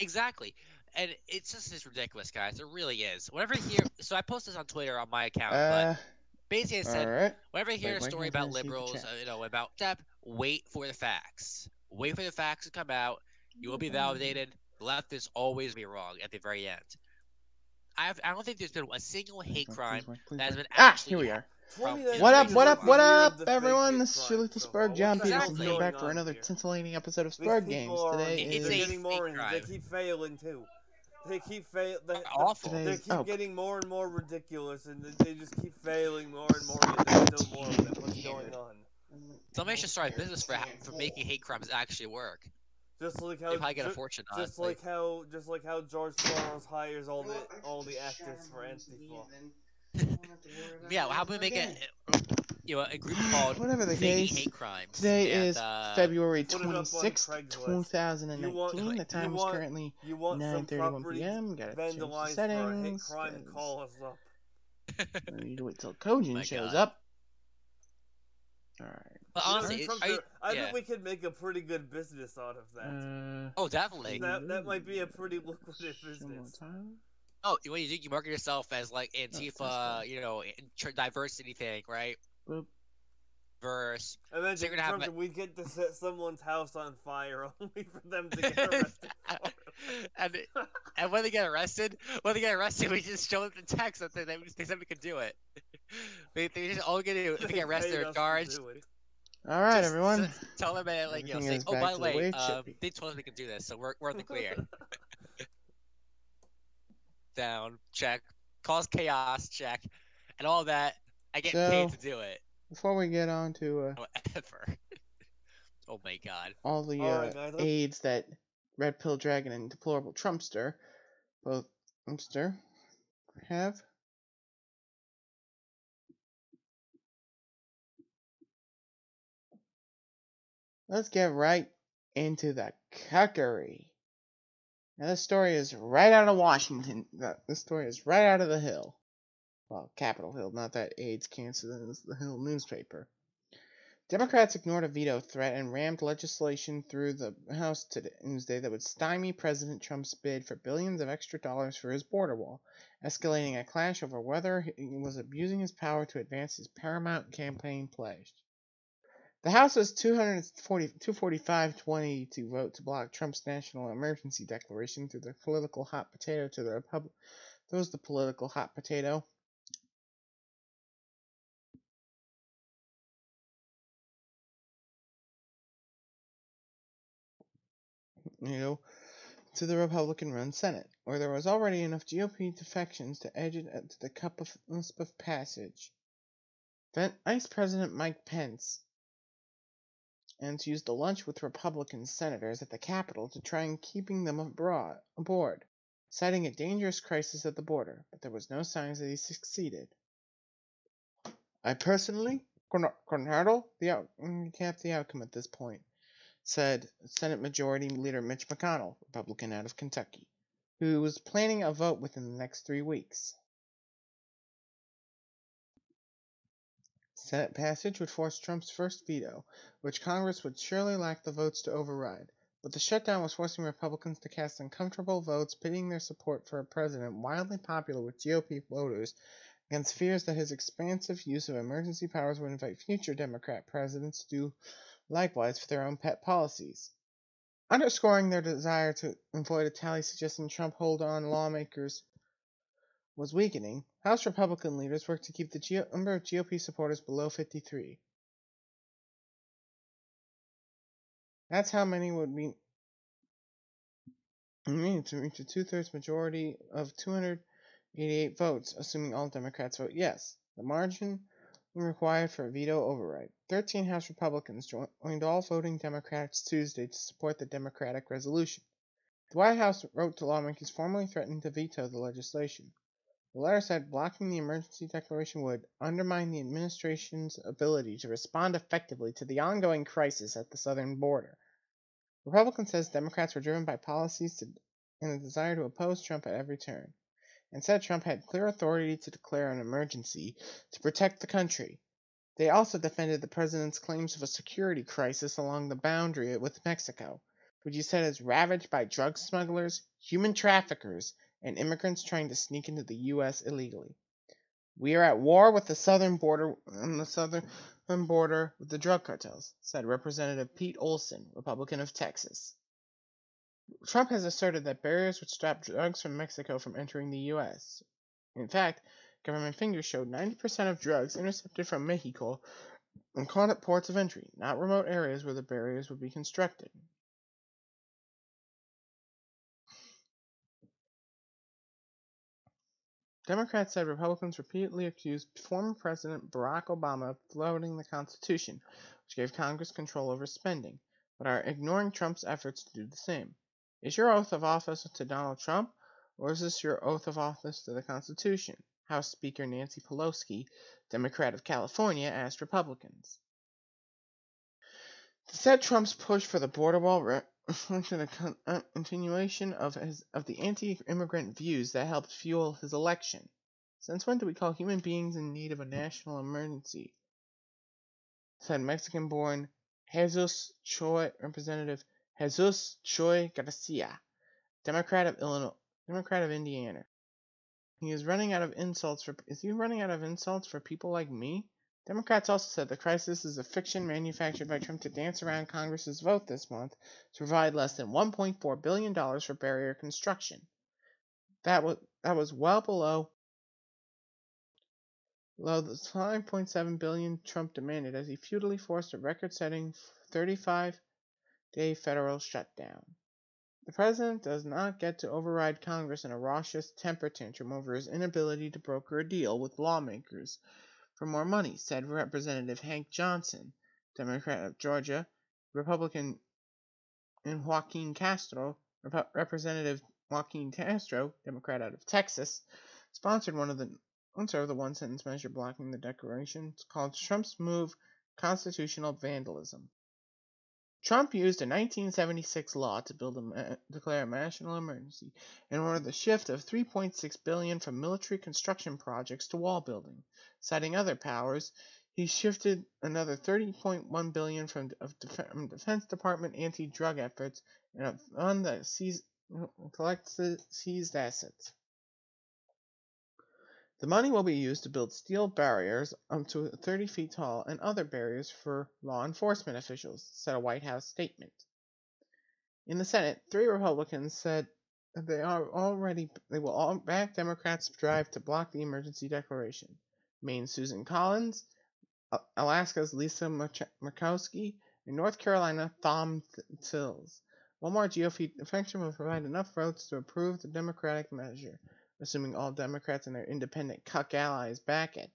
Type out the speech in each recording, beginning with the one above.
Exactly. And it's just ridiculous, guys. It really is. Whenever I hear, so I post this on Twitter on my account, but basically I said, Alright. whenever I hear a Wait, story I'm trying about to see the liberals, chat. about step, wait for the facts. Wait for the facts to come out. You will be validated. The left is always be wrong at the very end. I don't think there's been a single hate crime that has been actually Here we are. from 2019 is like the What year up, of the fake everyone? hate This is your crime Lethal so Sperg, far. John What the hell's Peterson here, Exactly. going back for on another here? titillating episode of These Sperg people Games. are Today It's they're a is... getting fake more and they crime. keep failing too. They keep Awful. they Today's... keep Oh, getting more and more ridiculous, and they just keep failing more and more. Yet there's still more of them. What's going on? Somebody should start a business for making hate crimes actually work. Just like They how, probably get a fortune, honestly. just like how George Soros hires all the actors for Antifa. Yeah, well, how about we make a group called whatever the Faking case, Hate Crimes? today And, is February Put it up on 26th, Craigslist. 2019. The time is currently You want some 9:31 property p.m. Gotta change the vandalized for a hate settings. crime? Call us up. I need to wait till Kojin my shows God. up. Alright. But honestly, I bet we could make a pretty good business out of that. Oh, definitely. That might be a pretty lucrative business. Oh, what you do? You market yourself as like Antifa, diversity thing, right? Boop. Verse. And then So you're gonna have we get to set someone's house on fire only for them to get arrested. and when they get arrested, we just show them the text that they said we could do it. they just all get to get arrested or charged. All right, Just everyone. Tell them say, oh, by the way, they told us we can do this, so we're in the clear. Down, check. Cause chaos, check, and all that. I get paid to do it. Before we get on to whatever. Oh my God. all the aids that Red Pill Dragon and Deplorable Trumpster, both Trumpster, have. Let's get right into the cuckery. Now, this story is right out of Washington. This story is right out of the Hill. Well, Capitol Hill, not that AIDS cancer. It's the Hill newspaper. Democrats ignored a veto threat and rammed legislation through the House Tuesday that would stymie President Trump's bid for billions of extra dollars for his border wall, escalating a clash over whether he was abusing his power to advance his paramount campaign pledge. The House was 245-20 to vote to block Trump's national emergency declaration through the political hot potato to the Republic. Throws the political hot potato. To the Republican-run Senate, where there was already enough GOP defections to edge it to the cup of passage. Vice President Mike Pence and to use the lunch with Republican senators at the Capitol to try and keeping them aboard, citing a dangerous crisis at the border, but there was no signs that he succeeded. I personally couldn't handle the outcome at this point, said Senate Majority Leader Mitch McConnell, Republican out of Kentucky, who was planning a vote within the next 3 weeks. Senate passage would force Trump's first veto, which Congress would surely lack the votes to override, but the shutdown was forcing Republicans to cast uncomfortable votes, pitting their support for a president wildly popular with GOP voters against fears that his expansive use of emergency powers would invite future Democrat presidents to do likewise for their own pet policies. Underscoring their desire to avoid a tally suggesting Trump hold on lawmakers was weakening, House Republican leaders worked to keep the number of GOP supporters below 53. That's how many would be needed to reach a two-thirds majority of 288 votes, assuming all Democrats vote yes. The margin required for a veto override. 13 House Republicans joined all voting Democrats Tuesday to support the Democratic resolution. The White House wrote to lawmakers formally threatening to veto the legislation. The letter said blocking the emergency declaration would undermine the administration's ability to respond effectively to the ongoing crisis at the southern border. Republican says Democrats were driven by policies and a desire to oppose Trump at every turn, and said Trump had clear authority to declare an emergency to protect the country. They also defended the president's claims of a security crisis along the boundary with Mexico, which he said is ravaged by drug smugglers, human traffickers, and immigrants trying to sneak into the U.S. illegally. We are at war with the southern border with the drug cartels, said Representative Pete Olson, Republican of Texas. Trump has asserted that barriers would stop drugs from Mexico from entering the U.S. In fact, government figures showed 90% of drugs intercepted from Mexico and caught at ports of entry, not remote areas where the barriers would be constructed. Democrats said Republicans repeatedly accused former President Barack Obama of floating the Constitution, which gave Congress control over spending, but are ignoring Trump's efforts to do the same. Is your oath of office to Donald Trump, or is this your oath of office to the Constitution? House Speaker Nancy Pelosi, Democrat of California, asked Republicans. Said Trump's push for the border wall reflected a continuation of the anti-immigrant views that helped fuel his election. Since when do we call human beings in need of a national emergency? Said Mexican-born Representative Jesus Choi Garcia, Democrat of Indiana. Is he running out of insults for people like me? Democrats also said the crisis is a fiction manufactured by Trump to dance around Congress's vote this month to provide less than $1.4 billion for barrier construction. That was well below the $5.7 billion Trump demanded as he futilely forced a record-setting 35-day federal shutdown. The president does not get to override Congress in a raucous temper tantrum over his inability to broker a deal with lawmakers for more money, said Representative Hank Johnson, Democrat of Georgia. Republican and Representative Joaquin Castro, Democrat out of Texas, sponsored one of the one-sentence measure blocking the declaration. It's called Trump's Move Constitutional Vandalism. Trump used a 1976 law to declare a national emergency and ordered the shift of $3.6 billion from military construction projects to wall building. Citing other powers, he shifted another $30.1 billion from Defense Department anti-drug efforts and a fund that collects seized assets. The money will be used to build steel barriers up to 30 feet tall and other barriers for law enforcement officials, said a White House statement. In the Senate, 3 Republicans said that they will all back Democrats' drive to block the emergency declaration. Maine's Susan Collins, Alaska's Lisa Murkowski, and North Carolina Thom Tillis. One more GOP defection will provide enough votes to approve the Democratic measure, assuming all Democrats and their independent cuck allies back it.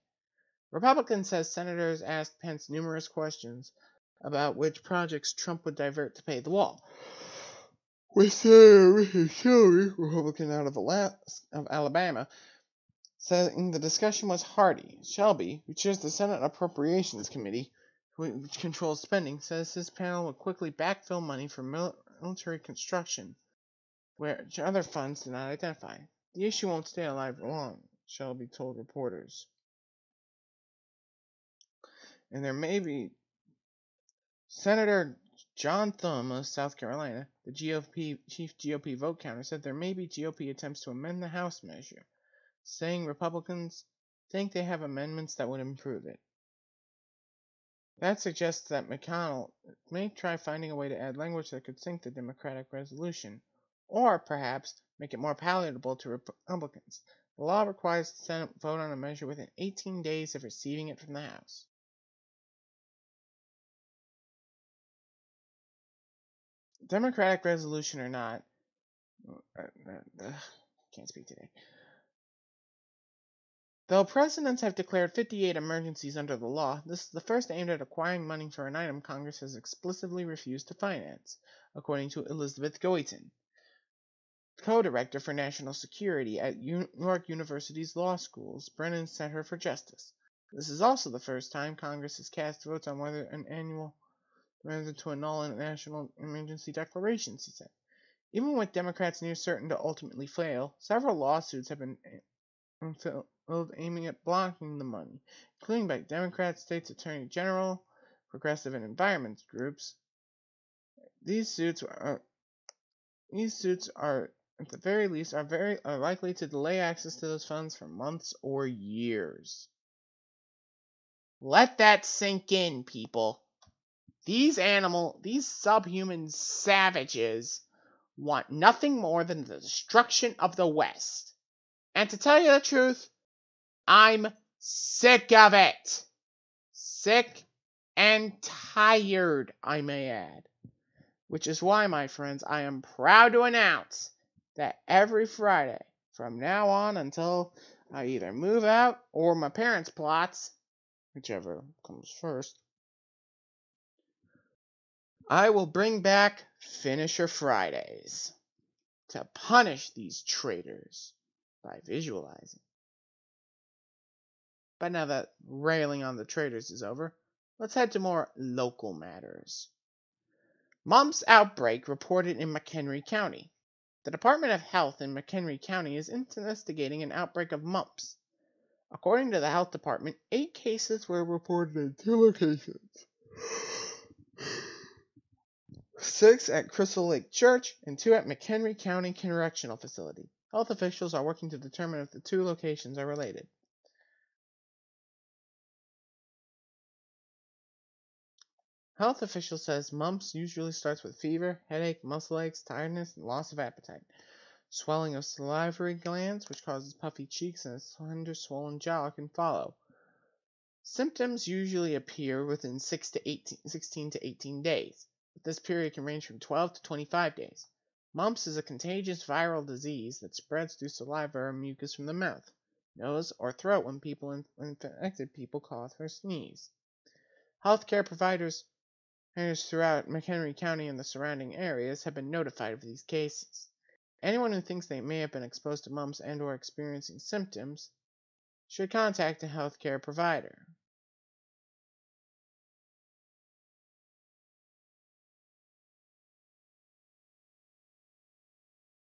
Republicans says senators asked Pence numerous questions about which projects Trump would divert to pay the wall. With Senator Richard Shelby, Republican out of Alabama, saying the discussion was hearty. Shelby, who chairs the Senate Appropriations Committee, which controls spending, says his panel will quickly backfill money for military construction, where other funds do not identify. The issue won't stay alive long, Shelby told reporters. And there may be Senator John Thune of South Carolina, the chief GOP vote counter, said there may be GOP attempts to amend the House measure, saying Republicans think they have amendments that would improve it. That suggests that McConnell may try finding a way to add language that could sink the Democratic resolution, or perhaps make it more palatable to Republicans. The law requires the Senate vote on a measure within 18 days of receiving it from the House. Democratic resolution or not, can't speak today. Though presidents have declared 58 emergencies under the law, this is the first aimed at acquiring money for an item Congress has explicitly refused to finance, according to Elizabeth Goitin, co-director for national security at York University's law school's Brennan Center for Justice. This is also the first time Congress has cast votes on whether to annul a national emergency declaration, she said. Even with Democrats near certain to ultimately fail, several lawsuits have been aiming at blocking the money, including by Democrat State's Attorney General, progressive and environment groups. These suits These suits are, at the very least, are likely to delay access to those funds for months or years. Let that sink in, people. These subhuman savages want nothing more than the destruction of the West. And to tell you the truth, I'm sick of it. Sick and tired, I may add. Which is why, my friends, I am proud to announce that every Friday, from now on until I either move out or my parents' plots, whichever comes first, I will bring back Finisher Fridays to punish these traitors by visualizing. But now that railing on the traitors is over, let's head to more local matters. Mumps outbreak reported in McHenry County. The Department of Health in McHenry County is investigating an outbreak of mumps. According to the health department, 8 cases were reported in 2 locations. 6 at Crystal Lake Church and 2 at McHenry County Correctional Facility. Health officials are working to determine if the 2 locations are related. Health official says mumps usually starts with fever, headache, muscle aches, tiredness, and loss of appetite. Swelling of salivary glands, which causes puffy cheeks and a slender, swollen jaw, can follow. Symptoms usually appear within 16 to 18 days, but this period can range from 12 to 25 days. Mumps is a contagious viral disease that spreads through saliva or mucus from the mouth, nose, or throat when infected people cough or sneeze. Healthcare providers throughout McHenry County and the surrounding areas have been notified of these cases. Anyone who thinks they may have been exposed to mumps and or experiencing symptoms should contact a healthcare provider.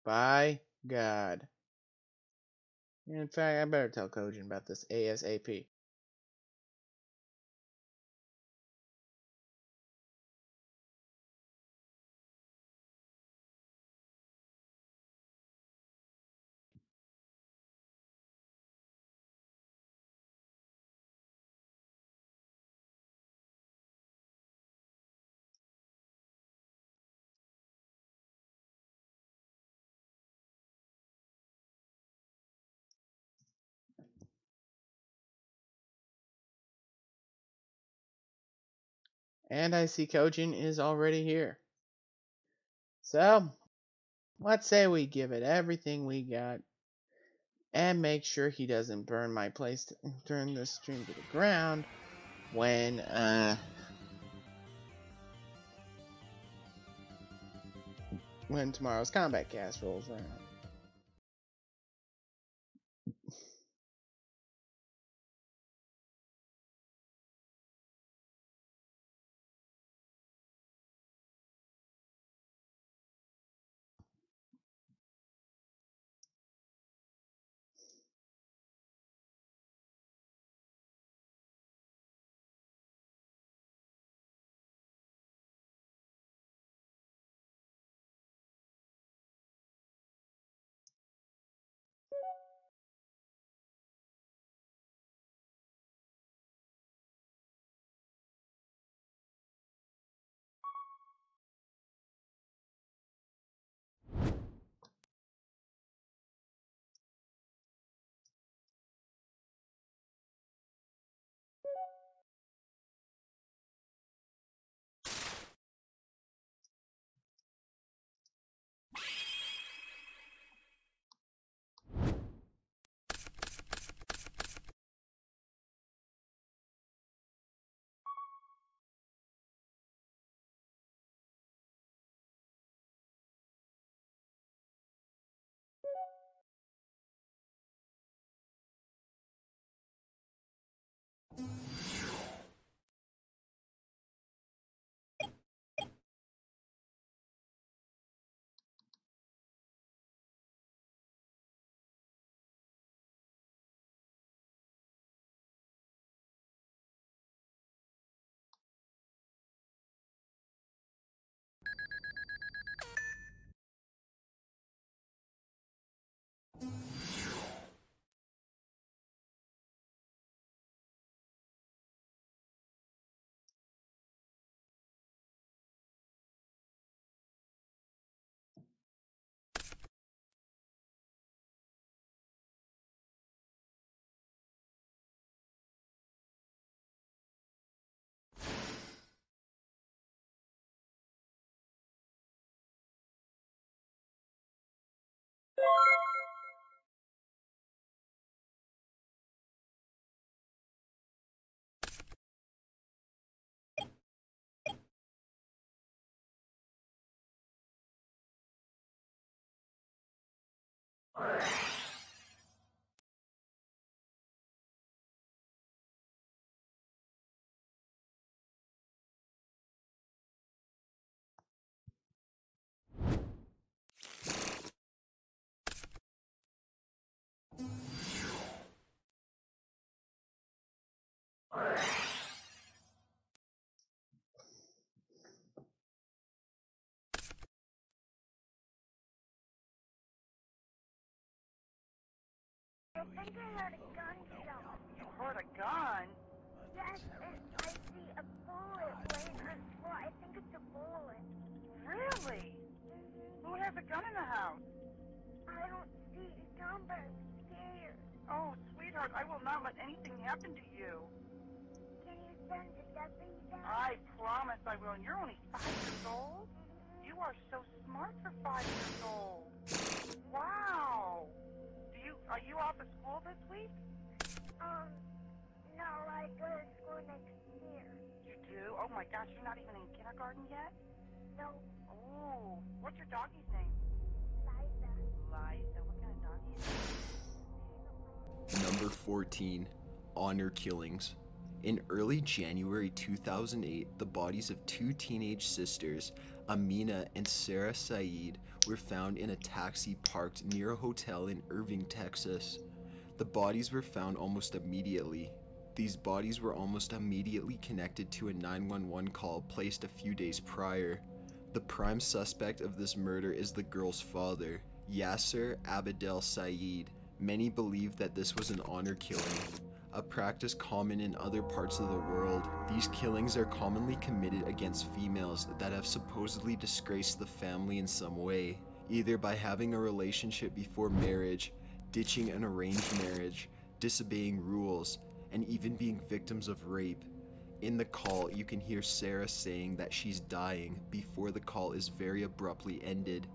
By God. In fact, I better tell Kojin about this ASAP. And I see Kojin is already here. So, let's say we give it everything we got and make sure he doesn't burn my place during this stream to the ground when tomorrow's combat cast rolls around. I think I heard a gunshot. You heard a gun? Yes, and I see a bullet laying on the floor. I think it's a bullet. Really? Who has a gun in the house? I don't see a gun, but I'm scared. Oh, sweetheart, I will not let anything happen to you. Can you send the deputy down? I promise I will. And you're only 5 years old? You are so smart for 5 years old. Wow. Are you off of school this week? No, I go to school next year. You do? Oh my gosh, you're not even in kindergarten yet? No, Oh, what's your doggy's name? Liza. Liza, what kind of doggy is it? Number 14. Honor Killings. In early January 2008, the bodies of 2 teenage sisters, Amina and Sarah Saeed, were found in a taxi parked near a hotel in Irving, Texas. The bodies were found almost immediately. These bodies were almost immediately connected to a 911 call placed a few days prior. The prime suspect of this murder is the girl's father, Yasser Abdel Saeed. Many believe that this was an honor killing, a practice common in other parts of the world. These killings are commonly committed against females that have supposedly disgraced the family in some way, either by having a relationship before marriage, ditching an arranged marriage, disobeying rules, and even being victims of rape. In the call, you can hear Sarah saying that she's dying before the call is very abruptly ended.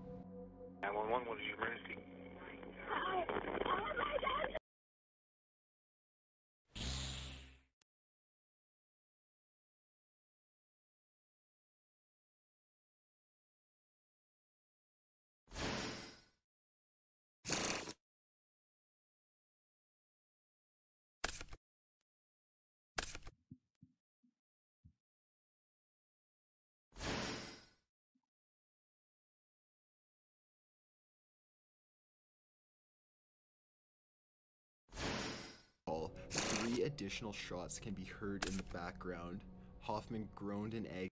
911, what is your emergency? Call. 3 additional shots can be heard in the background. Hoffman groaned in agony.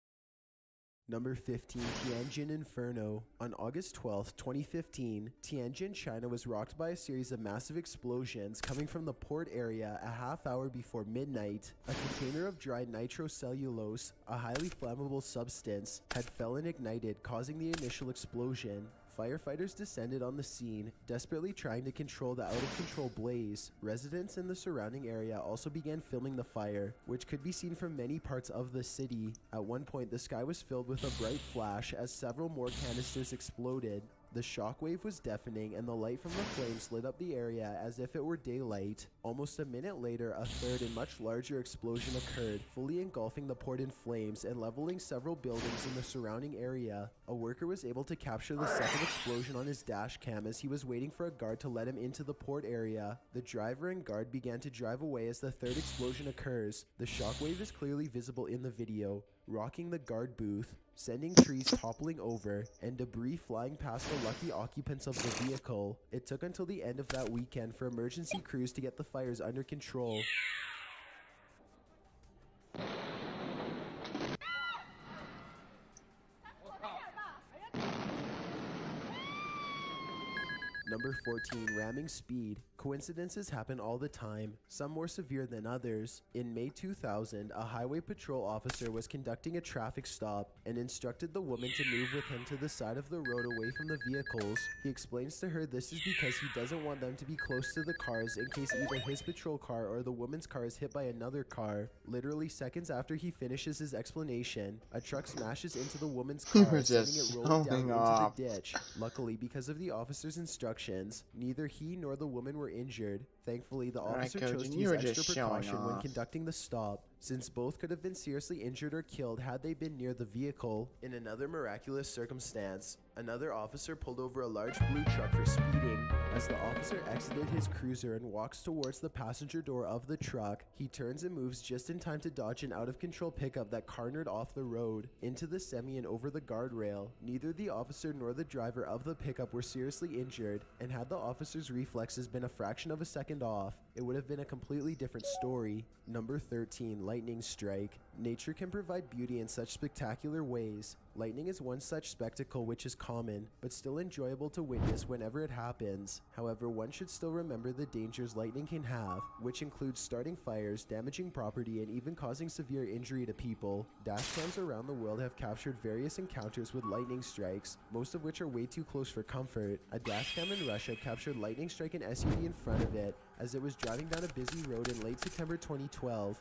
Number 15, Tianjin Inferno. On August 12, 2015, Tianjin, China was rocked by a series of massive explosions coming from the port area a half hour before midnight. A container of dry nitrocellulose, a highly flammable substance, had fell and ignited, causing the initial explosion. Firefighters descended on the scene, desperately trying to control the out-of-control blaze. Residents in the surrounding area also began filming the fire, which could be seen from many parts of the city. At one point, the sky was filled with a bright flash as several more canisters exploded. The shockwave was deafening, and the light from the flames lit up the area as if it were daylight. Almost a minute later, a third and much larger explosion occurred, fully engulfing the port in flames and leveling several buildings in the surrounding area. A worker was able to capture the second explosion on his dash cam as he was waiting for a guard to let him into the port area. The driver and guard began to drive away as the third explosion occurs. The shockwave is clearly visible in the video, rocking the guard booth, sending trees toppling over, and debris flying past the lucky occupants of the vehicle. It took until the end of that weekend for emergency crews to get the fires under control. Number 14, ramming speed. Coincidences happen all the time, some more severe than others. In May 2000, a highway patrol officer was conducting a traffic stop and instructed the woman to move with him to the side of the road away from the vehicles. He explains to her this is because he doesn't want them to be close to the cars in case either his patrol car or the woman's car is hit by another car. Literally seconds after he finishes his explanation, a truck smashes into the woman's car, sending it rolling down into the ditch. Luckily, because of the officer's instructions, neither he nor the woman were injured. Thankfully, the officer chose to use extra precaution when conducting the stop, since both could have been seriously injured or killed had they been near the vehicle. In another miraculous circumstance, another officer pulled over a large blue truck for speeding. As the officer exited his cruiser and walks towards the passenger door of the truck. He turns and moves just in time to dodge an out-of-control pickup that cornered off the road into the semi and over the guardrail. Neither the officer nor the driver of the pickup were seriously injured, and had the officer's reflexes been a fraction of a second off, it would have been a completely different story. Number 13, lightning strike. Nature can provide beauty in such spectacular ways. Lightning is one such spectacle which is common, but still enjoyable to witness whenever it happens. However, one should still remember the dangers lightning can have, which includes starting fires, damaging property, and even causing severe injury to people. Dashcams around the world have captured various encounters with lightning strikes, most of which are way too close for comfort. A dashcam in Russia captured lightning strike an SUV in front of it as it was driving down a busy road in late September 2012.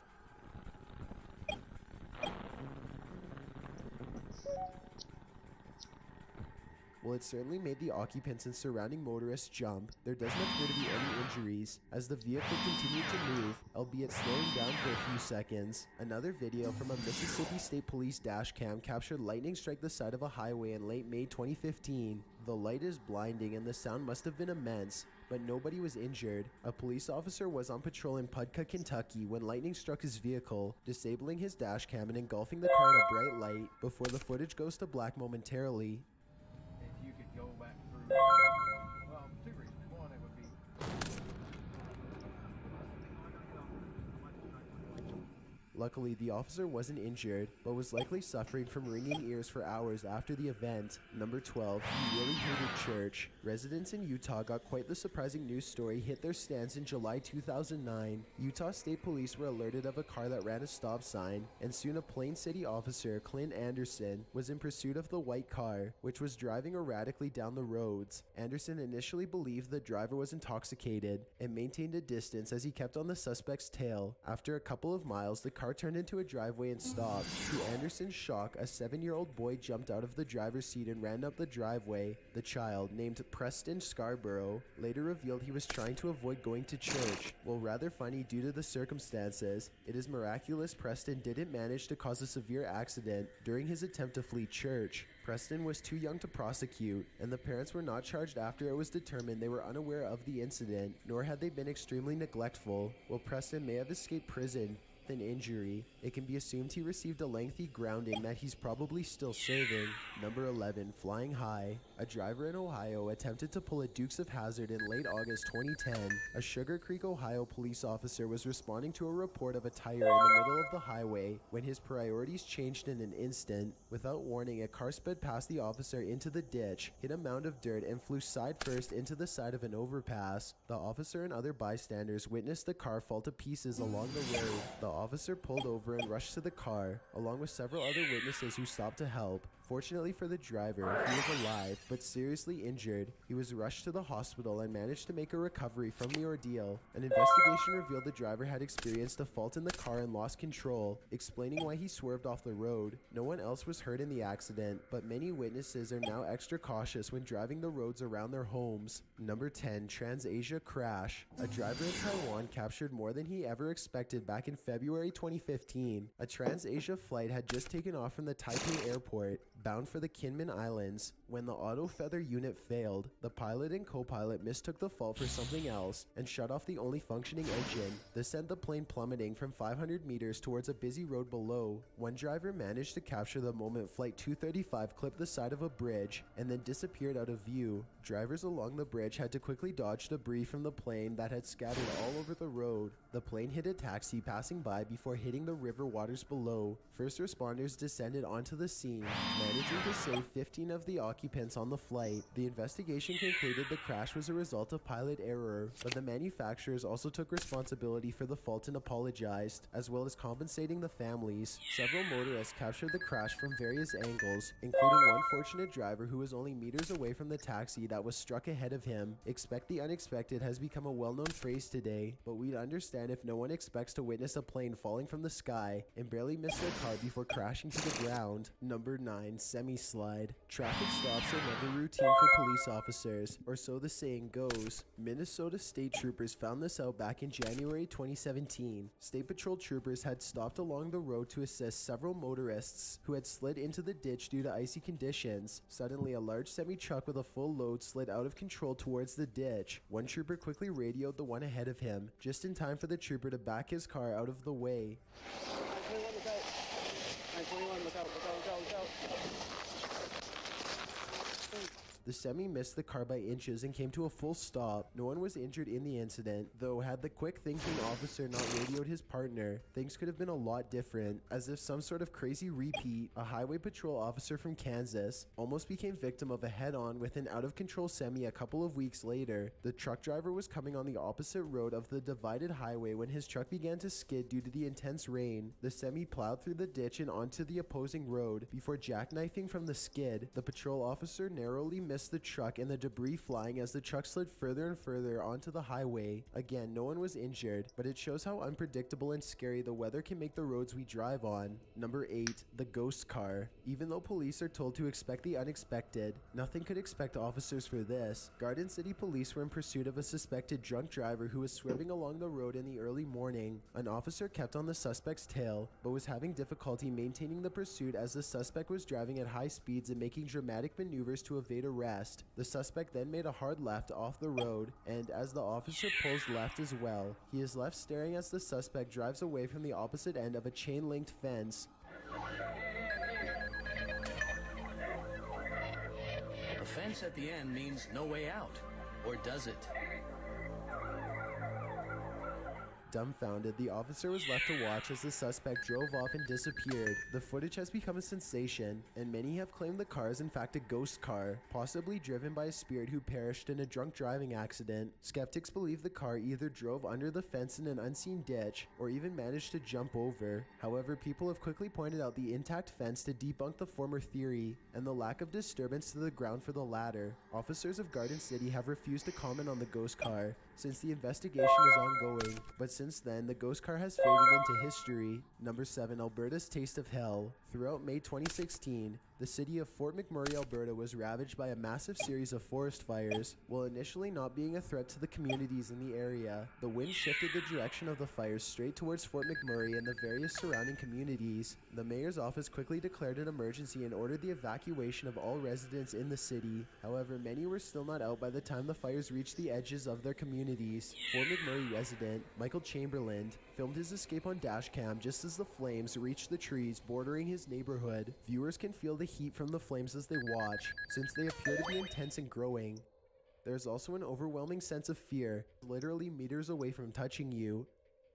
While it certainly made the occupants and surrounding motorists jump, there doesn't appear to be any injuries, as the vehicle continued to move, albeit slowing down for a few seconds. Another video from a Mississippi State Police dashcam captured lightning strike the side of a highway in late May 2015. The light is blinding and the sound must have been immense, but nobody was injured. A police officer was on patrol in Pudka, Kentucky when lightning struck his vehicle, disabling his dashcam and engulfing the car in a bright light before the footage goes to black momentarily. If you could go back through, well, two reasons. One, it would be Luckily, the officer wasn't injured, but was likely suffering from ringing ears for hours after the event. Number 12, he really hated church. Residents in Utah got quite the surprising news story hit their stands in July 2009. Utah State Police were alerted of a car that ran a stop sign, and soon a Plain City officer, Clint Anderson, was in pursuit of the white car, which was driving erratically down the roads. Anderson initially believed the driver was intoxicated and maintained a distance as he kept on the suspect's tail. After a couple of miles, the car turned into a driveway and stopped. To Anderson's shock, a 7-year-old boy jumped out of the driver's seat and ran up the driveway. The child, named Preston Scarborough, later revealed he was trying to avoid going to church. While rather funny due to the circumstances, it is miraculous Preston didn't manage to cause a severe accident during his attempt to flee church. Preston was too young to prosecute, and the parents were not charged after it was determined they were unaware of the incident, nor had they been extremely neglectful. While Preston may have escaped prison an injury, it can be assumed he received a lengthy grounding that he's probably still serving. Number 11, flying high. A driver in Ohio attempted to pull a Dukes of Hazzard in late August 2010. A Sugar Creek, Ohio police officer was responding to a report of a tire in the middle of the highway when his priorities changed in an instant. Without warning, a car sped past the officer into the ditch, hit a mound of dirt, and flew side first into the side of an overpass. The officer and other bystanders witnessed the car fall to pieces along the road. The officer pulled over and rushed to the car, along with several other witnesses who stopped to help. Fortunately for the driver, he was alive, but seriously injured. He was rushed to the hospital and managed to make a recovery from the ordeal. An investigation revealed the driver had experienced a fault in the car and lost control, explaining why he swerved off the road. No one else was hurt in the accident, but many witnesses are now extra cautious when driving the roads around their homes. Number 10, Trans-Asia crash. A driver in Taiwan captured more than he ever expected back in February 2015. A Trans-Asia flight had just taken off from the Taipei airport, bound for the Kinmen Islands. When the auto feather unit failed, the pilot and co-pilot mistook the fault for something else and shut off the only functioning engine. This sent the plane plummeting from 500 meters towards a busy road below. One driver managed to capture the moment Flight 235 clipped the side of a bridge and then disappeared out of view. Drivers along the bridge had to quickly dodge debris from the plane that had scattered all over the road. The plane hit a taxi passing by before hitting the river waters below. First responders descended onto the scene, managing to save 15 of the occupants on the flight. The investigation concluded the crash was a result of pilot error, but the manufacturers also took responsibility for the fault and apologized, as well as compensating the families. Several motorists captured the crash from various angles, including one fortunate driver who was only meters away from the taxi that was struck ahead of him. Expect the unexpected has become a well-known phrase today, but we'd understand if no one expects to witness a plane falling from the sky and barely miss their car before crashing to the ground. Number 9, semi-slide. Traffic stops are never routine for police officers, or so the saying goes. Minnesota State Troopers found this out back in January 2017. State Patrol troopers had stopped along the road to assist several motorists who had slid into the ditch due to icy conditions. Suddenly, a large semi-truck with a full load slid out of control towards the ditch. One trooper quickly radioed the one ahead of him, just in time for the trooper to back his car out of the way. 921, look out, look out, look out, look out. The semi missed the car by inches and came to a full stop. No one was injured in the incident, though had the quick-thinking officer not radioed his partner, things could have been a lot different, as if some sort of crazy repeat, a highway patrol officer from Kansas, almost became victim of a head-on with an out-of-control semi a couple of weeks later. The truck driver was coming on the opposite road of the divided highway when his truck began to skid due to the intense rain. The semi plowed through the ditch and onto the opposing road. Before jackknifing from the skid, the patrol officer narrowly missed the truck and the debris flying as the truck slid further and further onto the highway. Again, no one was injured, but it shows how unpredictable and scary the weather can make the roads we drive on. Number 8. The ghost car. Even though police are told to expect the unexpected, nothing could expect officers for this. Garden City police were in pursuit of a suspected drunk driver who was swerving along the road in the early morning. An officer kept on the suspect's tail, but was having difficulty maintaining the pursuit as the suspect was driving at high speeds and making dramatic maneuvers to evade arrest. The suspect then made a hard left off the road, and as the officer pulls left as well, he is left staring as the suspect drives away from the opposite end of a chain-linked fence. The fence at the end means no way out, or does it? Dumbfounded, the officer was left to watch as the suspect drove off and disappeared. The footage has become a sensation, and many have claimed the car is in fact a ghost car, possibly driven by a spirit who perished in a drunk driving accident. Skeptics believe the car either drove under the fence in an unseen ditch, or even managed to jump over. However, people have quickly pointed out the intact fence to debunk the former theory, and the lack of disturbance to the ground for the latter. Officers of Garden City have refused to comment on the ghost car, since the investigation is ongoing, but since then, the ghost car has faded into history. Number 7. Alberta's Taste of Hell. Throughout May 2016, the city of Fort McMurray, Alberta was ravaged by a massive series of forest fires. While initially not being a threat to the communities in the area, the wind shifted the direction of the fires straight towards Fort McMurray and the various surrounding communities. The mayor's office quickly declared an emergency and ordered the evacuation of all residents in the city. However, many were still not out by the time the fires reached the edges of their communities. Fort McMurray resident Michael Chamberlain filmed his escape on dashcam just as the flames reached the trees bordering his neighborhood. Viewers can feel the heat from the flames as they watch, since they appear to be intense and growing. There's also an overwhelming sense of fear, literally meters away from touching you.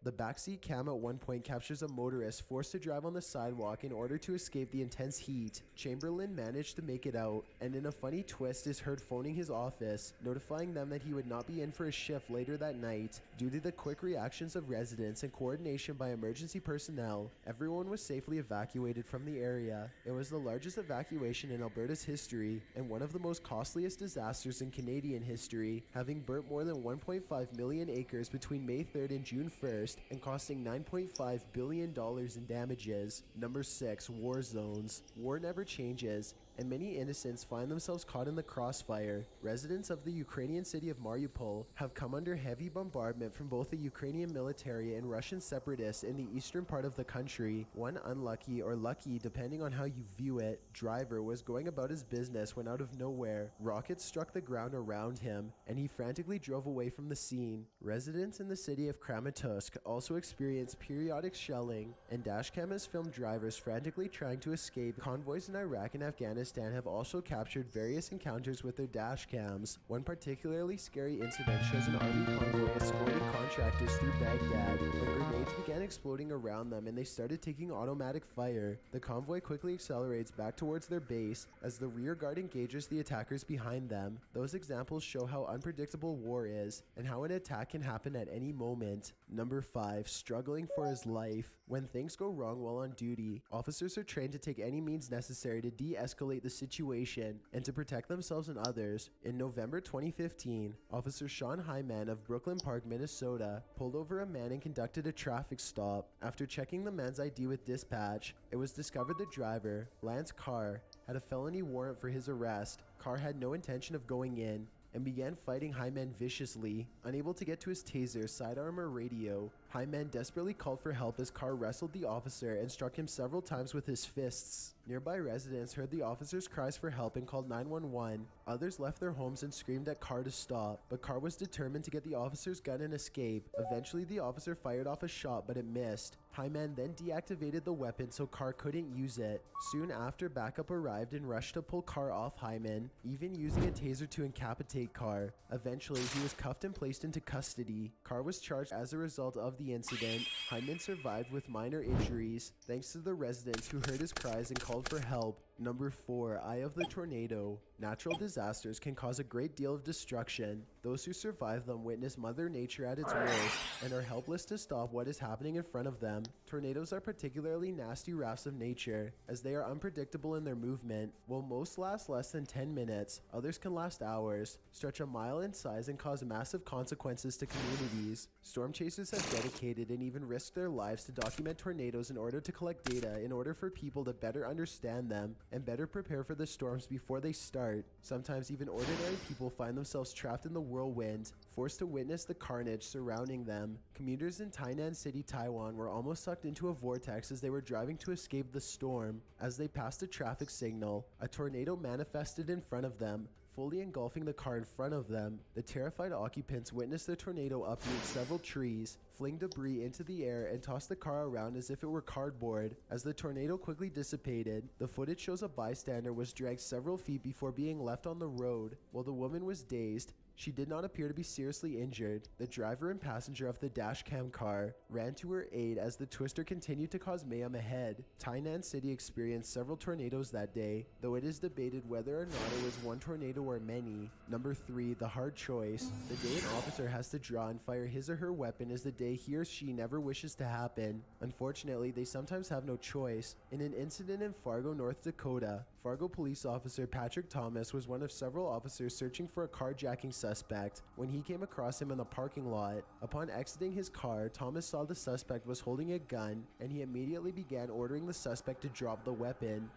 The backseat cam at one point captures a motorist forced to drive on the sidewalk in order to escape the intense heat. Chamberlain managed to make it out, and in a funny twist is heard phoning his office, notifying them that he would not be in for a shift later that night. Due to the quick reactions of residents and coordination by emergency personnel, everyone was safely evacuated from the area. It was the largest evacuation in Alberta's history, and one of the most costliest disasters in Canadian history, having burnt more than 1.5 million acres between May 3rd and June 1st, and costing $9.5 billion in damages. Number 6. War zones. War never changes, and many innocents find themselves caught in the crossfire. Residents of the Ukrainian city of Mariupol have come under heavy bombardment from both the Ukrainian military and Russian separatists in the eastern part of the country. One unlucky, or lucky depending on how you view it, driver was going about his business when out of nowhere, rockets struck the ground around him, and he frantically drove away from the scene. Residents in the city of Kramatorsk also experienced periodic shelling, and dashcam has filmed drivers frantically trying to escape. Convoys in Iraq and Afghanistan have also captured various encounters with their dash cams. One particularly scary incident shows an army convoy escorting contractors through Baghdad when grenades began exploding around them and they started taking automatic fire. The convoy quickly accelerates back towards their base as the rear guard engages the attackers behind them. Those examples show how unpredictable war is and how an attack can happen at any moment. Number 5. Struggling for his life. When things go wrong while on duty, officers are trained to take any means necessary to de-escalate the situation and to protect themselves and others. In November 2015, Officer Sean Hyman of Brooklyn Park, Minnesota, pulled over a man and conducted a traffic stop. After checking the man's ID with dispatch, it was discovered the driver, Lance Carr, had a felony warrant for his arrest. Carr had no intention of going in and began fighting Hyman viciously. Unable to get to his taser, sidearm, or radio, Hyman desperately called for help as Carr wrestled the officer and struck him several times with his fists. Nearby residents heard the officer's cries for help and called 911. Others left their homes and screamed at Carr to stop, but Carr was determined to get the officer's gun and escape. Eventually, the officer fired off a shot, but it missed. Hyman then deactivated the weapon so Carr couldn't use it. Soon after, backup arrived and rushed to pull Carr off Hyman, even using a taser to incapacitate Carr. Eventually, he was cuffed and placed into custody. Carr was charged as a result of the incident. Hyman survived with minor injuries, thanks to the residents who heard his cries and called for help. Number 4. Eye of the Tornado. Natural disasters can cause a great deal of destruction. Those who survive them witness Mother Nature at its worst and are helpless to stop what is happening in front of them. Tornadoes are particularly nasty wraths of nature, as they are unpredictable in their movement. While most last less than 10 minutes, others can last hours, stretch a mile in size, and cause massive consequences to communities. Storm chasers have dedicated and even risked their lives to document tornadoes in order to collect data in order for people to better understand them and better prepare for the storms before they start. Sometimes even ordinary people find themselves trapped in the whirlwind, forced to witness the carnage surrounding them. Commuters in Tainan City, Taiwan were almost sucked into a vortex as they were driving to escape the storm. As they passed a traffic signal, a tornado manifested in front of them, fully engulfing the car in front of them. The terrified occupants witnessed the tornado uproot several trees, fling debris into the air, and toss the car around as if it were cardboard. As the tornado quickly dissipated, the footage shows a bystander was dragged several feet before being left on the road. While the woman was dazed, she did not appear to be seriously injured. The driver and passenger of the dashcam car ran to her aid as the twister continued to cause mayhem ahead. Tainan City experienced several tornadoes that day, though it is debated whether or not it was one tornado or many. Number 3. The hard choice. The day an officer has to draw and fire his or her weapon is the day he or she never wishes to happen. Unfortunately, they sometimes have no choice. In an incident in Fargo, North Dakota, Fargo police officer Patrick Thomas was one of several officers searching for a carjacking suspect when he came across him in the parking lot. Upon exiting his car, Thomas saw the suspect was holding a gun, and he immediately began ordering the suspect to drop the weapon.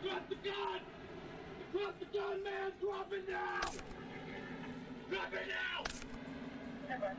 Drop the gun! Drop the gun, man! Drop it now! Drop it now! Never.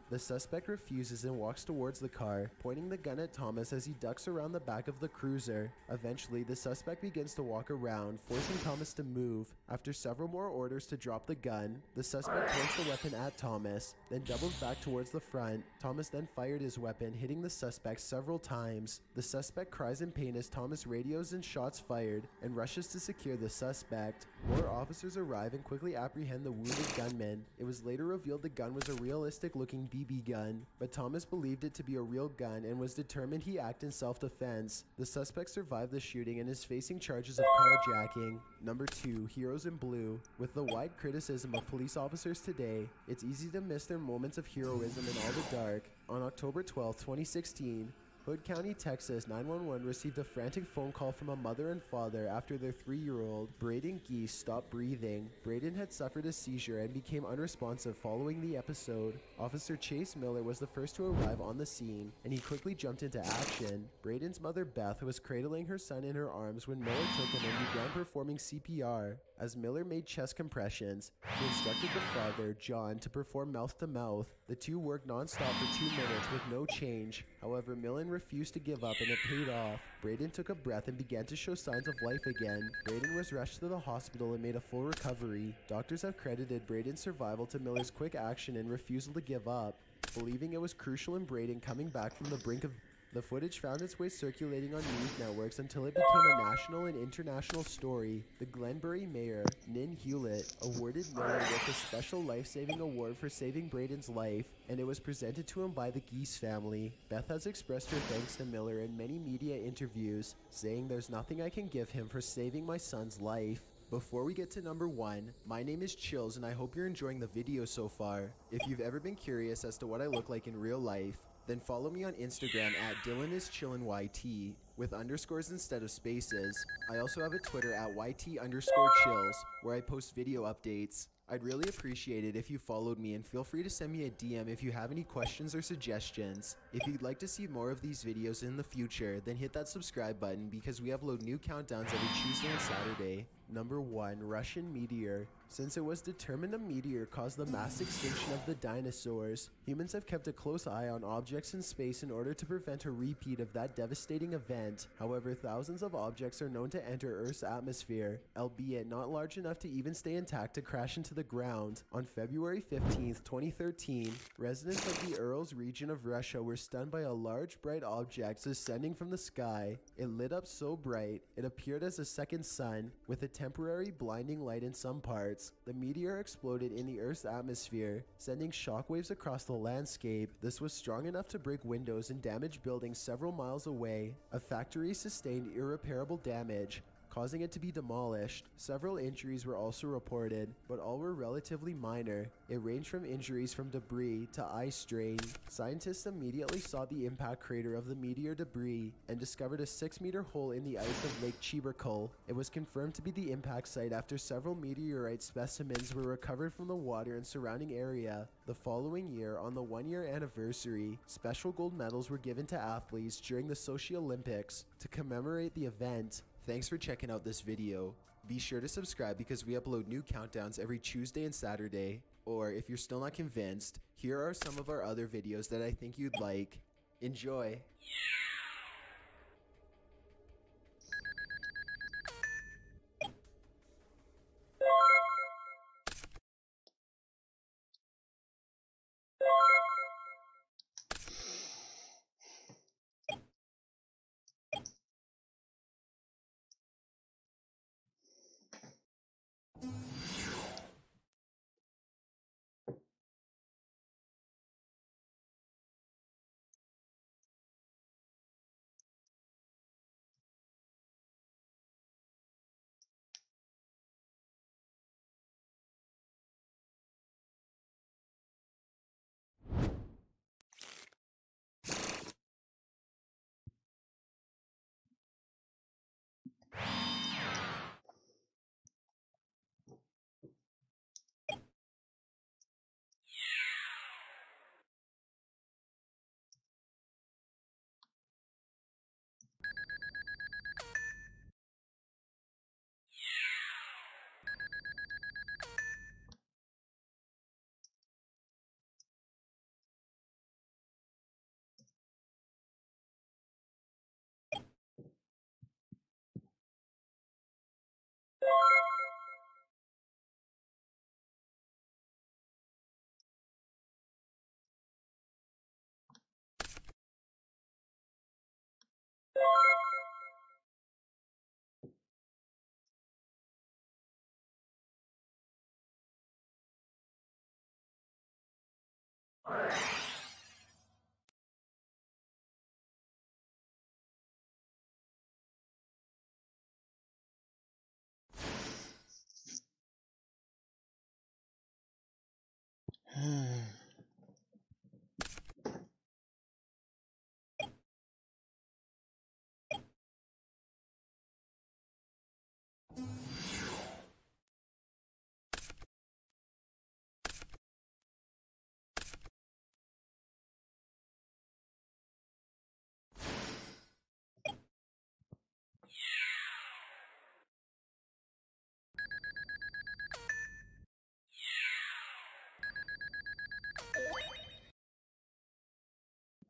The suspect refuses and walks towards the car, pointing the gun at Thomas as he ducks around the back of the cruiser. Eventually, the suspect begins to walk around, forcing Thomas to move. After several more orders to drop the gun, the suspect points the weapon at Thomas, then doubles back towards the front. Thomas then fired his weapon, hitting the suspect several times. The suspect cries in pain as Thomas radios and shots fired and rushes to secure the suspect. More officers arrive and quickly apprehend the wounded gunman. It was later revealed the gun was a realistic-looking BB gun, but Thomas believed it to be a real gun and was determined he act in self-defense. The suspect survived the shooting and is facing charges of carjacking. Number 2. Heroes in Blue. With the wide criticism of police officers today, it's easy to miss their moments of heroism in all the dark. On October 12, 2016, Hood County, Texas 911 received a frantic phone call from a mother and father after their 3-year-old, Braden Geese, stopped breathing. Braden had suffered a seizure and became unresponsive following the episode. Officer Chase Miller was the first to arrive on the scene, and he quickly jumped into action. Braden's mother, Beth, was cradling her son in her arms when Miller took him and began performing CPR. As Miller made chest compressions, he instructed the father, John, to perform mouth-to-mouth. The two worked non-stop for 2 minutes with no change. However, Millen refused to give up and it paid off. Braden took a breath and began to show signs of life again. Braden was rushed to the hospital and made a full recovery. Doctors have credited Braden's survival to Miller's quick action and refusal to give up, believing it was crucial in Braden coming back from the brink of. The footage found its way circulating on news networks until it became a national and international story. The Glenbury mayor, Nin Hewlett, awarded Miller with a special life-saving award for saving Braden's life, and it was presented to him by the Geese family. Beth has expressed her thanks to Miller in many media interviews, saying, "There's nothing I can give him for saving my son's life." Before we get to number 1, my name is Chills and I hope you're enjoying the video so far. If you've ever been curious as to what I look like in real life, then follow me on Instagram at DylanIsChillinYT with underscores instead of spaces. I also have a Twitter at YT_chills where I post video updates. I'd really appreciate it if you followed me, and feel free to send me a DM if you have any questions or suggestions. If you'd like to see more of these videos in the future, then hit that subscribe button because we upload new countdowns every Tuesday and Saturday. Number 1. Russian meteor. Since it was determined a meteor caused the mass extinction of the dinosaurs, humans have kept a close eye on objects in space in order to prevent a repeat of that devastating event. However, thousands of objects are known to enter Earth's atmosphere, albeit not large enough to even stay intact to crash into the ground. On February 15th, 2013, residents of the Urals region of Russia were stunned by a large bright object descending from the sky. It lit up so bright, it appeared as a second sun, with a temporary blinding light in some parts. The meteor exploded in the Earth's atmosphere, sending shockwaves across the landscape. This was strong enough to break windows and damage buildings several miles away. A factory sustained irreparable damage, causing it to be demolished. Several injuries were also reported, but all were relatively minor. It ranged from injuries from debris to eye strain. Scientists immediately sought the impact crater of the meteor debris and discovered a 6-meter hole in the ice of Lake Chibarkul. It was confirmed to be the impact site after several meteorite specimens were recovered from the water and surrounding area. The following year, on the 1-year anniversary, special gold medals were given to athletes during the Sochi Olympics to commemorate the event. Thanks for checking out this video. Be sure to subscribe because we upload new countdowns every Tuesday and Saturday. Or if you're still not convinced, here are some of our other videos that I think you'd like. Enjoy!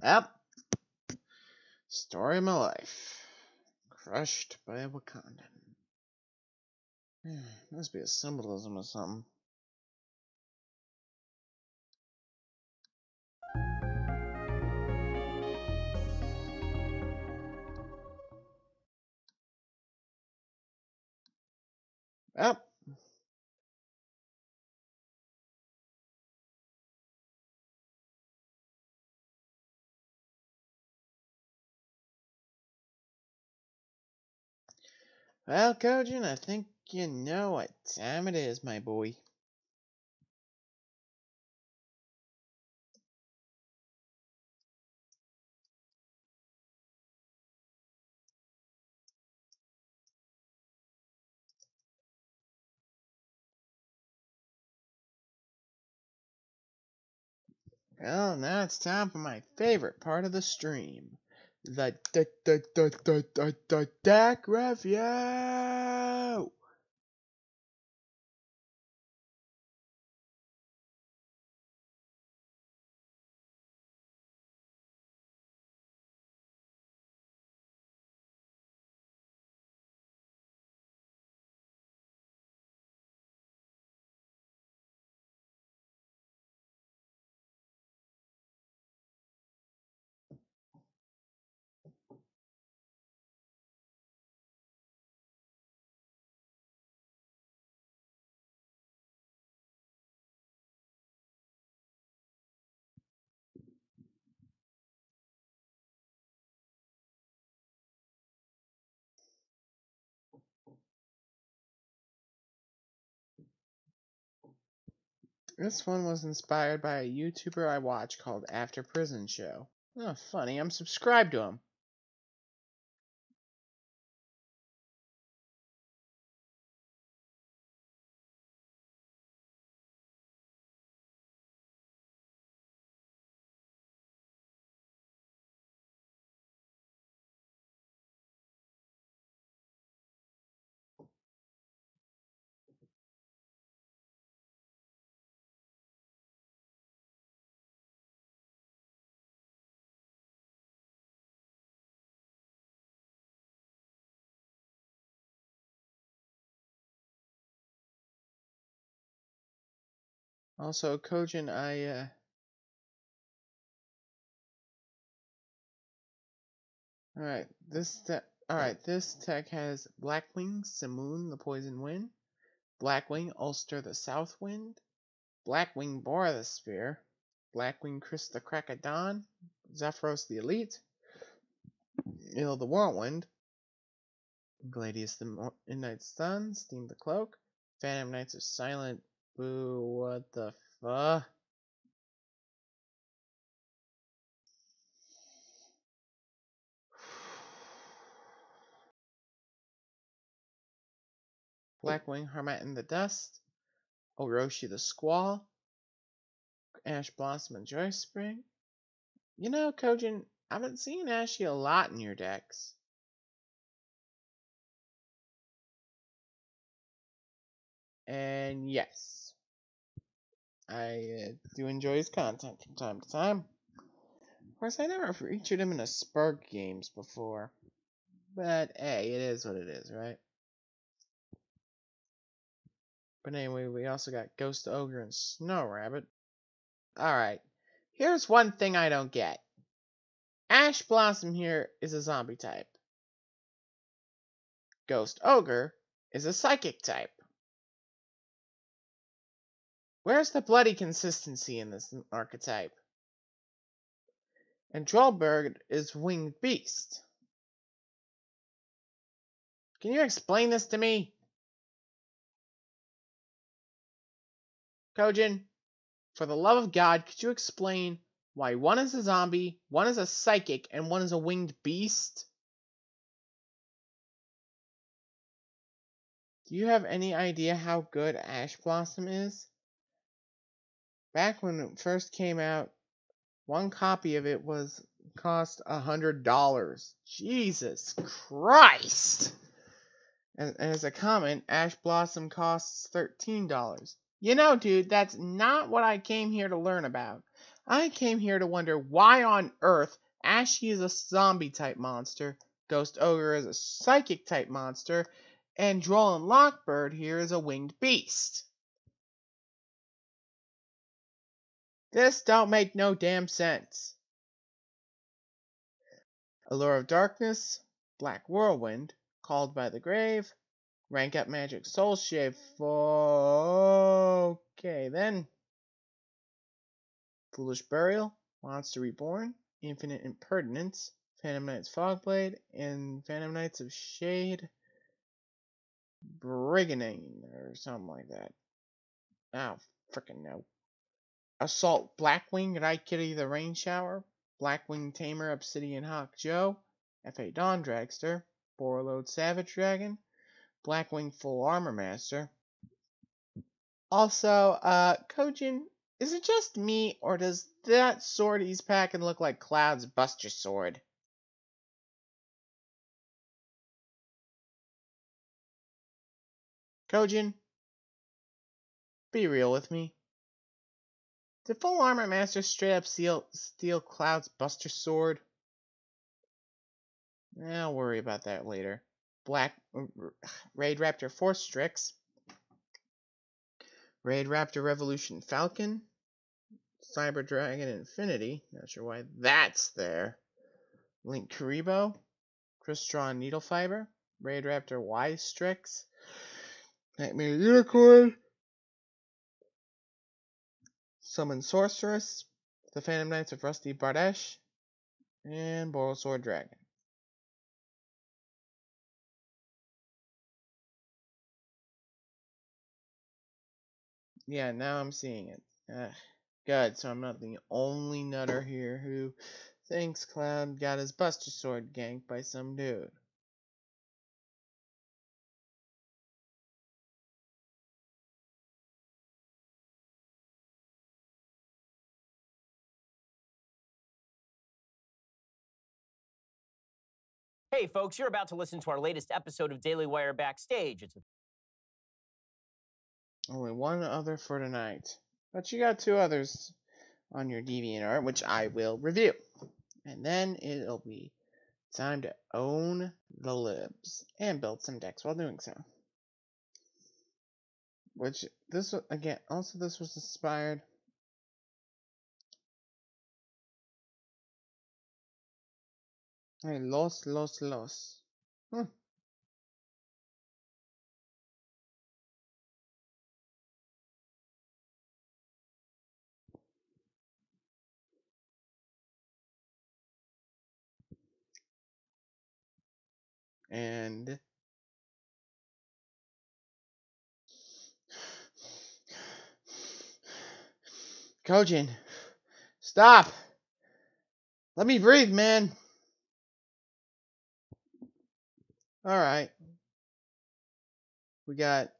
Yep. Story of my life. Crushed by a Wakandan. Must be a symbolism or something. Yep. Well, Kojin, I think you know what time it is, my boy. Well, now it's time for my favorite part of the stream. The deck review! This one was inspired by a YouTuber I watch called After Prison Show. Oh, funny, I'm subscribed to him. Also, Kojin, this tech has Blackwing Simoon the Poison Wind, Blackwing Ulster the South Wind, Blackwing Bora the Spear, Blackwing Chris the Crack of Dawn, Zephyros the Elite, Il the Whirlwind, Gladius the Midnight Sun, Steam the Cloak, Phantom Knights of Silent. Boo, what the fuck? Blackwing Harmattan the Dust, Orochi the Squall, Ash Blossom and Joy Spring. You know, Kojin, I've been seeing Ashy a lot in your decks. And yes, I do enjoy his content from time to time. Of course, I never featured him in a Sperg games before. But hey, it is what it is, right? But anyway, we also got Ghost Ogre and Snow Rabbit. Alright, here's one thing I don't get. Ash Blossom here is a zombie type. Ghost Ogre is a psychic type. Where's the bloody consistency in this archetype? And Trollberg is Winged Beast. Can you explain this to me? Kojin, for the love of God, could you explain why one is a zombie, one is a psychic, and one is a winged beast? Do you have any idea how good Ash Blossom is? Back when it first came out, one copy of it cost $100. Jesus Christ! And as a comment, Ash Blossom costs $13. You know, dude, that's not what I came here to learn about. I came here to wonder why on earth Ashy is a zombie-type monster, Ghost Ogre is a psychic-type monster, and Droll and Lockbird here is a winged beast. This don't make no damn sense. Allure of Darkness, Black Whirlwind, Called by the Grave, Rank Up Magic Soul Shave for... Okay, then. Foolish Burial, Monster Reborn, Infinite Impertinence, Phantom Knights Fogblade, and Phantom Knights of Shade Brigandine, or something like that. I don't frickin' know. Assault Blackwing, Raikiri the Rain Shower, Blackwing Tamer Obsidian Hawk Joe, F.A. Dawn Dragster, Borload Savage Dragon, Blackwing Full Armor Master. Also, Kojin, Is it just me, or does that sword he's packing look like Cloud's Buster Sword? Kojin, be real with me. Did Full Armor Master straight up steal Cloud's Buster Sword? I'll worry about that later. Raid Raptor Force Strix. Raid Raptor Revolution Falcon. Cyber Dragon Infinity. Not sure why that's there. Link Karibo. Crystron Needle Fiber. Raid Raptor Y Strix. Nightmare Unicorn. Summon Sorceress. The Phantom Knights of Rusty Bardesh. And Borosword Dragon. Yeah, now I'm seeing it. Good, so I'm not the only nutter here who thinks Cloud got his Buster Sword ganked by some dude. Hey folks, you're about to listen to our latest episode of Daily Wire Backstage. It's Only one other for tonight. But you got two others on your DeviantArt, which I will review. And then it'll be time to own the libs and build some decks while doing so. Which, this was, again, also this was inspired. Hey, los. And Kojin, stop! Let me breathe, man! Alright. We got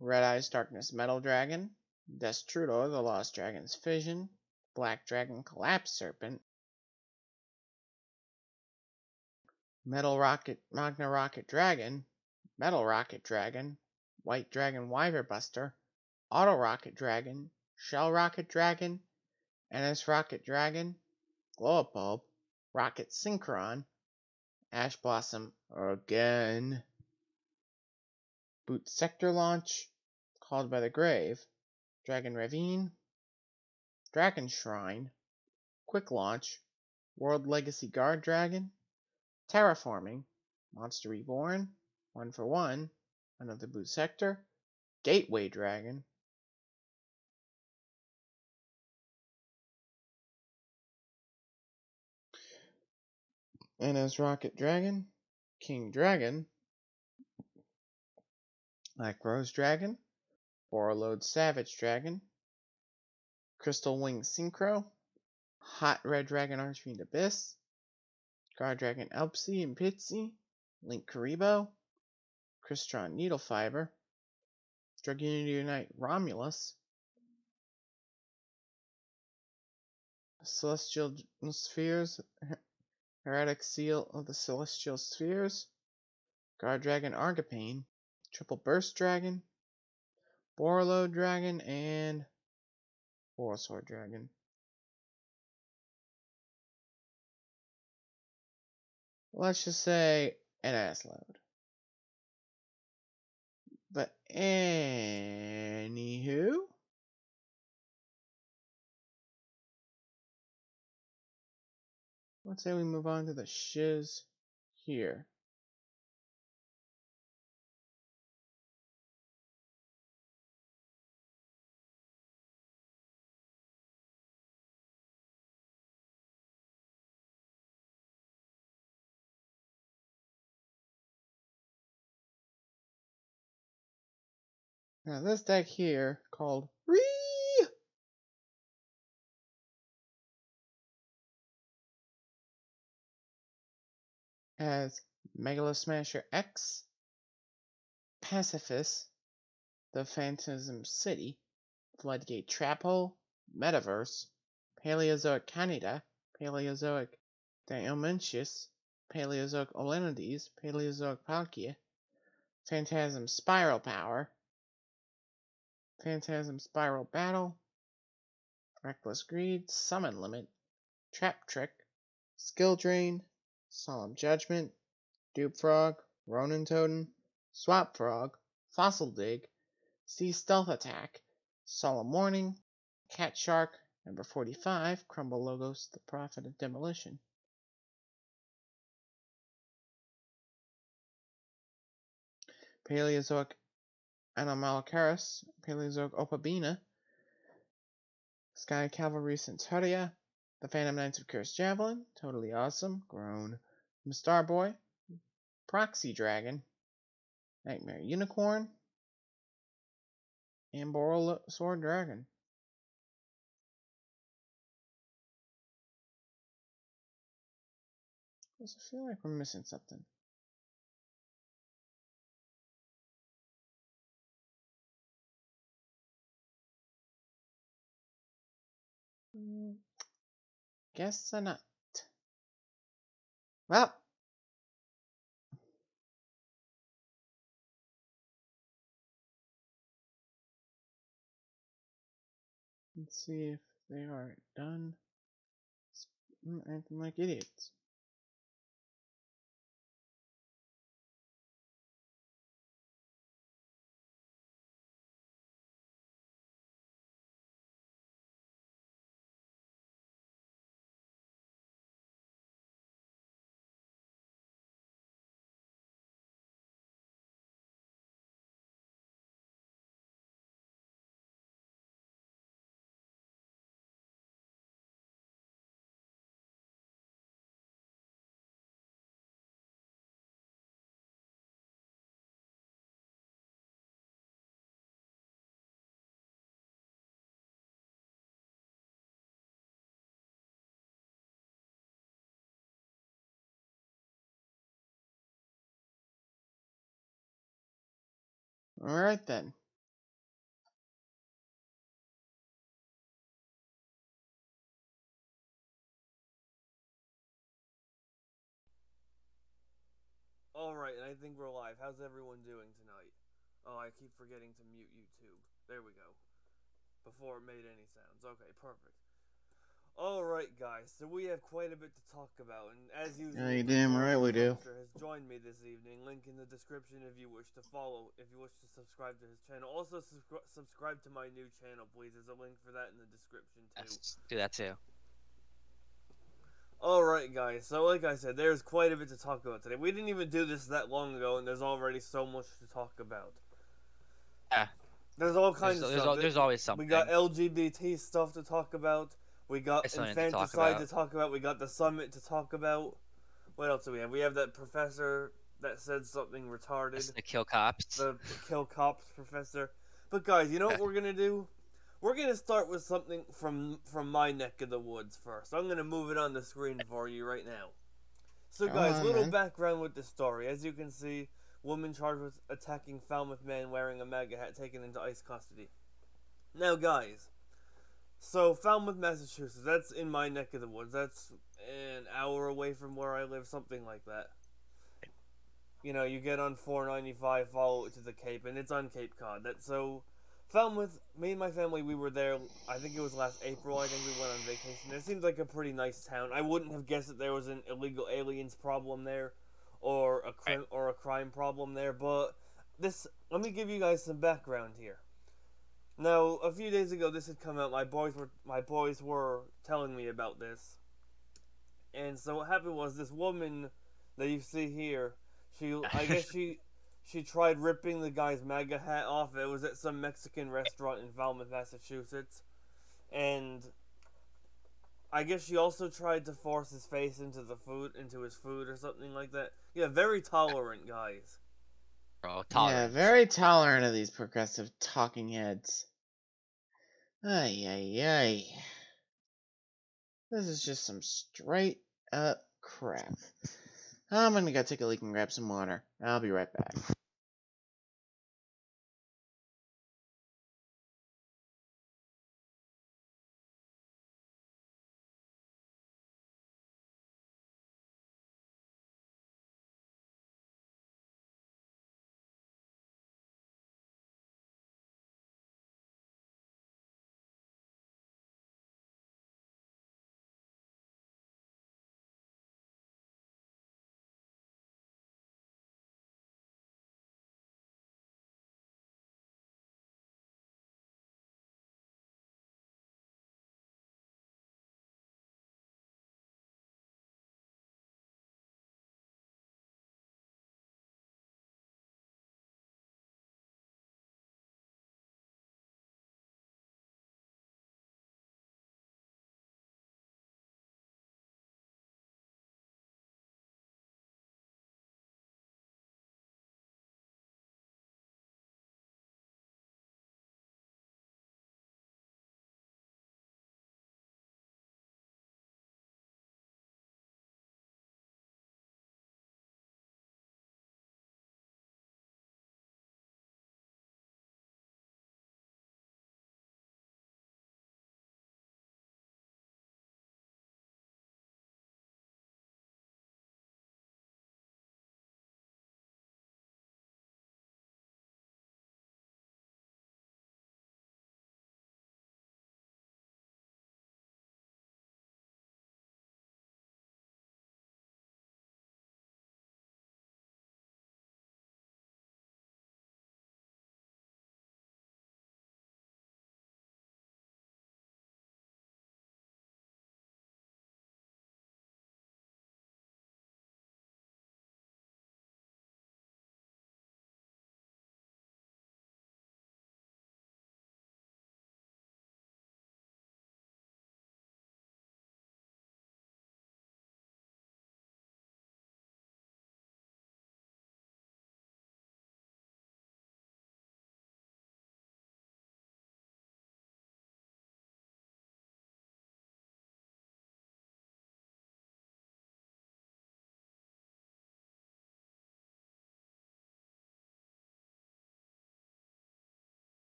Red Eyes Darkness Metal Dragon, Destrudo, the Lost Dragon's Fission, Black Dragon Collapse Serpent, Metal Rocket Magna Rocket Dragon, Metal Rocket Dragon, White Dragon Wyver Buster, Auto Rocket Dragon, Shell Rocket Dragon, NS Rocket Dragon, Glow Up Bulb, Rocket Synchron, Ash Blossom again, Boot Sector Launch, Called by the Grave, Dragon Ravine, Dragon Shrine, Quick Launch, World Legacy Guard Dragon, Terraforming, Monster Reborn, 1 for 1, another Boot Sector, Gateway Dragon, NS Rocket Dragon, King Dragon, Black Rose Dragon, Warlord Savage Dragon, Crystal Wing Synchro, Hot Red Dragon Archfiend Abyss, Guard Dragon Elpsy and Pitsy, Link Karibo, Crystron Needle Fiber, Dragunity Unite Romulus, Celestial Spheres, Heretic Seal of the Celestial Spheres, Guard Dragon Argapane, Triple Burst Dragon, Borload Dragon, and Borosword Dragon. Let's just say an ass load. But anywho, let's say we move on to the shiz here. Now this deck here, called Ree, has Megalo Smasher X, Pacifist, the Phantasm City, Floodgate Trap Hole, Metaverse, Paleozoic Canada, Paleozoic Diomentius, Paleozoic Olenides, Paleozoic Palkia, Phantasm Spiral Power, Phantasm Spiral Battle, Reckless Greed, Summon Limit, Trap Trick, Skill Drain, Solemn Judgment, Dupe Frog, Ronin Totem, Swap Frog, Fossil Dig, Sea Stealth Attack, Solemn Warning, Cat Shark, number 45, Crumble Logos, the Prophet of Demolition. Paleozoic Anomalocaris, Paleozoic Opabina, Sky Cavalry Centuria, the Phantom Knights of Cursed Javelin, totally awesome, grown. Starboy, Proxy Dragon, Nightmare Unicorn, and Boral Sword Dragon. I feel like we're missing something. Guess not. Well, let's see if they are done acting like idiots. Alright then. Alright, and I think we're live. How's everyone doing tonight? Oh, I keep forgetting to mute YouTube. There we go. Before it made any sounds. Okay, perfect. Alright, guys, so we have quite a bit to talk about, and as usual, you damn right we do. has joined me this evening. Link in the description if you wish to follow, if you wish to subscribe to his channel. Also, subscribe to my new channel, please. There's a link for that in the description, too. Yes, do that too. Alright, guys, so like I said, there's quite a bit to talk about today. We didn't even do this that long ago, and there's already so much to talk about. Yeah. There's all kinds of stuff. There's always something. We got LGBT stuff to talk about. We got infanticide to talk about. We got the summit to talk about. What else do we have? We have that professor that said something retarded. That's the kill cops. The kill cops professor. But guys, you know what we're gonna do? We're gonna start with something from my neck of the woods first. I'm gonna move it on the screen for you right now. So guys, little background with the story. As you can see, woman charged with attacking Falmouth man wearing a MAGA hat taken into ICE custody. Now guys, so Falmouth, Massachusetts, that's in my neck of the woods. That's an hour away from where I live, something like that. You know, you get on 495, follow it to the Cape, and it's on Cape Cod. So Falmouth, me and my family, we were there, I think it was last April, I think we went on vacation. It seems like a pretty nice town. I wouldn't have guessed that there was an illegal aliens problem there, or a crime problem there, but let me give you guys some background here. Now, a few days ago, this had come out. My boys were telling me about this, and so what happened was this woman that you see here. I guess she tried ripping the guy's MAGA hat off. It was at some Mexican restaurant in Falmouth, Massachusetts, and I guess she also tried to force his face into his food or something like that. Yeah, very tolerant, guys. Yeah, very tolerant of these progressive talking heads. Ay, ay, ay. This is just some straight up crap. I'm gonna go take a leak and grab some water. I'll be right back.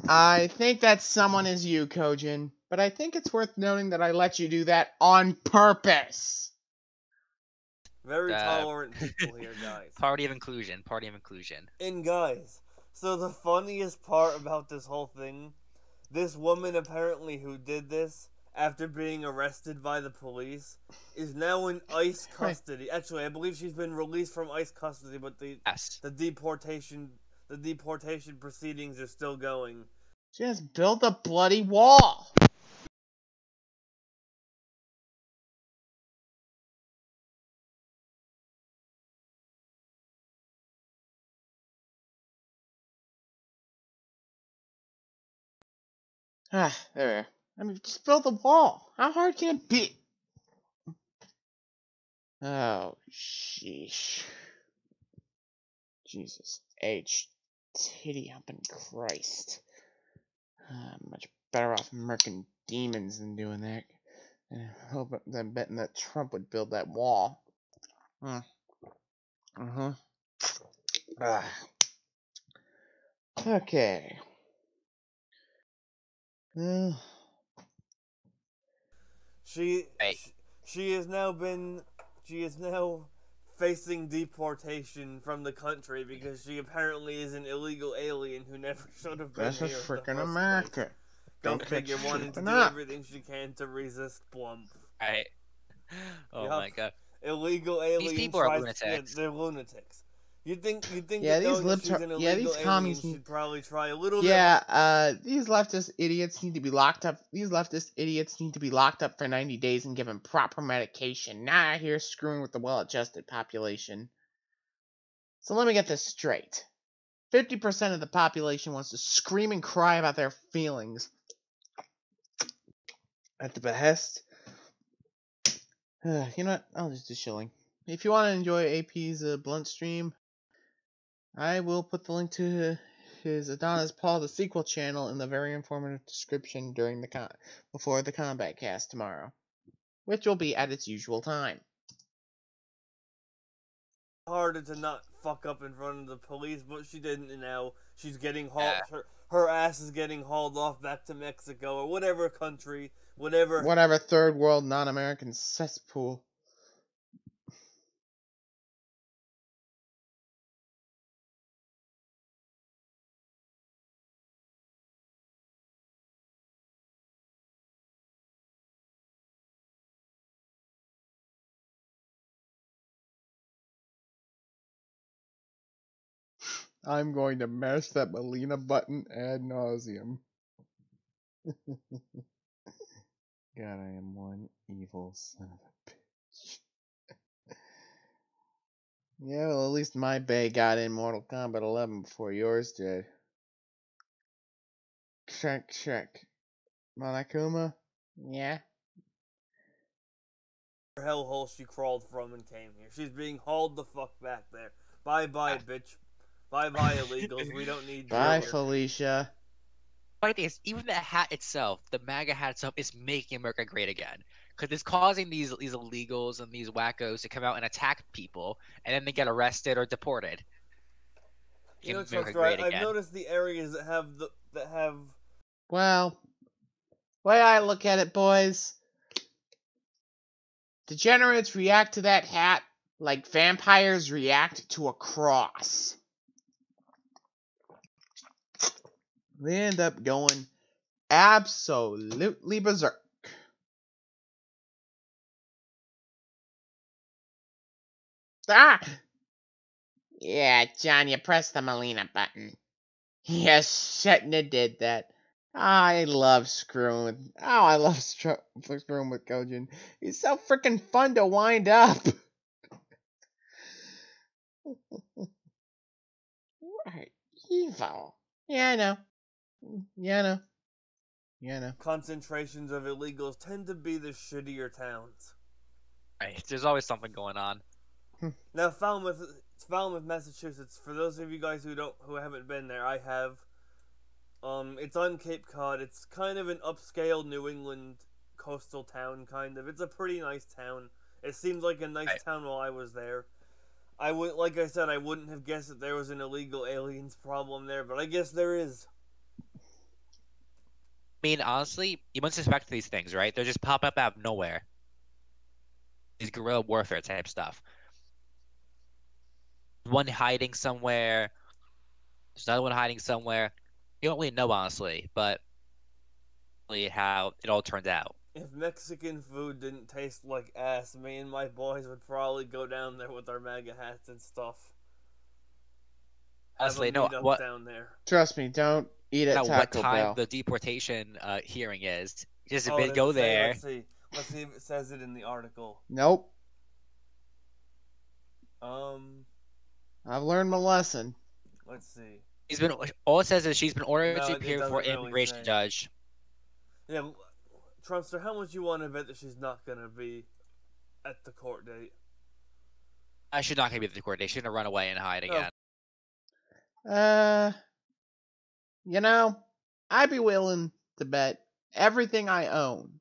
I think that someone is you, Kojin, but I think it's worth noting that I let you do that on purpose. Very tolerant people here, guys. Party of inclusion. Party of inclusion. And guys, so the funniest part about this whole thing, this woman apparently who did this, after being arrested by the police, is now in ICE custody. Actually, I believe she's been released from ICE custody, but the deportation proceedings are still going. She has built a bloody wall. There. I mean, just build the wall. How hard can it be? Oh, sheesh. Jesus H. Titty humping Christ. I'm much better off murking demons than doing that. Than betting that Trump would build that wall. Okay. She is now facing deportation from the country because she apparently is an illegal alien who never should have been That's here. That's a freaking America. Go figure, wanting to do everything she can to resist Blump. Oh my god. Illegal aliens. These people are lunatics. Yeah, they're lunatics. You think yeah, that these commies should probably try a little bit. These leftist idiots need to be locked up. These leftist idiots need to be locked up for 90 days and given proper medication. Not out here screwing with the well-adjusted population. So let me get this straight. 50% of the population wants to scream and cry about their feelings at the behest. You know what? I'll just do shilling. If you want to enjoy AP's blunt stream, I will put the link to his Adonis Paul the sequel channel in the very informative description during before the combat cast tomorrow, which will be at its usual time. Harder to not fuck up in front of the police, but she didn't, and now she's getting hauled. Her ass is getting hauled off back to Mexico or whatever country, whatever third world non-American cesspool. I'm going to mash that Melina button ad nauseum. God, I am one evil son of a bitch. Yeah, well, at least my bae got in Mortal Kombat 11 before yours did. Check. Monokuma? Yeah? Hellhole she crawled from and came here. She's being hauled the fuck back there. Bye-bye, bitch. Bye-bye, illegals. We don't need you. Bye, Felicia. The thing is, even the hat itself, the MAGA hat itself, is making America great again. Because it's causing these illegals and these wackos to come out and attack people, and then they get arrested or deported. You know, Trump's right. I've noticed the areas that have. Well, the way I look at it, boys, degenerates react to that hat like vampires react to a cross. They end up going absolutely berserk. Ah! Yeah, John, you pressed the Melina button. Yes, Shetna did that. I love screwing with... Oh, I love screwing with Kojin. He's so freaking fun to wind up. Right. Evil. Yeah, I know. Yeah, I know. Concentrations of illegals tend to be the shittier towns. Right. There's always something going on. Now, Falmouth, Massachusetts. For those of you guys who haven't been there, I have. It's on Cape Cod. It's kind of an upscale New England coastal town, kind of. It's a pretty nice town. It seemed like a nice town while I was there. Like I said, I wouldn't have guessed that there was an illegal aliens problem there, but I guess there is. mean, honestly, you must expect these things, right? They're just pop up out of nowhere. These guerrilla warfare type stuff. One hiding somewhere. There's another one hiding somewhere. You don't really know, honestly, but how it all turned out. If Mexican food didn't taste like ass, me and my boys would probably go down there with our MAGA hats and stuff. Honestly, no. What? Down there. Trust me, don't eat at Taco what time Bell. the deportation hearing is? Just go there. Let's see if it says it in the article. Nope. I've learned my lesson. Let's see. All it says is she's been ordered to appear before an immigration judge. Yeah, Trumpster, how much you want to bet that she's not gonna be at the court date? She's not gonna be at the court date. She's gonna run away and hide again. You know, I'd be willing to bet everything I own.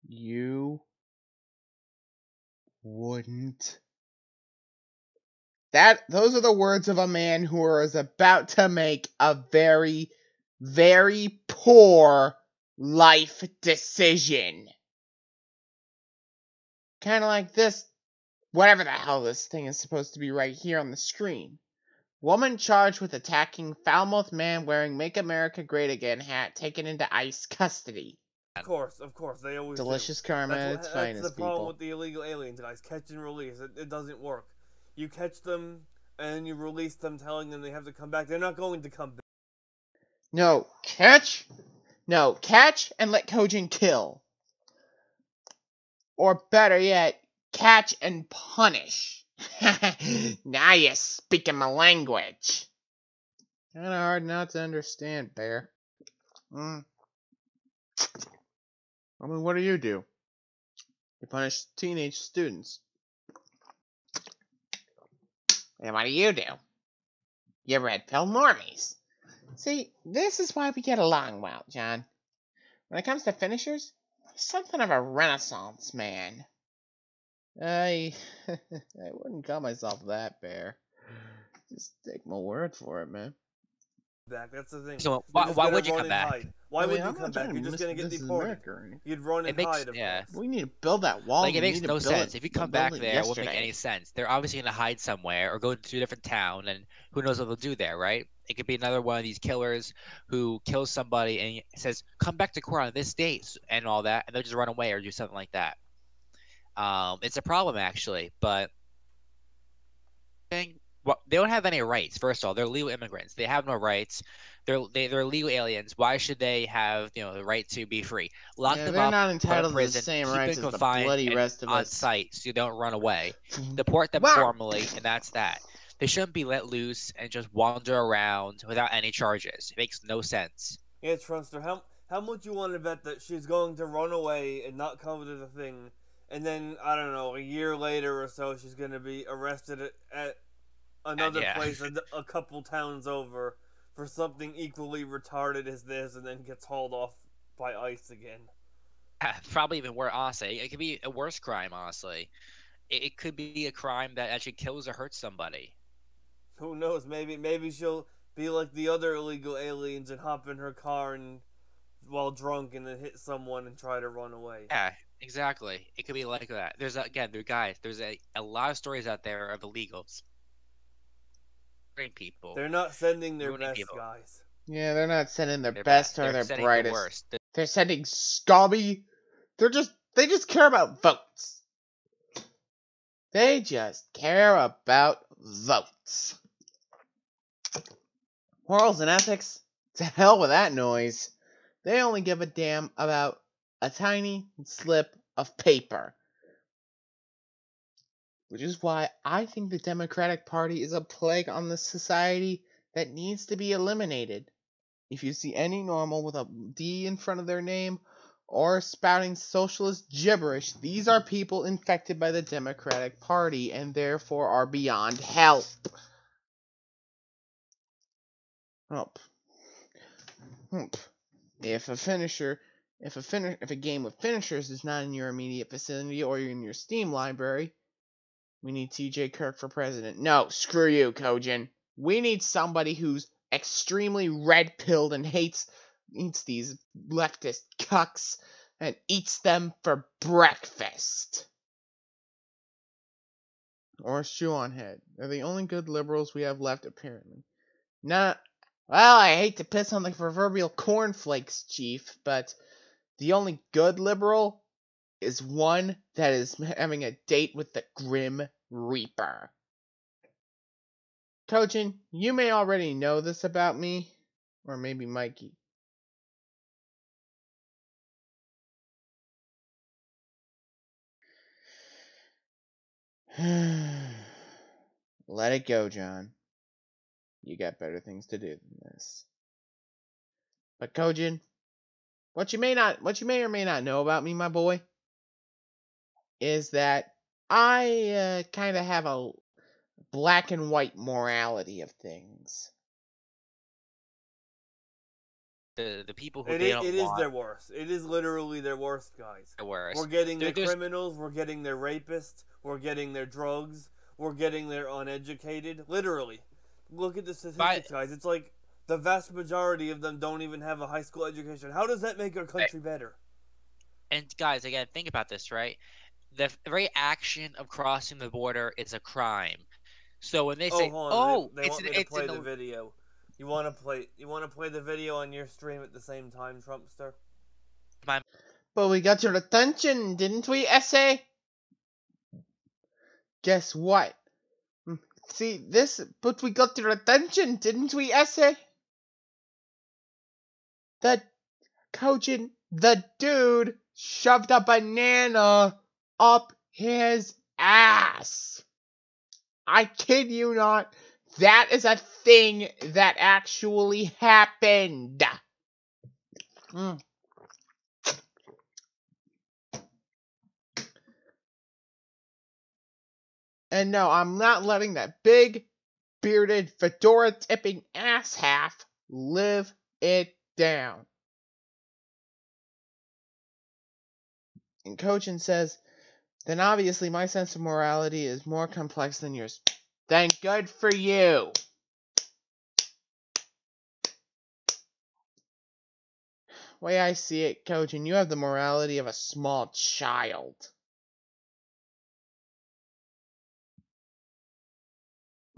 You wouldn't. Those are the words of a man who is about to make a very, very poor life decision. Kind of like this, whatever the hell this thing is supposed to be right here on the screen. Woman charged with attacking foul-mouthed man wearing Make America Great Again hat taken into ICE custody. Of course, they always delicious karma at its finest, that's the problem with the illegal aliens, guys. Catch and release. It doesn't work. You catch them, and you release them telling them they have to come back. They're not going to come back. No, catch and let Kojin kill. Or better yet, catch and punish. Now you're speaking my language. Kinda hard not to understand, Bear. I mean, what do? You punish teenage students. And what do? You red pill normies. See, this is why we get along well, John. When it comes to finishers, something of a renaissance man. I wouldn't call myself that, Bear. Just take my word for it, man. Back. That's the thing. So why would you come back? Why would you come back? You're just gonna get deported. You'd run and hide. We need to build that wall. Like, it makes no sense. If you come back there, it won't make any sense. They're obviously gonna hide somewhere or go to a different town, and who knows what they'll do there, right? It could be another one of these killers who kills somebody and says, "Come back to court on this date," and all that, and they'll just run away or do something like that. It's a problem actually, but they don't have any rights. First of all, they're legal immigrants. They have no rights. They're legal aliens. Why should they have the right to be free? Lock them they're up, not entitled to prison, to the same keep rights them as the bloody rest of on us. site so you don't run away. Deport them formally, and that's that. They shouldn't be let loose and just wander around without any charges. It makes no sense. Yeah, Trunster, how much you want to bet that she's going to run away and not come to the thing, and then, I don't know, a year later or so, she's going to be arrested at another place a couple towns over for something equally retarded as this, and then gets hauled off by ICE again. Probably even worse, honestly. It could be a worse crime, honestly. It could be a crime that actually kills or hurts somebody. Who knows? Maybe she'll be like the other illegal aliens and hop in her car and while drunk and then hit someone and try to run away. Yeah, exactly. It could be like that. There's a lot of stories out there of illegals. People. They're not sending their best, guys. Yeah, they're not sending their best or their brightest. They're sending scummy. They just care about votes. They just care about votes. Morals and ethics? To hell with that noise. They only give a damn about a tiny slip of paper. Which is why I think the Democratic Party is a plague on the society that needs to be eliminated. If you see any normal with a D in front of their name or spouting socialist gibberish, these are people infected by the Democratic Party and therefore are beyond help. If a game with finishers is not in your immediate vicinity or in your Steam library, we need TJ Kirk for president. No, screw you, Kojin. We need somebody who's extremely red-pilled and hates these leftist cucks and eats them for breakfast. Or Shuon Head. They're the only good liberals we have left, apparently. Well, I hate to piss on the proverbial cornflakes, Chief, but the only good liberal is one that is having a date with the Grim Reaper. Kojin, you may already know this about me, or maybe Mikey. Let it go, John. You got better things to do than this. But Kojin, what you may or may not know about me, my boy, is that I kind of have a black and white morality of things. The people who It is their worst. It is literally their worst, guys. The worst. We're getting their criminals, we're getting their rapists, we're getting their drugs, we're getting their uneducated. Literally. Look at the statistics, guys. It's like the vast majority of them don't even have a high school education. How does that make our country better? And guys, again, think about this, right? The very action of crossing the border is a crime. So when they say, they want me to play the video. You want to play the video on your stream at the same time, Trumpster? But we got your attention, didn't we, Essay? Guess what? See this, but we got your attention, didn't we, Essay? Kojin, the dude shoved a banana up his ass. I kid you not. That is a thing that actually happened. And no, I'm not letting that big, bearded, fedora-tipping ass-half live it down. And Kojin says, then obviously my sense of morality is more complex than yours. Then good for you. Way I see it, Kojin, you have the morality of a small child.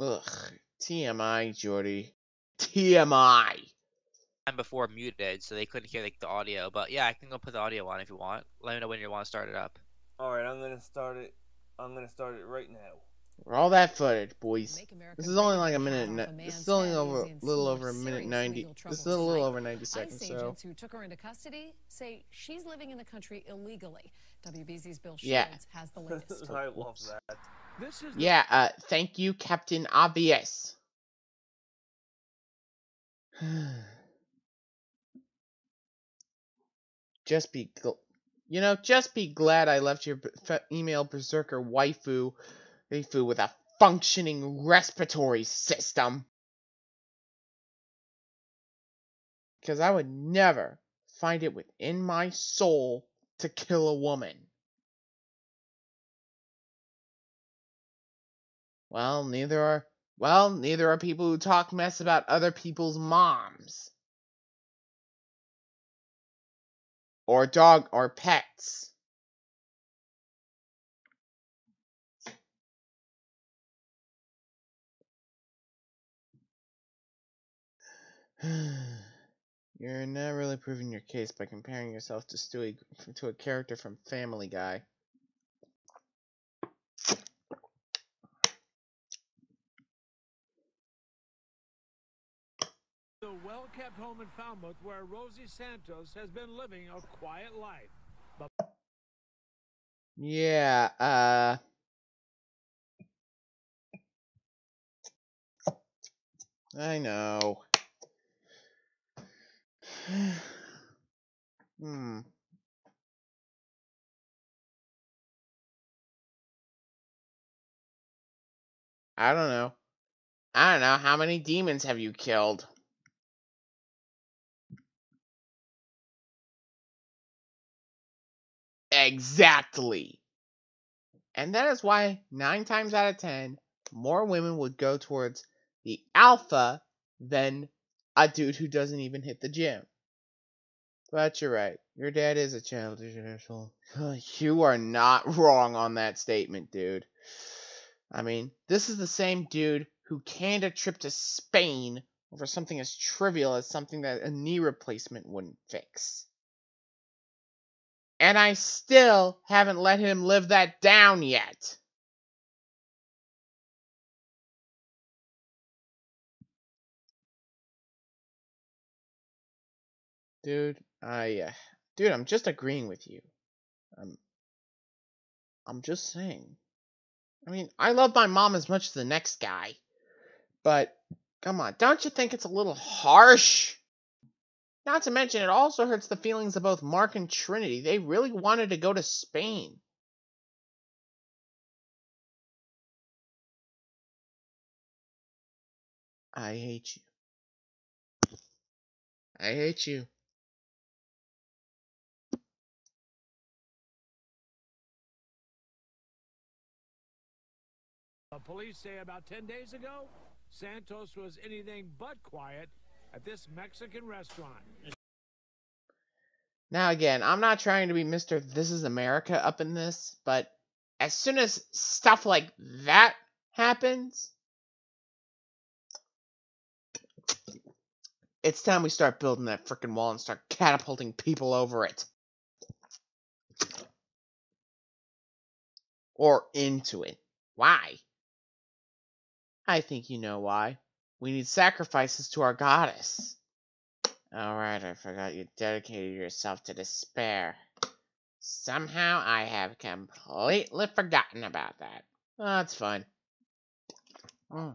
Ugh, TMI, Jordy. TMI. I'm before muted, so they couldn't hear the audio. But yeah, I can go put the audio on if you want. Let me know when you want to start it up. All right, I'm gonna start it. I'm gonna start it right now. All that footage, boys. This is only like a minute. This is only a little over a minute 90. This is a little over 90 seconds. So. Agents who took her into custody say she's living in the country illegally. WBZ's Bill Shields has the latest. I love that. Yeah. Thank you, Captain Obvious. Just be glad I left your email berserker waifu with a functioning respiratory system. Because I would never find it within my soul to kill a woman. Well, neither are people who talk mess about other people's moms. Or dog or pets. You're not really proving your case by comparing yourself to Stewie to a character from Family Guy. The well-kept home in Falmouth where Rosie Santos has been living a quiet life. But yeah, I know. I don't know. I don't know. How many demons have you killed? Exactly. And that is why 9 times out of 10, more women would go towards the alpha than a dude who doesn't even hit the gym. But you're right. Your dad is a childish asshole. You are not wrong on that statement, dude. I mean, this is the same dude who canned a trip to Spain over something as trivial as something that a knee replacement wouldn't fix. And I still haven't let him live that down yet. Dude, I'm just agreeing with you. I'm just saying. I mean, I love my mom as much as the next guy. But, come on, don't you think it's a little harsh? Not to mention, it also hurts the feelings of both Mark and Trinity. They really wanted to go to Spain. I hate you. I hate you. the police say about 10 days ago, Santos was anything but quiet at this Mexican restaurant. Now again, I'm not trying to be Mr. This is America up in this, but as soon as stuff like that happens, it's time we start building that frickin' wall and start catapulting people over it. Or into it. Why? I think you know why. We need sacrifices to our goddess. Alright, I forgot you dedicated yourself to despair. Somehow I have completely forgotten about that. Oh, that's fine. Oh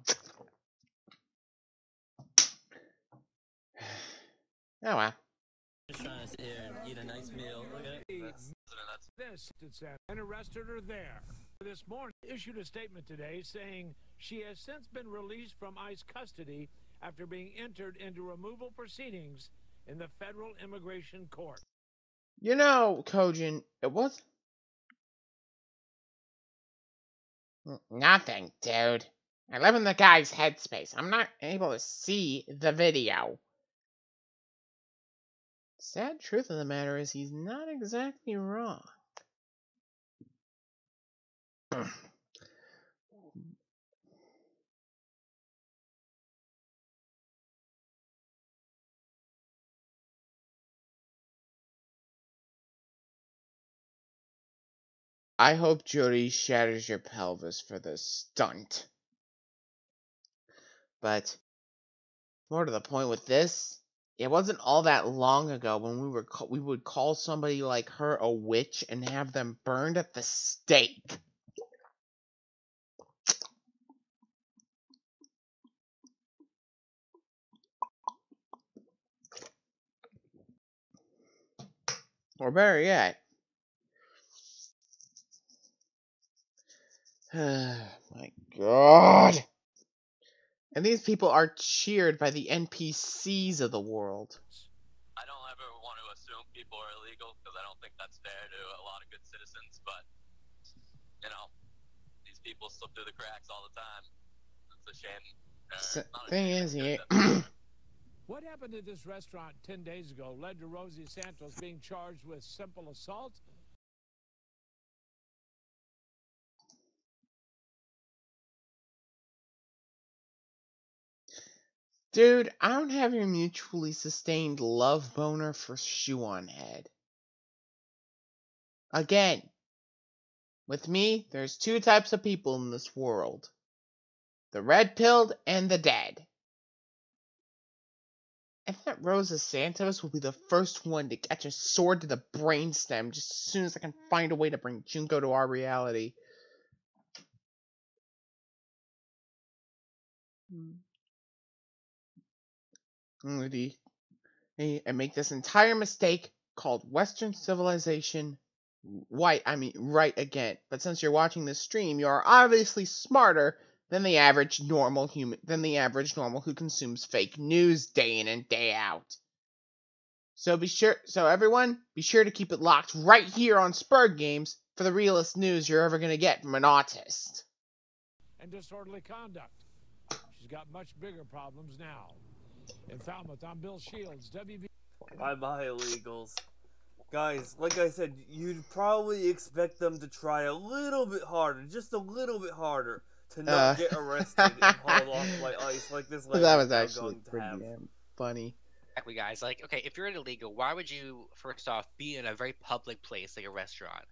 well. Just trying to sit here and eat a nice meal. This and arrested her there. This morning issued a statement today saying she has since been released from ICE custody after being entered into removal proceedings in the Federal Immigration Court. You know, Kojin, it was nothing, dude. I live in the guy's headspace. I'm not able to see the video. Sad truth of the matter is he's not exactly wrong. I hope Jody shatters your pelvis for this stunt. But more to the point with this, it wasn't all that long ago when we would call somebody like her a witch and have them burned at the stake. Or better yet, my God. And these people are cheered by the NPCs of the world. I don't ever want to assume people are illegal because I don't think that's fair to a lot of good citizens, but, you know, these people slip through the cracks all the time. It's a shame. Thing is, What happened at this restaurant 10 days ago led to Rosie Santos being charged with simple assault. Dude, I don't have your mutually sustained love boner for Shoe on Head. Again, with me, there's two types of people in this world. The red-pilled and the dead. And that Rosa Santos will be the first one to catch a sword to the brainstem just as soon as I can find a way to bring Junko to our reality. And make this entire mistake called Western civilization right again. But since you're watching this stream, you are obviously smarter than the average normal who consumes fake news day in and day out. So everyone, be sure to keep it locked right here on Sperg Games for the realest news you're ever gonna get from an autist. And disorderly conduct. She's got much bigger problems now. In Falmouth, I'm Bill Shields, WB. Bye-bye, illegals. Guys, like I said, you'd probably expect them to try a little bit harder, just a little bit harder, to not get arrested and hauled off by ICE like this. That was actually pretty damn funny. Exactly, guys. Like, okay, if you're an illegal, why would you, first off, be in a very public place like a restaurant?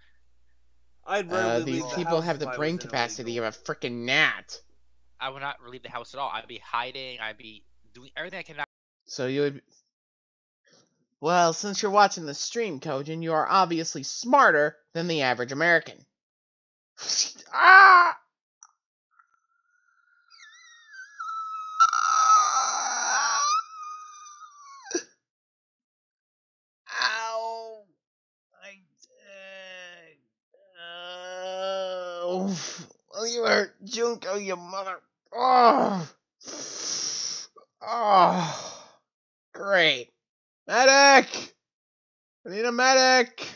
These people have the brain capacity of a freaking gnat. I would not leave the house at all. I'd be hiding. I'd be doing everything I cannot. So you would. Well, since you're watching the stream, Kojin, you are obviously smarter than the average American. Ah! Ow! Well, you hurt Junko, you mother. Oh! Oh! Great. Medic! I need a medic!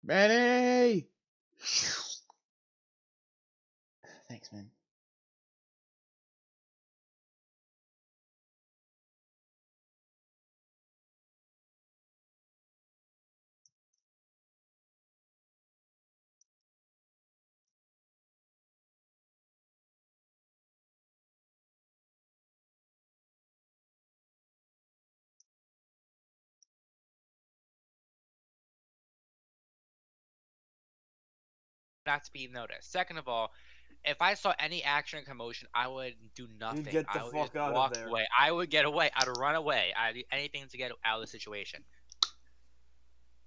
Manny! Thanks, man. Not to be noticed. Second of all, if I saw any action or commotion, I would do nothing. You'd get the fuck out walk of there. away. I would get away. I'd run away. I'd do anything to get out of the situation.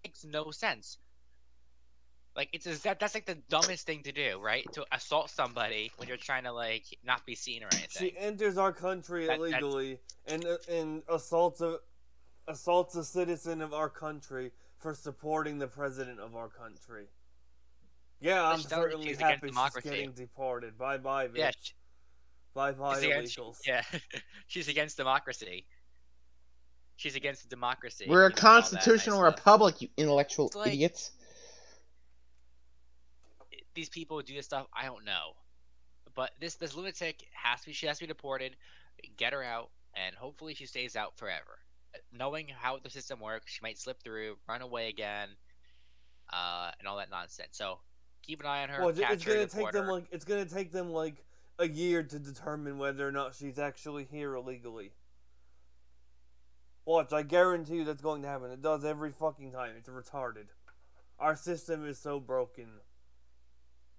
Makes no sense. Like that's like the dumbest thing to do, right? To assault somebody when you're trying to like not be seen or anything. She enters our country illegally and assaults a citizen of our country for supporting the president of our country. Yeah, I'm certainly happy she's getting deported. Bye-bye, bitch. Yeah, bye-bye, illegals. Yeah, she's against democracy. She's against democracy. We're a constitutional republic, you intellectual idiots. These people do this stuff, I don't know. But this lunatic she has to be deported, get her out, and hopefully she stays out forever. Knowing how the system works, she might slip through, run away again, and all that nonsense. So keep an eye on her. Well, it's gonna take them like a year to determine whether or not she's actually here illegally. Watch, I guarantee you that's going to happen. It does every fucking time. It's retarded. Our system is so broken.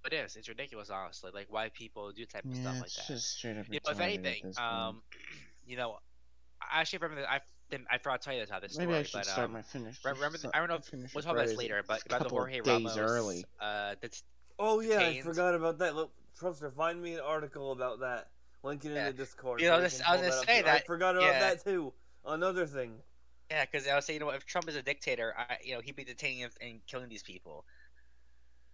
It is. It's ridiculous, honestly. Like why people do type of stuff like that. Just straight up if anything, you know, I actually remember that I forgot to tell you this how this Maybe story. I should start my finish. Remember, I don't know. We'll talk about this later, but about the Jorge Ramos. Early. That's. Oh yeah, I forgot about that. Look, Trustler, find me an article about that. Link it in the Discord. You know, I was gonna say that. I forgot about that too. Another thing. Yeah, because I was saying, you know, if Trump is a dictator, you know, he'd be detaining and killing these people.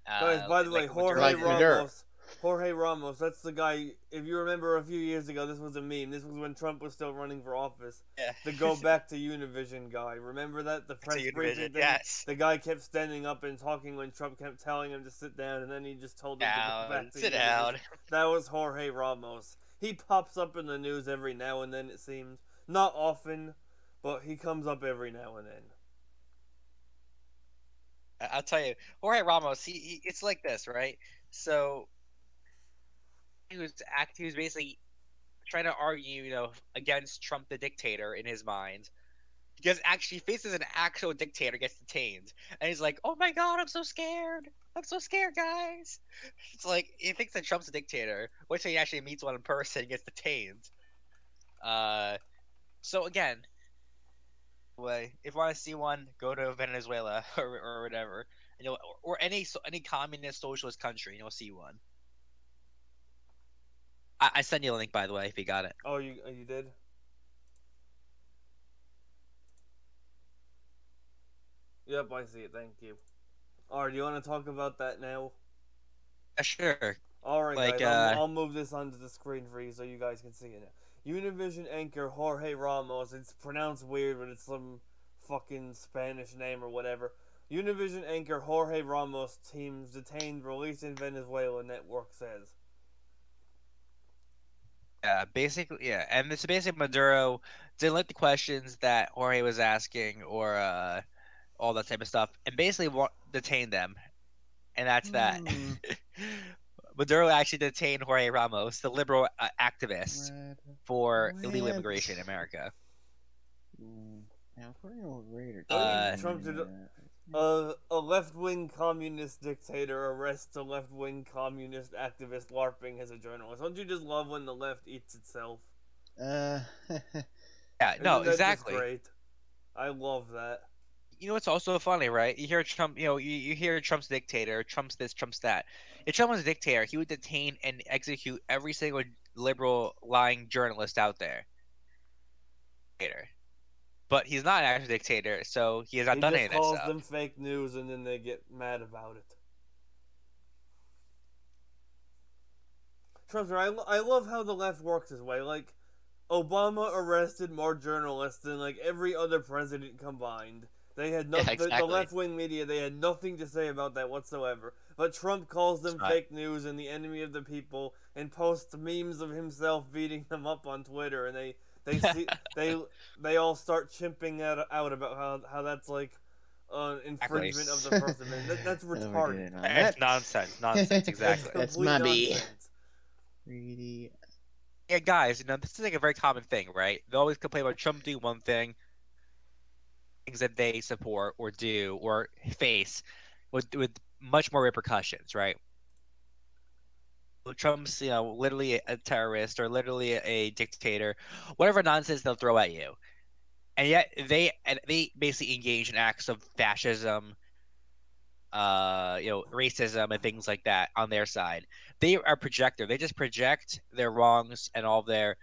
Guys, by the way, Jorge Ramos Jorge Ramos, that's the guy. If you remember a few years ago, this was a meme. This was when Trump was still running for office. Yeah. The go back to Univision guy. Remember that? The press briefing thing? Yes. The guy kept standing up and talking when Trump kept telling him to sit down, and then he just told him to go back to sit Univision. down. That was Jorge Ramos. He pops up in the news every now and then, it seems. Not often, but he comes up every now and then. I'll tell you, Jorge Ramos, he it's like this, right? So he was basically trying to argue, against Trump the dictator in his mind. Because actually faces an actual dictator, gets detained. And he's like, oh my god, I'm so scared. I'm so scared, guys. It's like, he thinks that Trump's a dictator. Wait till he actually meets one in person and gets detained. So again, if you want to see one, go to Venezuela or whatever. Or any communist socialist country, you'll see one. I sent you a link, by the way, if you got it. Oh, you did? Yep, I see it. Thank you. Alright, do you want to talk about that now? Sure. Alright, guys, I'll move this onto the screen for you so you guys can see it now. Univision anchor Jorge Ramos, it's pronounced weird, but it's some fucking Spanish name or whatever. Univision anchor Jorge Ramos teams detained, released in Venezuela, network says. Yeah, basically, yeah. And it's basically Maduro didn't like the questions that Jorge was asking or all that type of stuff, and basically detained them. And that's that. Maduro actually detained Jorge Ramos, the liberal activist for illegal immigration in America. Trump did a left-wing communist dictator arrests a left-wing communist activist LARPing as a journalist. Don't you just love when the left eats itself? Yeah, no, exactly. Just great. I love that. It's also funny, right? You hear Trump, you hear Trump's dictator, Trump's this, Trump's that. If Trump was a dictator, he would detain and execute every single liberal lying journalist out there. But he's not an actual dictator, so he has not done any of that stuff. He just calls them fake news, and then they get mad about it. Trust me, I love how the left works this way. Like, Obama arrested more journalists than, like, every other president combined. They had nothing. Yeah, exactly. The left-wing media, they had nothing to say about that whatsoever. But Trump calls them fake news and the enemy of the people, and posts memes of himself beating them up on Twitter, and they all start chimping out about how that's like an infringement of the First Amendment. That's retarded. That's nonsense. Exactly. That's mubby. Really. Yeah, guys, this is like a very common thing, right? They always complain about Trump doing one thing, things that they support or do or face with much more repercussions, right? Trump's, literally a terrorist or literally a dictator, whatever nonsense they'll throw at you, and yet they basically engage in acts of fascism, racism and things like that on their side. They are projector. They just project their wrongs and all their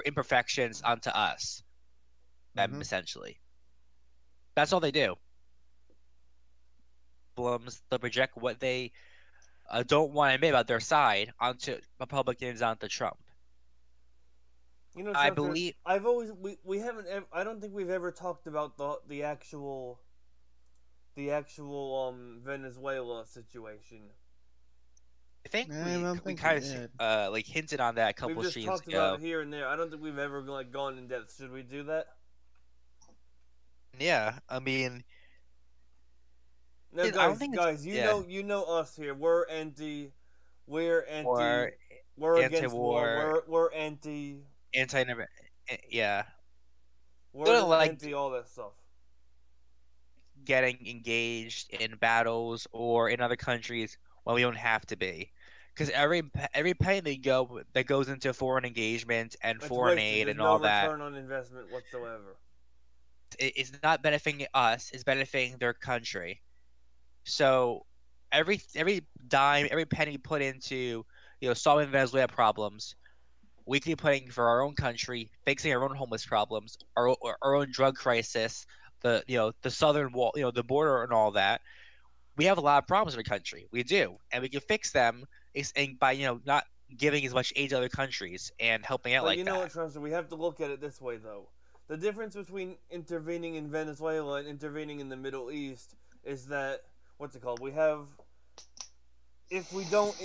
imperfections onto us. Essentially, that's all they do. They project what they don't want to admit about their side onto Republicans, onto Trump. I believe we haven't. I don't think we've ever talked about the actual Venezuela situation. I think we kind of hinted on that a couple we've streams just talked ago. about it here and there. I don't think we've ever gone in depth. Should we do that? Yeah, I mean. Now, guys, you know us here. We're against war. We're anti. Yeah. We're anti all that stuff. Getting engaged in battles or in other countries when we don't have to be, because every penny that goes into foreign engagement and foreign aid and all that, return on investment whatsoever. It's not benefiting us; it's benefiting their country. So every dime, every penny put into solving Venezuela problems, we could be putting for our own country, fixing our own homeless problems, our own drug crisis, the southern wall, the border and all that. we have a lot of problems in our country. We do, and we can fix them by not giving as much aid to other countries and helping out But like you know that. what, Trumster? We have to look at it this way, though. The difference between intervening in Venezuela and intervening in the Middle East is that what's it called? We have. If we don't,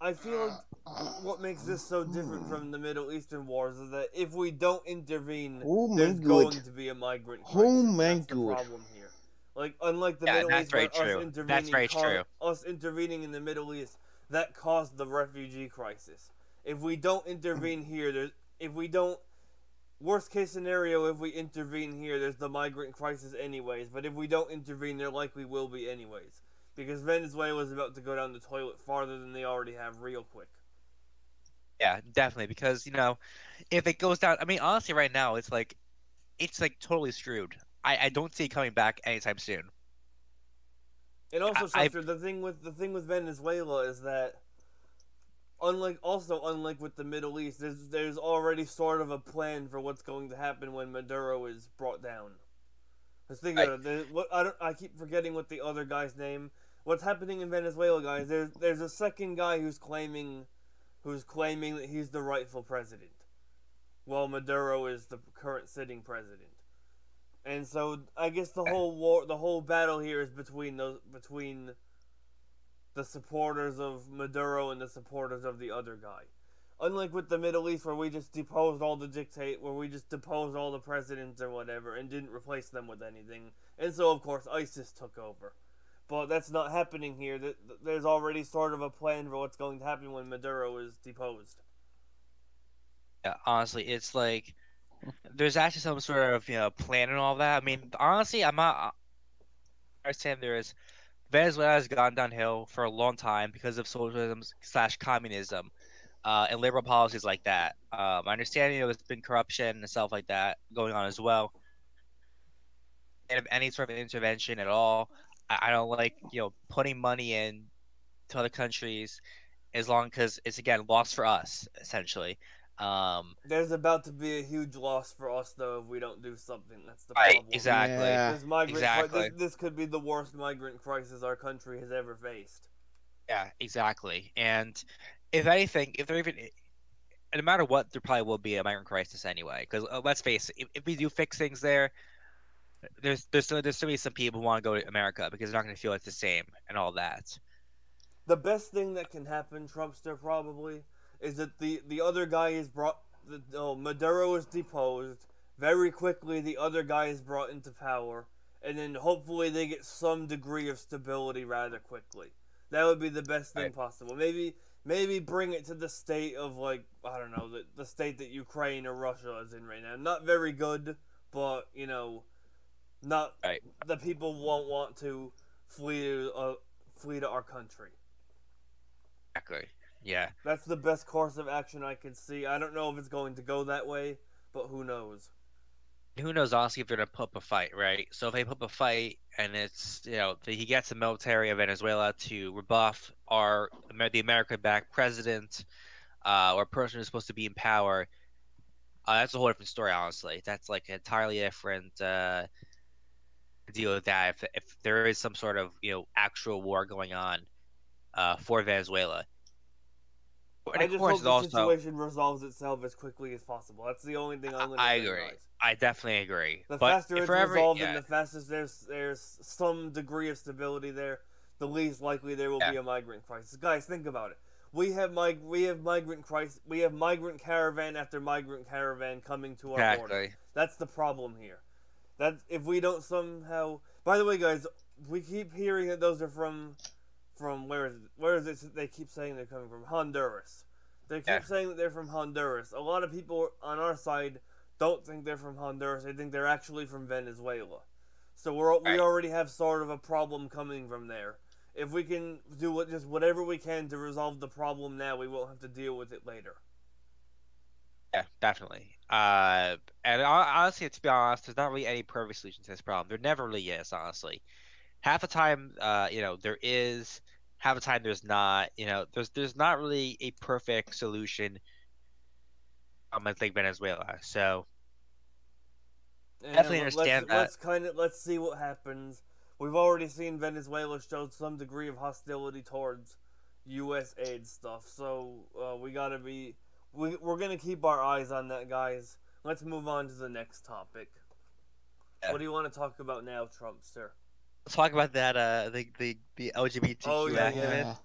I feel like what makes this so different from the Middle Eastern wars is that if we don't intervene, there's going to be a migrant crisis. That's the problem here. Like, unlike the Middle East, where us intervening in the Middle East, that caused the refugee crisis. If we don't intervene here, worst case scenario, if we intervene here, there's the migrant crisis anyways. But if we don't intervene, there likely will be anyways. Because Venezuela's about to go down the toilet farther than they already have real quick. Yeah, definitely. Because, if it goes down, I mean, honestly, right now, it's like totally screwed. I don't see it coming back anytime soon. And also, Chester, the thing with Venezuela is that, unlike with the Middle East, there's already sort of a plan for what's going to happen when Maduro is brought down. Let's think about it. I keep forgetting what the other guy's name. What's happening in Venezuela, guys? There's a second guy who's claiming that he's the rightful president, while Maduro is the current sitting president. And so I guess the whole battle here is between the supporters of Maduro and the supporters of the other guy. Unlike with the Middle East, where we just deposed all the presidents or whatever, and didn't replace them with anything, and so of course ISIS took over. But that's not happening here. There's already sort of a plan for what's going to happen when Maduro is deposed. Yeah, honestly, it's like there's actually some sort of plan and all that. I mean, honestly, I'm not. I understand Venezuela has gone downhill for a long time because of socialism / communism. And liberal policies like that. I understand, there's been corruption and stuff like that going on as well. And if any sort of intervention at all, I don't like, putting money in to other countries as long because it's, again, loss for us, essentially. There's about to be a huge loss for us, though, if we don't do something. That's the problem. Exactly. Yeah. This could be the worst migrant crisis our country has ever faced. Yeah, exactly. And if anything, no matter what, there probably will be a migrant crisis anyway. Because let's face it, if we do fix things there's still be some people who want to go to America because they're not going to feel it's the same and all that. The best thing that can happen, Trumpster, probably, is that the other guy is brought. Maduro is deposed very quickly. The other guy is brought into power, and then hopefully they get some degree of stability rather quickly. That would be the best thing possible. Maybe bring it to the state of, like, I don't know, the state that Ukraine or Russia is in right now. Not very good, but, the people won't want to flee to our country. Exactly. Yeah. That's the best course of action I can see. I don't know if it's going to go that way, but who knows? Who knows, honestly, if they're going to put up a fight, right? So if they put up a fight and it's, he gets the military of Venezuela to rebuff the American-backed president or person who's supposed to be in power, that's a whole different story, honestly. That's like an entirely different deal with that. If there is some sort of, actual war going on for Venezuela. And I just hope the situation resolves itself as quickly as possible. That's the only thing I'm going to say. I agree. Guys. I definitely agree. The faster it's resolved and the fastest there's some degree of stability there, the least likely there will be a migrant crisis. Guys, think about it. We have migrant caravan after migrant caravan coming to our border. That's the problem here. That if we don't somehow. By the way, guys, we keep hearing that those are from where is it? They keep saying they're coming from Honduras. They keep saying that they're from Honduras. A lot of people on our side don't think they're from Honduras. They think they're actually from Venezuela. So we already have sort of a problem coming from there. If we can do whatever we can to resolve the problem now, we won't have to deal with it later. Yeah, definitely. And honestly, to be honest, there's not really any perfect solution to this problem. There never really is, honestly. Half the time, there is. Half the time, there's not. There's not really a perfect solution. I think Venezuela. So definitely understand that. Let's see what happens. We've already seen Venezuela show some degree of hostility towards U.S. aid stuff, so we gotta be... We're gonna keep our eyes on that, guys. Let's move on to the next topic. Yeah. What do you want to talk about now, Trumpster? Let's talk about that, the LGBTQ activist.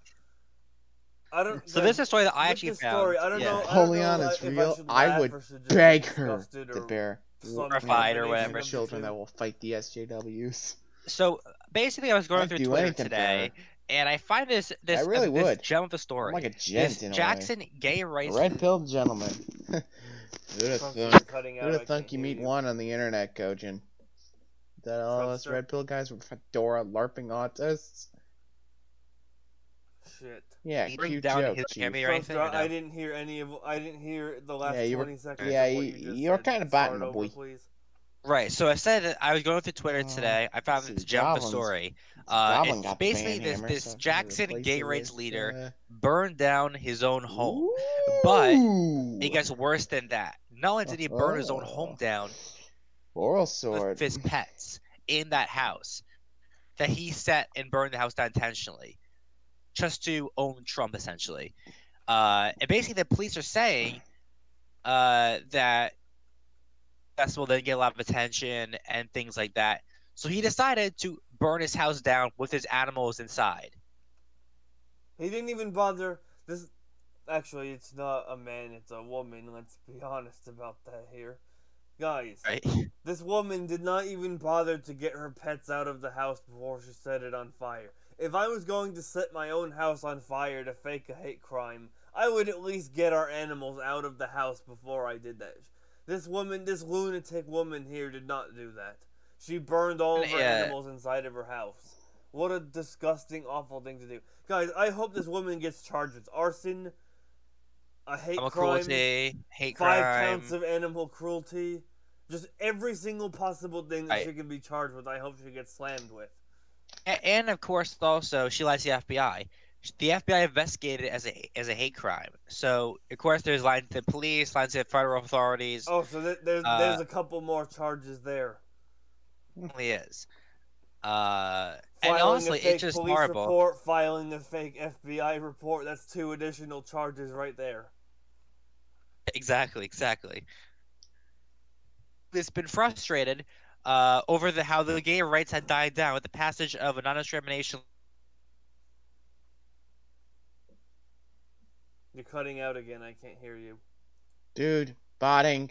I don't. So this is a story that I actually found. I don't know. Napoleon is real. I would beg her to bear horrified or whatever. Children that will fight the SJWs. So basically, I was going through Twitter today, and I find this gem of the story. I'm like a gent this in Jackson gay rights. Red pill gentleman. Who'd have thunk you meet one on the internet, Kojin? That all us red pill guys with fedora larping autists. Shit. Yeah, cute joke. I didn't hear any of. I didn't hear the last 20 seconds. Yeah, of what you're kind of batting the boy. Right. So I said that I was going through Twitter today. I found this gem of the story. It's basically this Jackson gay rights leader burned down his own home, but it gets worse than that. Not only did he burn his own home down, oral sword with his pets in that house, that he set and burned the house down intentionally, just to own Trump, essentially. And basically, the police are saying that festival didn't get a lot of attention and things like that. So he decided to burn his house down with his animals inside. He didn't even bother. This, actually, it's not a man; it's a woman. Let's be honest about that here, guys. Right. This woman did not even bother to get her pets out of the house before she set it on fire. If I was going to set my own house on fire to fake a hate crime, I would at least get our animals out of the house before I did that. This woman, this lunatic woman here did not do that. She burned all of her animals inside of her house. What a disgusting, awful thing to do. Guys, I hope this woman gets charged with arson, a hate crime, cruelty, hate 5 crime. counts of animal cruelty. Just every single possible thing that she can be charged with, I hope she gets slammed with. And of course, also, she lies to the FBI. The FBI investigated it as a hate crime. So, of course, there's lines to the police, lines to the federal authorities. Oh, so there's a couple more charges there. It really is. And honestly, it's just horrible. Report, filing a fake FBI report, that's 2 additional charges right there. Exactly. It's been frustrated over how the gay rights had died down with the passage of a non-discrimination. You're cutting out again. I can't hear you. Dude, botting.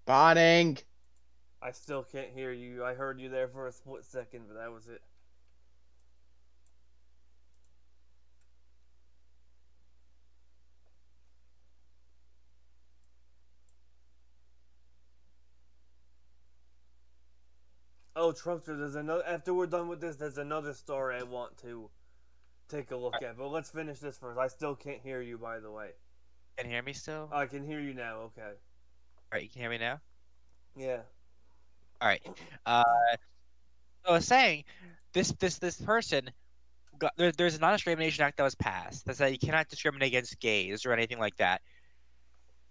Botting. I still can't hear you. I heard you there for a split second, but that was it. Oh, Trumpster, there's another. After we're done with this, there's another story I want to take a look at. But let's finish this first. I still can't hear you, by the way. Can you hear me still? I can hear you now. Okay. All right, you can hear me now? Yeah. All right. So I was saying, this person there's a non-discrimination act that was passed that said you cannot discriminate against gays or anything like that.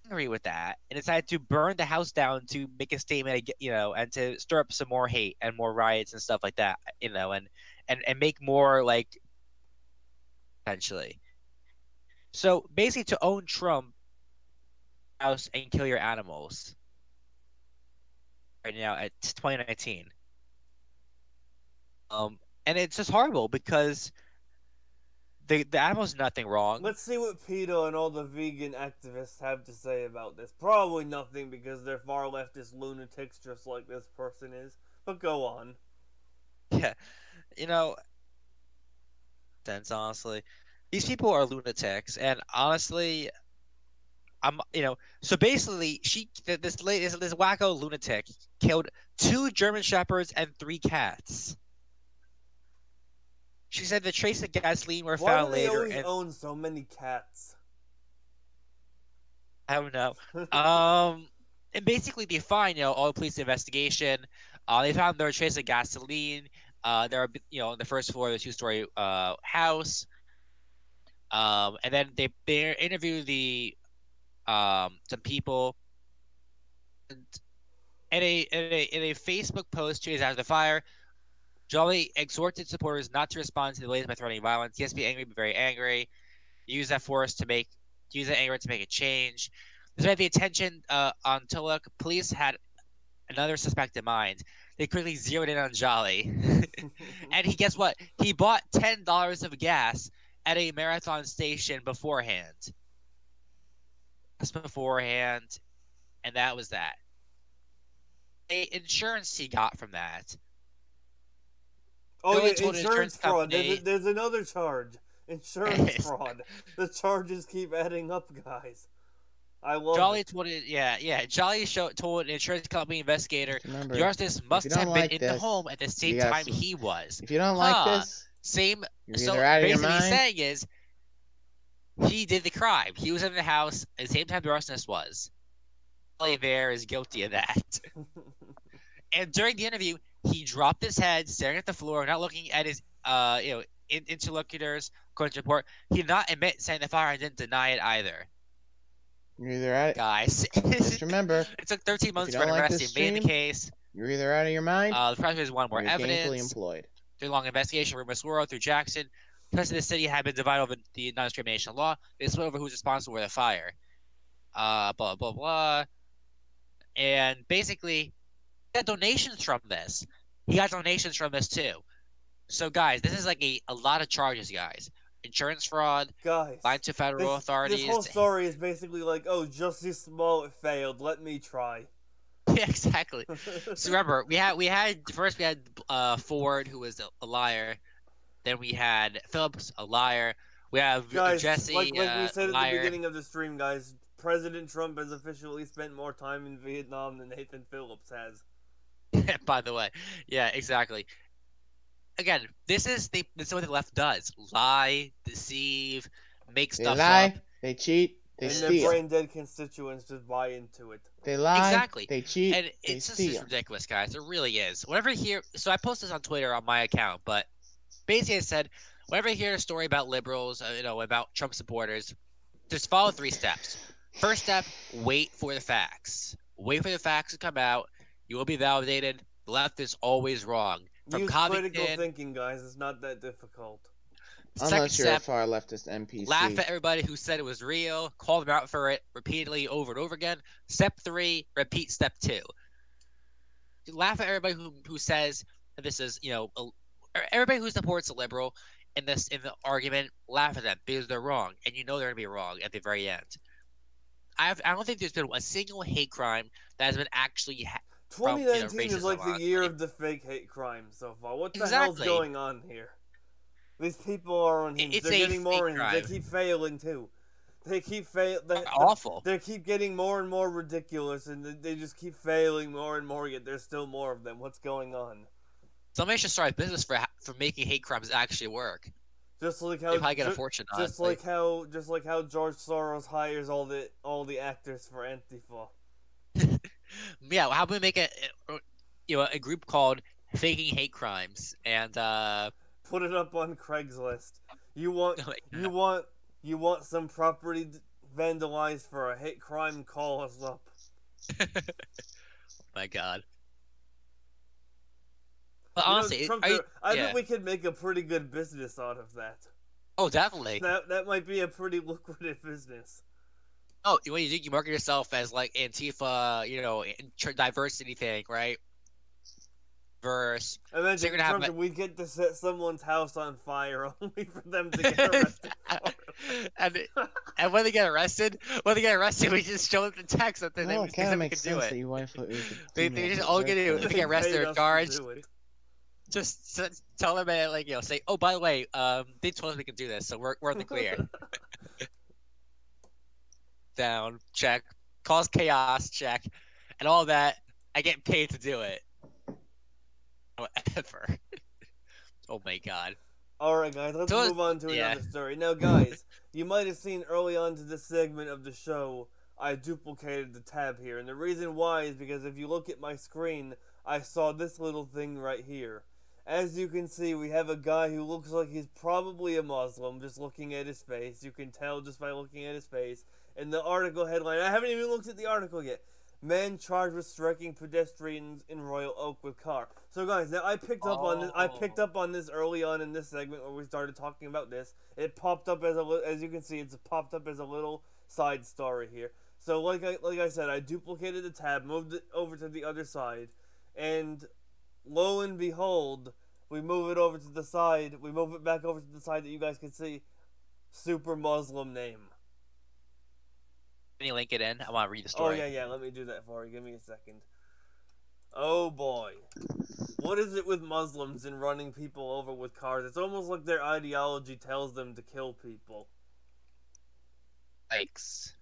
Agree with that, and decided to burn the house down to make a statement, and to stir up some more hate and more riots and stuff like that, and make more like essentially. So basically, to own Trump house and kill your animals right now at 2019. And it's just horrible because the animal's nothing wrong. Let's see what PETA and all the vegan activists have to say about this. Probably nothing because they're far leftist lunatics just like this person is. But go on. Yeah. Sense, honestly. These people are lunatics, and honestly, so basically this wacko lunatic killed 2 German Shepherds and 3 cats. She said the traces of gasoline were found later. Why do they always own so many cats? I don't know. And basically they find, all the police investigation. They found there were traces of gasoline. There are, on the first floor of the 2-story house. And then they interview some people. In a Facebook post 2 days after the fire, Jolly exhorted supporters not to respond to the blaze by threatening violence. Yes, be angry, be very angry. Use that anger to make a change. Despite the attention on Tulloch, police had another suspect in mind. They quickly zeroed in on Jolly. And guess what? He bought $10 of gas at a marathon station beforehand. Just beforehand, and that was that. The insurance he got from that. Oh Billy yeah, told insurance fraud. company, There's another charge. Insurance fraud. The charges keep adding up, guys. I love Jolly it. told it. Yeah. Jolly told an insurance company investigator, Remember, the arsonist must have been in the home at the same time to, he was. If you don't like this, same. you're So either out of your basically, mind. saying is he did the crime. He was in the house at the same time the arsonist was. Jolly there is guilty of that. And during the interview, he dropped his head, staring at the floor, not looking at his interlocutors. According to the report, he did not admit setting the fire and didn't deny it either. You're either out of guys. Just remember, it took 13 months if you for don't an like arrest this to invade the stream, case. You're either out of your mind. The prosecutors wanted more or you're evidence. gainfully employed. Through a long investigation, rumors swirled through Jackson. Because the city had been divided over the non-discrimination law, they split over who's responsible for the fire. Blah blah blah. And basically, he got donations from this. He got donations from this too. So guys, this is like a lot of charges, guys. Insurance fraud, guys, lying to federal authorities. This whole story is basically like, oh, Justice Smollett failed. Let me try. Yeah, exactly. So remember, we had Ford, who was a liar. Then we had Phillips, a liar. We have guys, Jesse, like we said at liar. the beginning of the stream, guys. President Trump has officially spent more time in Vietnam than Nathan Phillips has. By the way, yeah, exactly. Again, this is what the left does: lie, deceive, make stuff up. They cheat, they and steal. their brain dead constituents just buy into it. They lie, exactly. They cheat, and they it's steal. just ridiculous, guys. It really is. Whenever I hear, so I post this on Twitter on my account, but basically I said, whenever I hear a story about liberals, about Trump supporters, just follow 3 steps. First step: wait for the facts. Wait for the facts to come out. You will be validated. The left is always wrong. From Use Covington, critical thinking, guys. It's not that difficult. Unless you're step, a far leftist NPC. Laugh at everybody who said it was real. Call them out for it repeatedly over and over again. Step 3, repeat step 2. Laugh at everybody who says that this is, everybody who supports a liberal in the argument. Laugh at them because they're wrong, and you know they're gonna be wrong at the very end. I don't think there's been a single hate crime that has been actually 2019 is like the year of the fake hate crime so far. What the hell's going on here? These people are unhinged. They're getting more unhinged. They keep failing too. They keep awful. They keep getting more and more ridiculous, and they just keep failing more and more. Yet there's still more of them. What's going on? Somebody should start a business for making hate crimes actually work. Just like how they probably get a fortune on it. Just like how George Soros hires all the actors for Antifa. Yeah, how about we make a group called Faking Hate Crimes and put it up on Craigslist. You want some property vandalized for a hate crime? Call us up. Oh my God. But honestly, I think we could make a pretty good business out of that. Oh, definitely. That might be a pretty lucrative business. Oh, what you do? You market yourself as like Antifa, diversity thing, right? Verse. And then so we get to set someone's house on fire only for them to get arrested. and when they get arrested, we just show them the text that they can do it. They just all get to do. If they get arrested or charged, just tell them and say, oh, by the way, they told us we can do this, so we're in the clear. Down, check, cause chaos, check, and all that. I get paid to do it. Whatever. Oh my God. Alright guys, let's move on to another story. Now guys, you might have seen early on to this segment of the show, I duplicated the tab here. And the reason why is because if you look at my screen, I saw this little thing right here. As you can see, we have a guy who looks like he's probably a Muslim, just looking at his face. You can tell just by looking at his face. And the article headline, I haven't even looked at the article yet. Man charged with striking pedestrians in Royal Oak with car. So guys, now I picked up on this. I picked up on this early on in this segment when we started talking about this. It popped up as you can see, it's popped up as a little side story here. So like I said, I duplicated the tab, moved it over to the other side, and lo and behold, we move it over to the side. We move it back over to the side that you guys can see. Super Muslim name. Can you link it in? I want to read the story. Oh, yeah, let me do that for you. Give me a second. Oh, boy. What is it with Muslims and running people over with cars? It's almost like their ideology tells them to kill people. Yikes.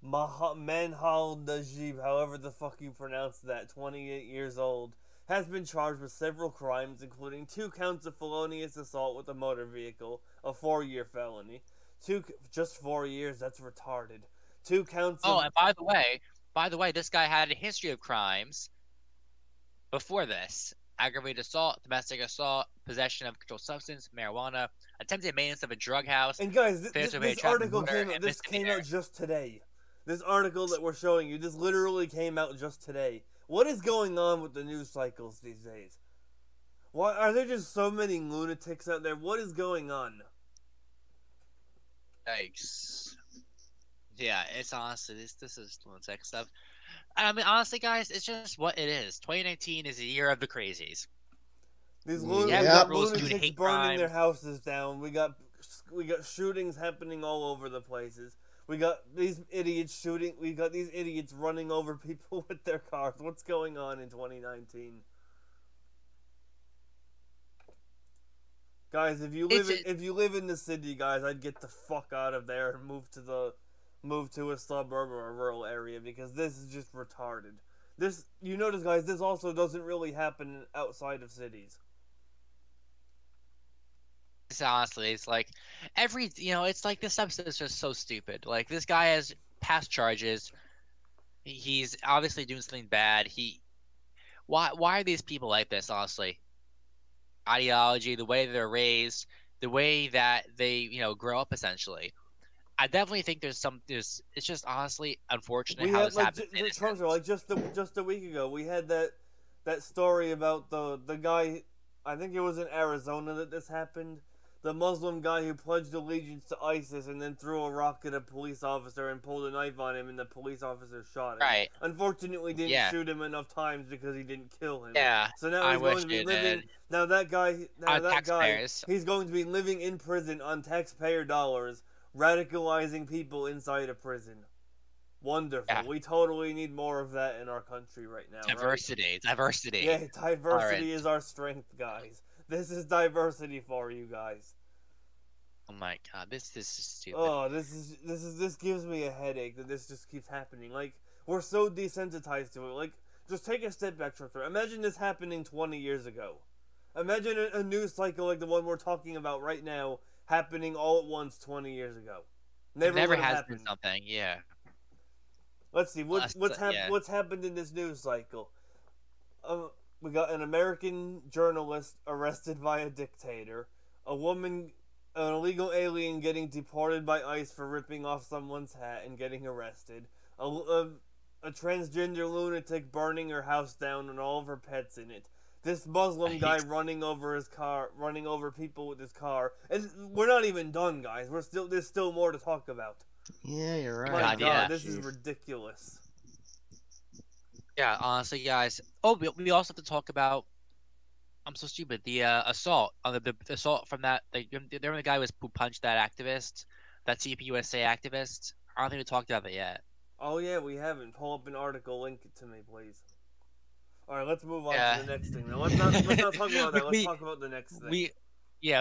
Manhal Najib, however the fuck you pronounce that, 28 years old, has been charged with several crimes, including 2 counts of felonious assault with a motor vehicle, a 4-year felony. Just 4 years, that's retarded. 2 counts of... Oh, and by the way, this guy had a history of crimes before this. Aggravated assault, domestic assault, possession of controlled substance, marijuana, attempted maintenance of a drug house. And guys, this article came out just today. This article that we're showing you, this literally came out just today. What is going on with the news cycles these days? Why are there just so many lunatics out there? What is going on? Yikes. Yeah, it's honestly, this is lunatic stuff. I mean, honestly, guys, it's just what it is. 2019 is the year of the crazies. These lunatics burning their houses down. We got shootings happening all over the places. We got these idiots shooting. We got these idiots running over people with their cars. What's going on in 2019? Guys, if you live in the city, guys, I'd get the fuck out of there and move to a suburb or a rural area, because this is just retarded. This, you notice, guys, this also doesn't really happen outside of cities. Honestly, it's like it's like this episode is just so stupid. Like, this guy has past charges. He's obviously doing something bad. Why are these people like this, honestly? Ideology, the way they're raised, the way that they, grow up, essentially. I definitely think it's just honestly unfortunate how this happened. Just a week ago, we had that story about the guy, I think it was in Arizona that this happened. The Muslim guy who pledged allegiance to ISIS and then threw a rock at a police officer and pulled a knife on him, and the police officer shot him. Right. Unfortunately, didn't shoot him enough times because he didn't kill him. Yeah. So now he's going to be living. Now that guy, he's going to be living in prison on taxpayer dollars, radicalizing people inside a prison. Wonderful. Yeah. We totally need more of that in our country right now. Diversity. Right? Diversity. Yeah, diversity is our strength, guys. This is diversity for you guys. Oh my god, this is stupid. Oh, this gives me a headache that this just keeps happening. Like, we're so desensitized to it. Like, just take a step back, Trevor. Imagine this happening 20 years ago. Imagine a news cycle like the one we're talking about right now happening all at once 20 years ago. Never has happened. Been something, yeah. Let's see what's happened in this news cycle. We got an American journalist arrested by a dictator, an illegal alien getting deported by ICE for ripping off someone's hat and getting arrested, a transgender lunatic burning her house down and all of her pets in it, this Muslim guy running over people with his car, and we're not even done, guys. There's still more to talk about. Yeah, you're right. My God, this is ridiculous. Yeah, honestly, guys. Oh, we also have to talk about. I'm so stupid. The assault on the assault from that. The guy who punched that activist, that CPUSA activist. I don't think we talked about it yet. Oh yeah, we haven't. Pull up an article, link it to me, please. All right, let's move on to the next thing. Now, let's not talk about that. Let's talk about the next thing.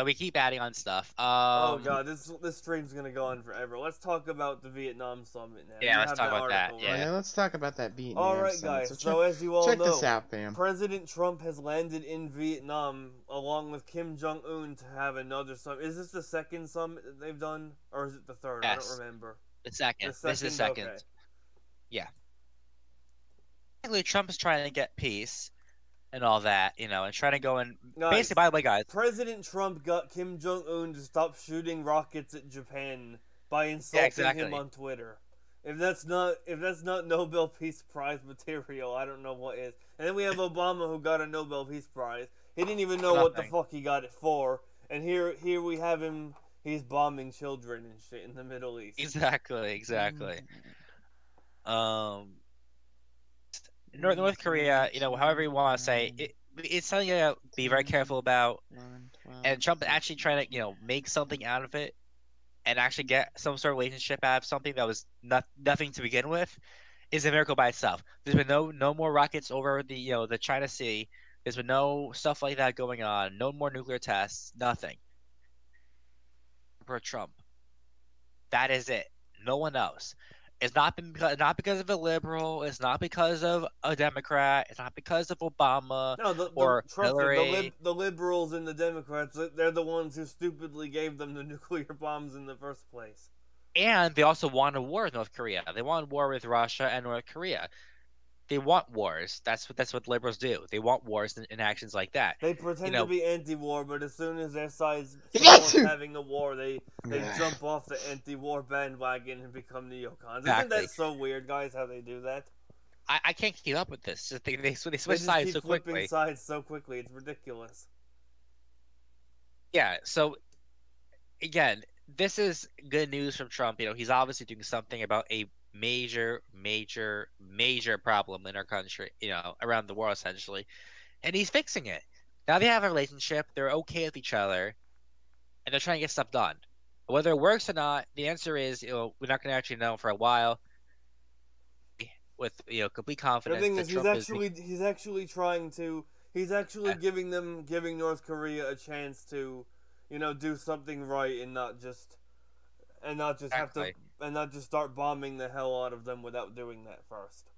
We keep adding on stuff. Oh god, this stream's gonna go on forever. Let's talk about the Vietnam summit now. Yeah, let's talk about that. Yeah, let's talk about that Vietnam. All right, summit. guys. So as you all know, this out, fam. President Trump has landed in Vietnam along with Kim Jong-un to have another summit. Is this the second summit that they've done, or is it the third? Yes. I don't remember. The second. This is the second. Okay. Yeah. Basically, Trump is trying to get peace and all that, and trying to go in. Basically, by the way, guys, President Trump got Kim Jong-un to stop shooting rockets at Japan by insulting him on Twitter. If that's not Nobel Peace Prize material, I don't know what is. And then we have Obama, who got a Nobel Peace Prize. He didn't even know what the fuck he got it for. And here we have him. He's bombing children and shit in the Middle East. Exactly. North Korea, however you want to say it's something you gotta be very careful about. And Trump actually trying to, make something out of it, and actually get some sort of relationship out of something that was nothing to begin with, is a miracle by itself. There's been no more rockets over the China Sea. There's been no stuff like that going on. No more nuclear tests. Nothing. For Trump, that is it. No one else. It's not because of a liberal. It's not because of a Democrat. It's not because of Obama or Hillary. The liberals and the Democrats, they're the ones who stupidly gave them the nuclear bombs in the first place. And they also want a war with North Korea. They want war with Russia and North Korea. They want wars. That's what liberals do. They want wars and actions like that. They pretend to be anti-war, but as soon as their side supports having a war, they jump off the anti-war bandwagon and become neocons. Exactly. Isn't that so weird, guys? How they do that? I can't keep up with this. They switch sides so quickly. Flipping sides so quickly. It's ridiculous. Yeah. So again, this is good news from Trump. He's obviously doing something about a major problem in our country, around the world essentially, and he's fixing it. Now they have a relationship, they're okay with each other, and they're trying to get stuff done. Whether it works or not, the answer is, we're not going to actually know for a while. With complete confidence. The thing is, he's actually giving North Korea a chance to, do something right and not just exactly. not just start bombing the hell out of them without doing that first.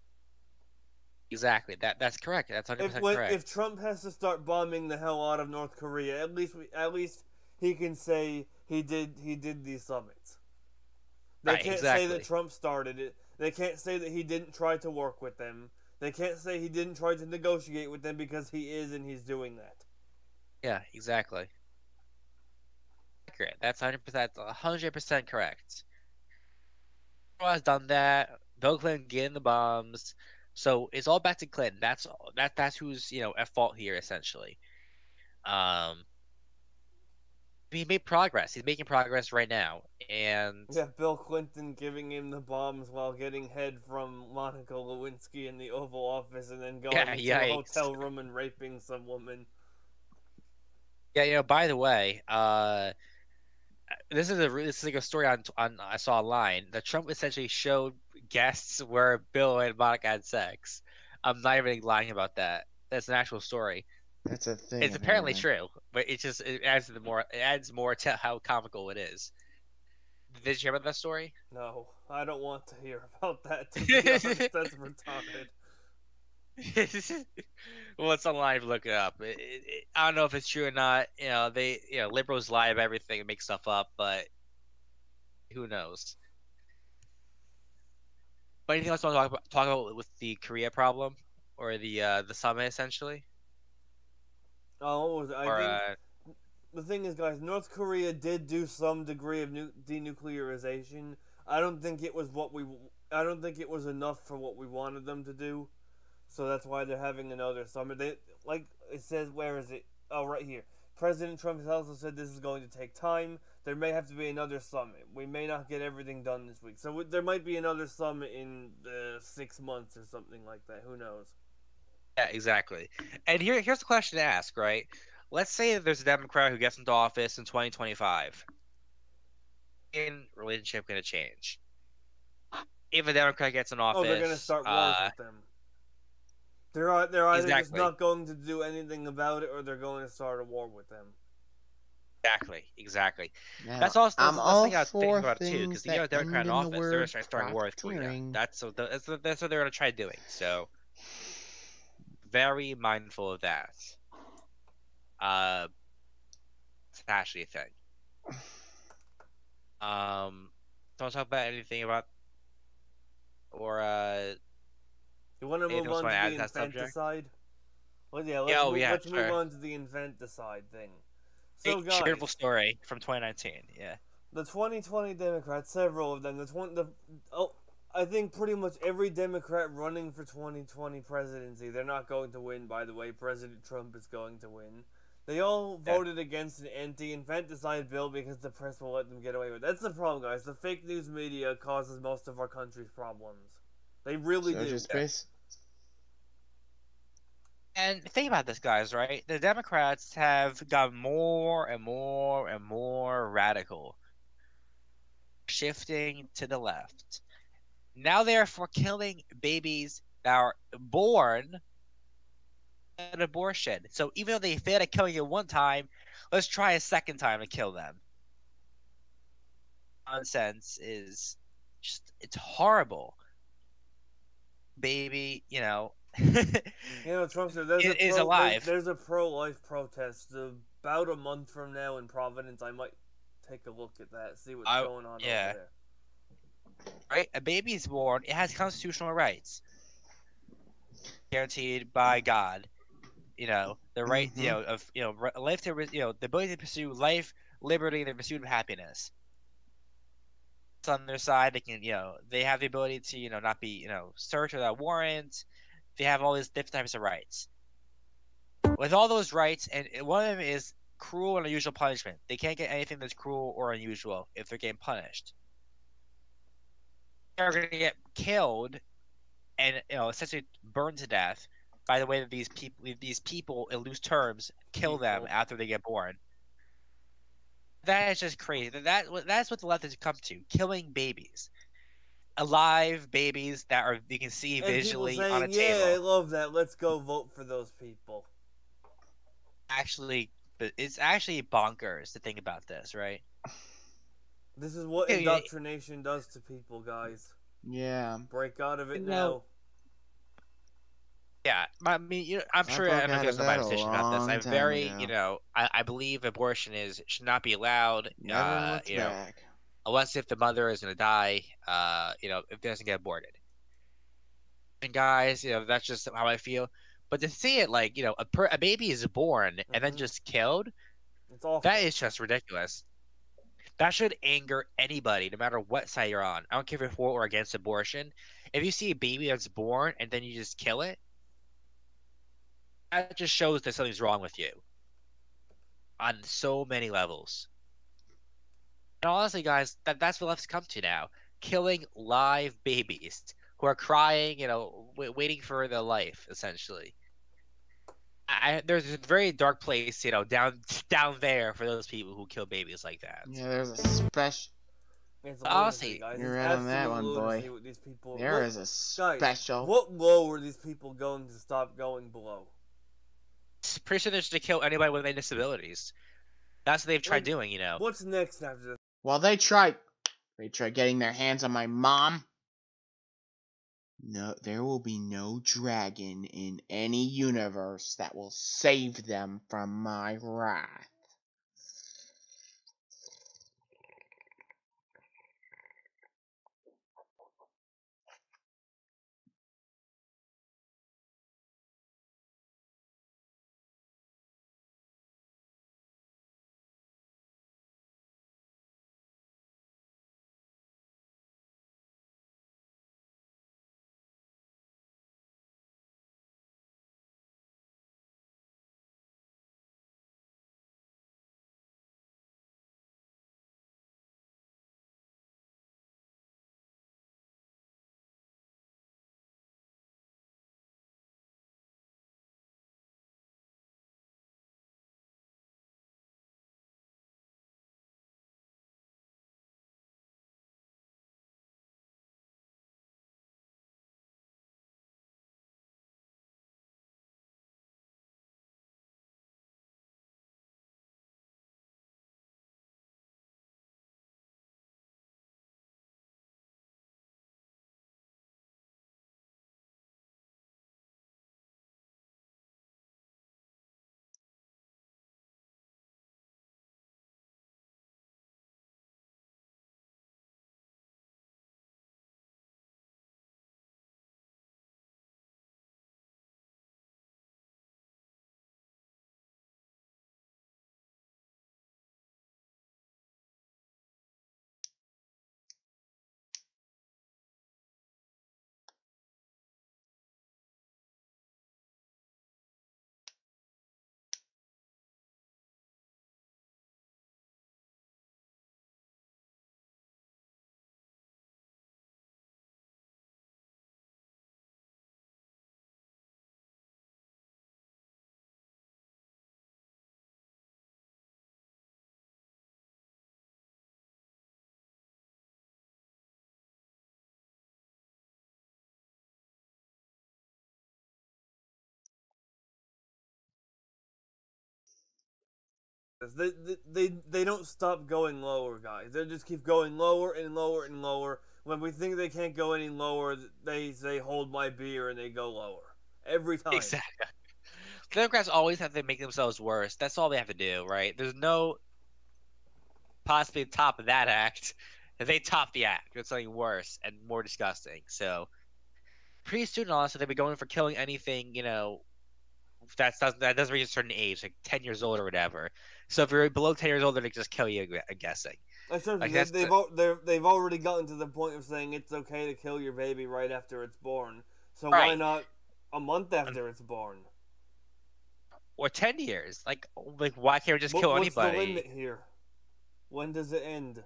Exactly. That's correct. That's 100% correct. If Trump has to start bombing the hell out of North Korea, at least he can say he did these summits. They can't say that Trump started it. They can't say that he didn't try to work with them. They can't say he didn't try to negotiate with them, because he is, and he's doing that. Yeah, exactly. Accurate. That's 100% correct. Has done that. Bill Clinton getting the bombs, so it's all back to Clinton. That's who's at fault here essentially. He made progress. He's making progress right now, and Bill Clinton giving him the bombs while getting head from Monica Lewinsky in the Oval Office, and then going to a hotel room and raping some woman. Yeah, by the way, this is like a story on I saw online that Trump essentially showed guests where Bill and Monica had sex. I'm not even lying about that. That's an actual story. That's a thing. It's apparently true, but it adds more to how comical it is. Did you hear about that story? No, I don't want to hear about that. To be honest, that's retarded. Well, it's online. Look it up. I don't know if it's true or not. Liberals lie about everything and make stuff up, but who knows? But anything else you want to talk about with the Korea problem or the summit essentially? Oh, I think the thing is, guys, North Korea did do some degree of denuclearization. I don't think it was enough for what we wanted them to do. So that's why they're having another summit. It says, where is it? Oh, right here. President Trump has also said this is going to take time. There may have to be another summit. We may not get everything done this week. So there might be another summit in 6 months or something like that. Who knows? Yeah, exactly. And here's the question to ask, right? Let's say that there's a Democrat who gets into office in 2025. In relationship going to change? If a Democrat gets in office, they're going to start wars with them. They're either just not going to do anything about it, or they're going to start a war with them. Exactly. Now, that's also I'm all all for about it too, because the Democrat in office, they're going to start starting a war with Korea. That's what they're going to try doing. So, very mindful of that. It's actually a thing. Don't talk about anything about or you want to move on to the infanticide? Well, yeah, let's move on to the infanticide thing. So, guys, cheerful story from 2019. Yeah. The 2020 Democrats, several of them. I think pretty much every Democrat running for 2020 presidency, they're not going to win, by the way. President Trump is going to win. They all voted against an anti-infanticide bill because the press will let them get away with it. That's the problem, guys. The fake news media causes most of our country's problems. They really do. And think about this, guys, right? The Democrats have gotten more and more and more radical, shifting to the left. Now they're for killing babies that are born at abortion. So even though they failed at killing you one time, let's try a second time to kill them. Nonsense is just, it's horrible. Baby, you know. Trump said there's a pro-life protest about a month from now in Providence. I might take a look at that, see what's going on over there. Right? A baby is born, it has constitutional rights. Guaranteed by God. You know, the right, you know, of, you know, life to, you know, the ability to pursue life, liberty, and the pursuit of happiness. It's on their side, they can, you know, they have the ability to, you know, not be, you know, searched without warrant. They have all these different types of rights. With all those rights, and one of them is cruel and unusual punishment. They can't get anything that's cruel or unusual if they're getting punished. They're going to get killed and, you know, essentially burned to death by the way that these people in loose terms kill them after they get born. That is just crazy. That's what the left has come to: killing babies, alive babies that are you can see and visually saying, on a table. Yeah, I love that. Let's go vote for those people. Actually, it's actually bonkers to think about this, right? This is what indoctrination does to people, guys. Yeah. Break out of it now. Yeah, I mean, you know, I'm sure I know there's nobody decision about this. I'm very, you know, I believe abortion should not be allowed. Never looked you know, back. Unless if the mother is going to die, you know, if it doesn't get aborted. And guys, you know, that's just how I feel. But to see it like, you know, a baby is born and then just killed, it's awful. That is just ridiculous. That should anger anybody, no matter what side you're on. I don't care if you're for or against abortion. If you see a baby that's born and then you just kill it, that just shows that something's wrong with you. On so many levels. And honestly, guys, that's what left's come to now. Killing live babies who are crying, you know, waiting for their life, essentially. There's a very dark place, you know, down there for those people who kill babies like that. Yeah, there's a special. Honestly, you're right on that one, boy. There is a special. Guys, what low are these people going to stop going below? Pretty sure they're just to kill anybody with any disabilities. That's what they've tried doing, you know. What's next after this? Well, they tried getting their hands on my mom. No, there will be no dragon in any universe that will save them from my wrath. They don't stop going lower, guys. They just keep going lower and lower and lower. When we think they can't go any lower, they say, hold my beer, and they go lower. Every time. Exactly. Democrats always have to make themselves worse. That's all they have to do, right? There's no possibly top of that act. If they top the act, it's something worse and more disgusting. So pretty soon, honestly, they'll be going for killing anything, that doesn't reach a certain age, like 10 years old or whatever. So if you're below 10 years old, they're just kill you, I'm guessing. They've already gotten to the point of saying it's okay to kill your baby right after it's born. So why not a month after it's born? Or 10 years. Like why can't we just kill anybody? What's the limit here? When does it end?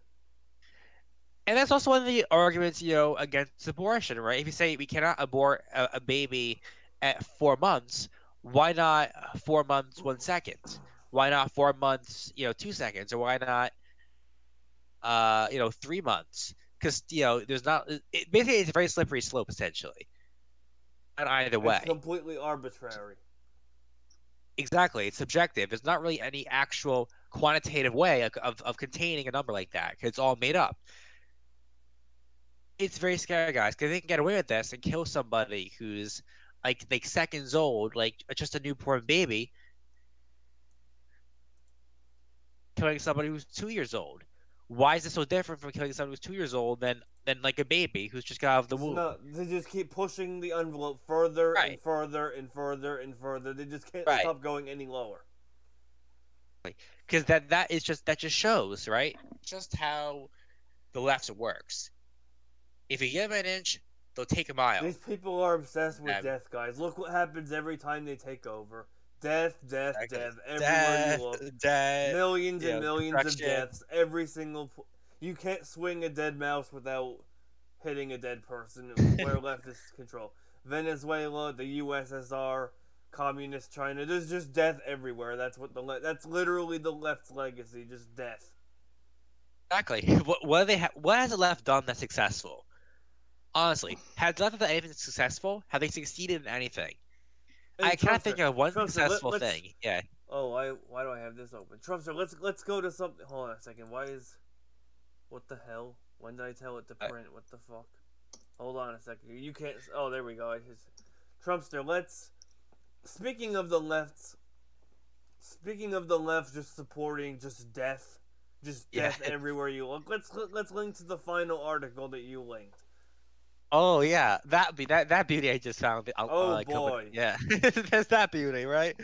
And that's also one of the arguments, against abortion, right? If you say we cannot abort a baby at 4 months, why not 4 months 1 second? Why not 4 months 2 seconds? Or why not 3 months? Because there's not basically it's a very slippery slope essentially. And either way, it's completely arbitrary. Exactly, it's subjective. There's not really any actual quantitative way of containing a number like that. It's all made up. It's very scary, guys, because they can get away with this and kill somebody who's like seconds old, like just a newborn baby, killing somebody who's 2 years old. Why is it so different from killing someone who's 2 years old than like a baby who's just got out of the womb? No, they just keep pushing the envelope further and further and further and further. They just can't stop going any lower. Because that just shows, right, just how the left works. If you give them an inch, they'll take a mile. These people are obsessed with death, guys. Look what happens every time they take over. Death, death, death. Everywhere you look. Death. Millions and millions of deaths. Every single... You can't swing a dead mouse without hitting a dead person where leftists control. Venezuela, the USSR, communist China. There's just death everywhere. That's literally the left's legacy. Just death. Exactly. What has the left done that's successful? Honestly, has the left done anything successful? Have they succeeded in anything? I can't think of one successful thing. Yeah. Oh, why do I have this open? Trumpster, let's go to something. Hold on a second. What the hell? When did I tell it to print? What the fuck? Hold on a second. You can't. Oh, there we go. Trumpster, Speaking of the left, just supporting just death, everywhere you look. Let's link to the final article that you linked. Oh yeah, that beauty I just found. Boy, yeah, there's that beauty, right?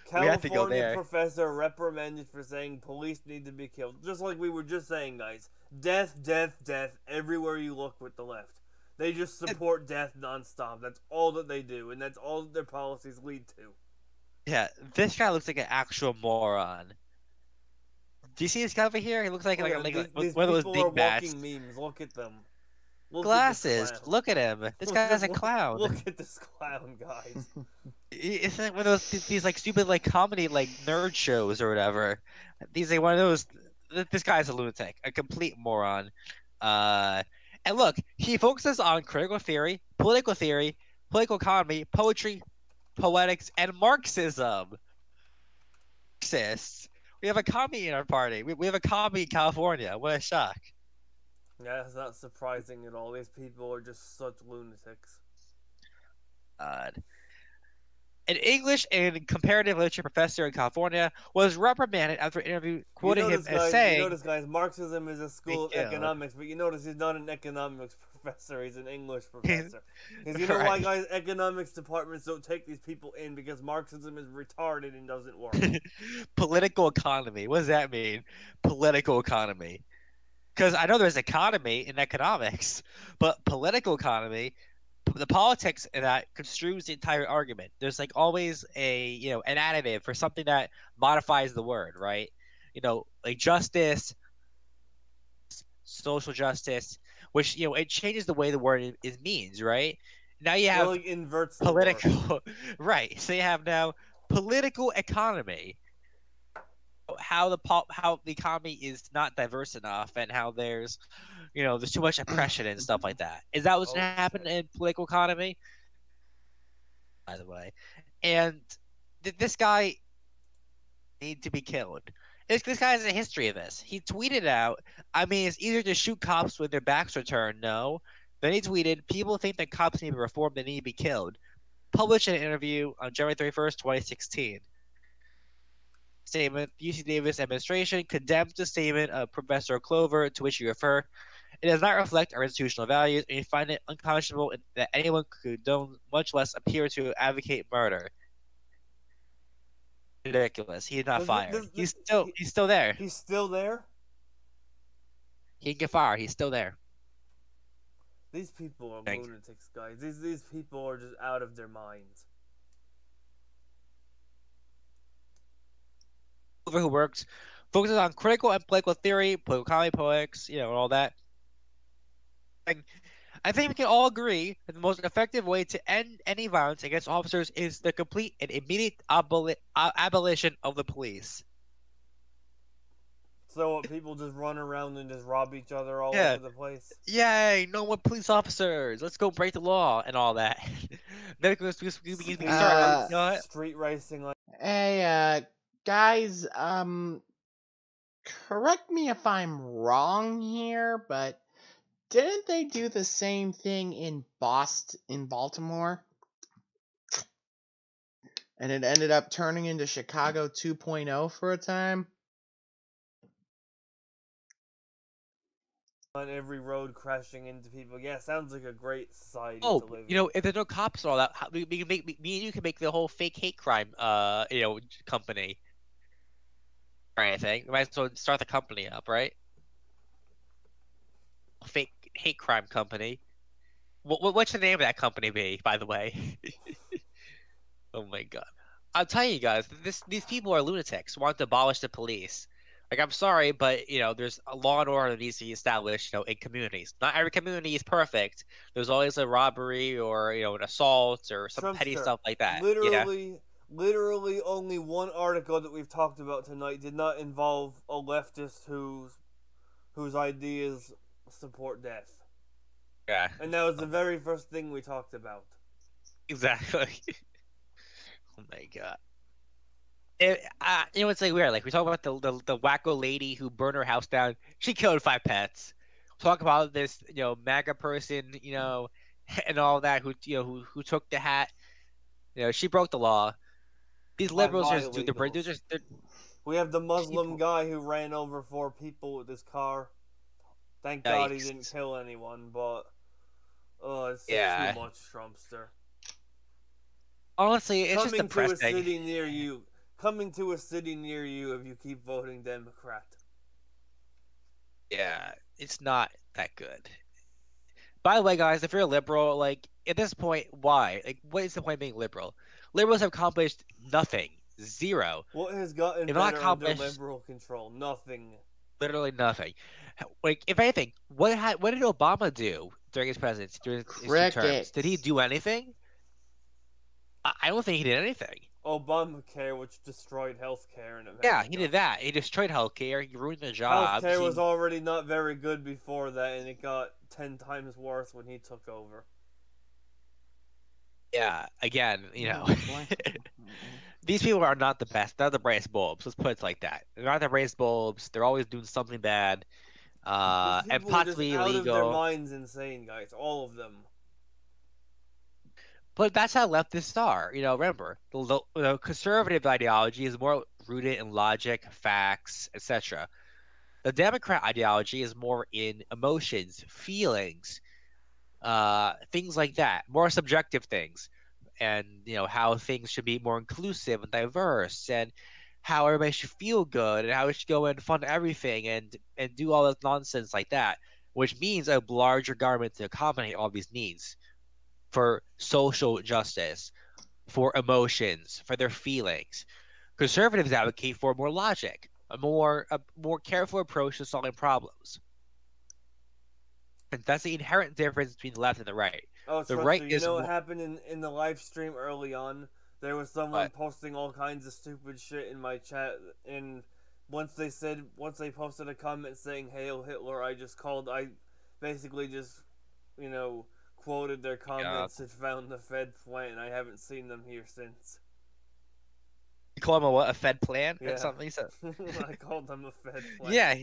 California professor reprimanded for saying police need to be killed. Just like we were just saying, guys. Death, death, death, everywhere you look with the left. They just support death nonstop. That's all that they do, and that's all that their policies lead to. Yeah, this guy looks like an actual moron. Do you see this guy over here? He looks like, one of those big bats. Walking memes. Look at them. Glasses. Look at him. This guy's a clown. Look at this clown, guys. It's like one of these stupid comedy nerd shows or whatever. These like one of those. This guy's a lunatic, a complete moron. And look, he focuses on critical theory, political economy, poetry, poetics, and Marxism. Marxists. We have a commie in our party. We have a commie in California. What a shock. Yeah, it's not surprising at all. These people are just such lunatics. An English and comparative literature professor in California was reprimanded after an interview quoting him as saying... You notice, guys, Marxism is a school of economics, but you notice he's not an economics professor, he's an English professor. Because you know why, guys? Economics departments don't take these people in because Marxism is retarded and doesn't work. Political economy. What does that mean? Political economy. Because I know there's economy in economics, but political economy, the politics in that construes the entire argument. There's always an additive for something that modifies the word, right? Like justice, social justice, which it changes the way the word is means, right? Now you have inverts political, right? So you have now political economy. How the economy is not diverse enough, and how there's too much oppression and stuff like that. Is that what's going to happen in political economy? By the way, and this guy need to be killed. This guy has a history of this. He tweeted out, I mean, it's easier to shoot cops when their backs are turned, no? Then he tweeted, people think that cops need to be reformed, they need to be killed. Published in an interview on January 31st, 2016. Statement, the UC Davis administration condemns the statement of Professor Clover to which you refer. It does not reflect our institutional values, and we find it unconscionable that anyone could condone, much less appear to advocate murder. Ridiculous. He's not fired. He's still there. He's still there? He can get fired. He's still there. These people are lunatics, guys. These people are just out of their minds. Who focuses on critical and political theory, political economy, politics, and all that. I think we can all agree that the most effective way to end any violence against officers is the complete and immediate abolition of the police. So people just run around and just rob each other all over the place? Yay! No more police officers! Let's go break the law and all that. Then we start street racing. Hey, guys, correct me if I'm wrong here, but didn't they do the same thing in Baltimore? And it ended up turning into Chicago 2.0 for a time? On every road, crashing into people. Yeah, sounds like a great society to live in. If there's no cops and all that, me and you can make the whole fake hate crime, company. Or anything. We might as well start the company up, right? Fake hate crime company. What's the name of that company be, by the way? Oh my god. I'll tell you guys, these people are lunatics, want to abolish the police. Like, I'm sorry, but, there's a law and order that needs to be established, in communities. Not every community is perfect. There's always a robbery or, an assault or some petty stuff like that. Literally only one article that we've talked about tonight did not involve a leftist whose ideas support death. Yeah. And that was the very first thing we talked about. Exactly. Oh my god. It's like weird. Like, we talk about the wacko lady who burned her house down. She killed 5 pets. Talk about this, MAGA person, and all that who took the hat. She broke the law. These liberals just do they're We have the Muslim guy who ran over 4 people with his car. Thank God he didn't kill anyone, but it's too much, Trumpster. Honestly, it's just depressing. Coming to a city near you if you keep voting Democrat. Yeah, it's not that good. By the way, guys, if you're a liberal, like, at this point, why? Like, what is the point of being liberal? Liberals have accomplished nothing. Zero. What has gotten better under liberal control? Nothing. Literally nothing. Like, if anything, what did Obama do during his presidency, during his 2 terms? Did he do anything? I don't think he did anything. Obamacare, which destroyed healthcare in America. Yeah, he did that. He destroyed healthcare. He ruined the jobs. Healthcare was already not very good before that, and it got 10 times worse when he took over. Yeah, again, these people are not the best. They're the brightest bulbs. Let's put it like that. They're not the brightest bulbs. They're always doing something bad, and possibly illegal. Out of their minds, insane, guys. All of them. But that's how leftists are. Remember, the conservative ideology is more rooted in logic, facts, etc. The Democrat ideology is more in emotions, feelings, things like that, more subjective things, and how things should be more inclusive and diverse, and how everybody should feel good, and how we should go and fund everything, and do all this nonsense like that, which means a larger government to accommodate all these needs. For social justice, for emotions, for their feelings. Conservatives advocate for more logic, a more careful approach to solving problems. And that's the inherent difference between the left and the right. Oh, the right is what happened in the live stream early on? There was someone posting all kinds of stupid shit in my chat, and once they posted a comment saying "Hail Hitler," I basically just, quoted their comments and found the Fed plant, and I haven't seen them here since. call him a what? A Fed plant or Yeah. something? So... I called him a Fed plant. Yeah.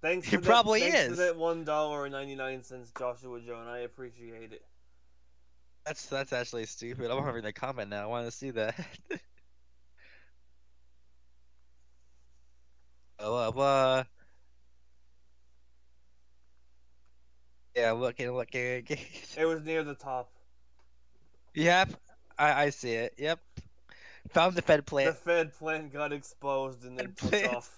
Thanks He for probably thanks is. for that $1.99, Joshua Joe, and I appreciate it. That's actually stupid. I want to read the comment now. I want to see that. Yeah, looking. It was near the top. Yep, I see it. Yep, found the Fed plant. The Fed plant got exposed and then took off.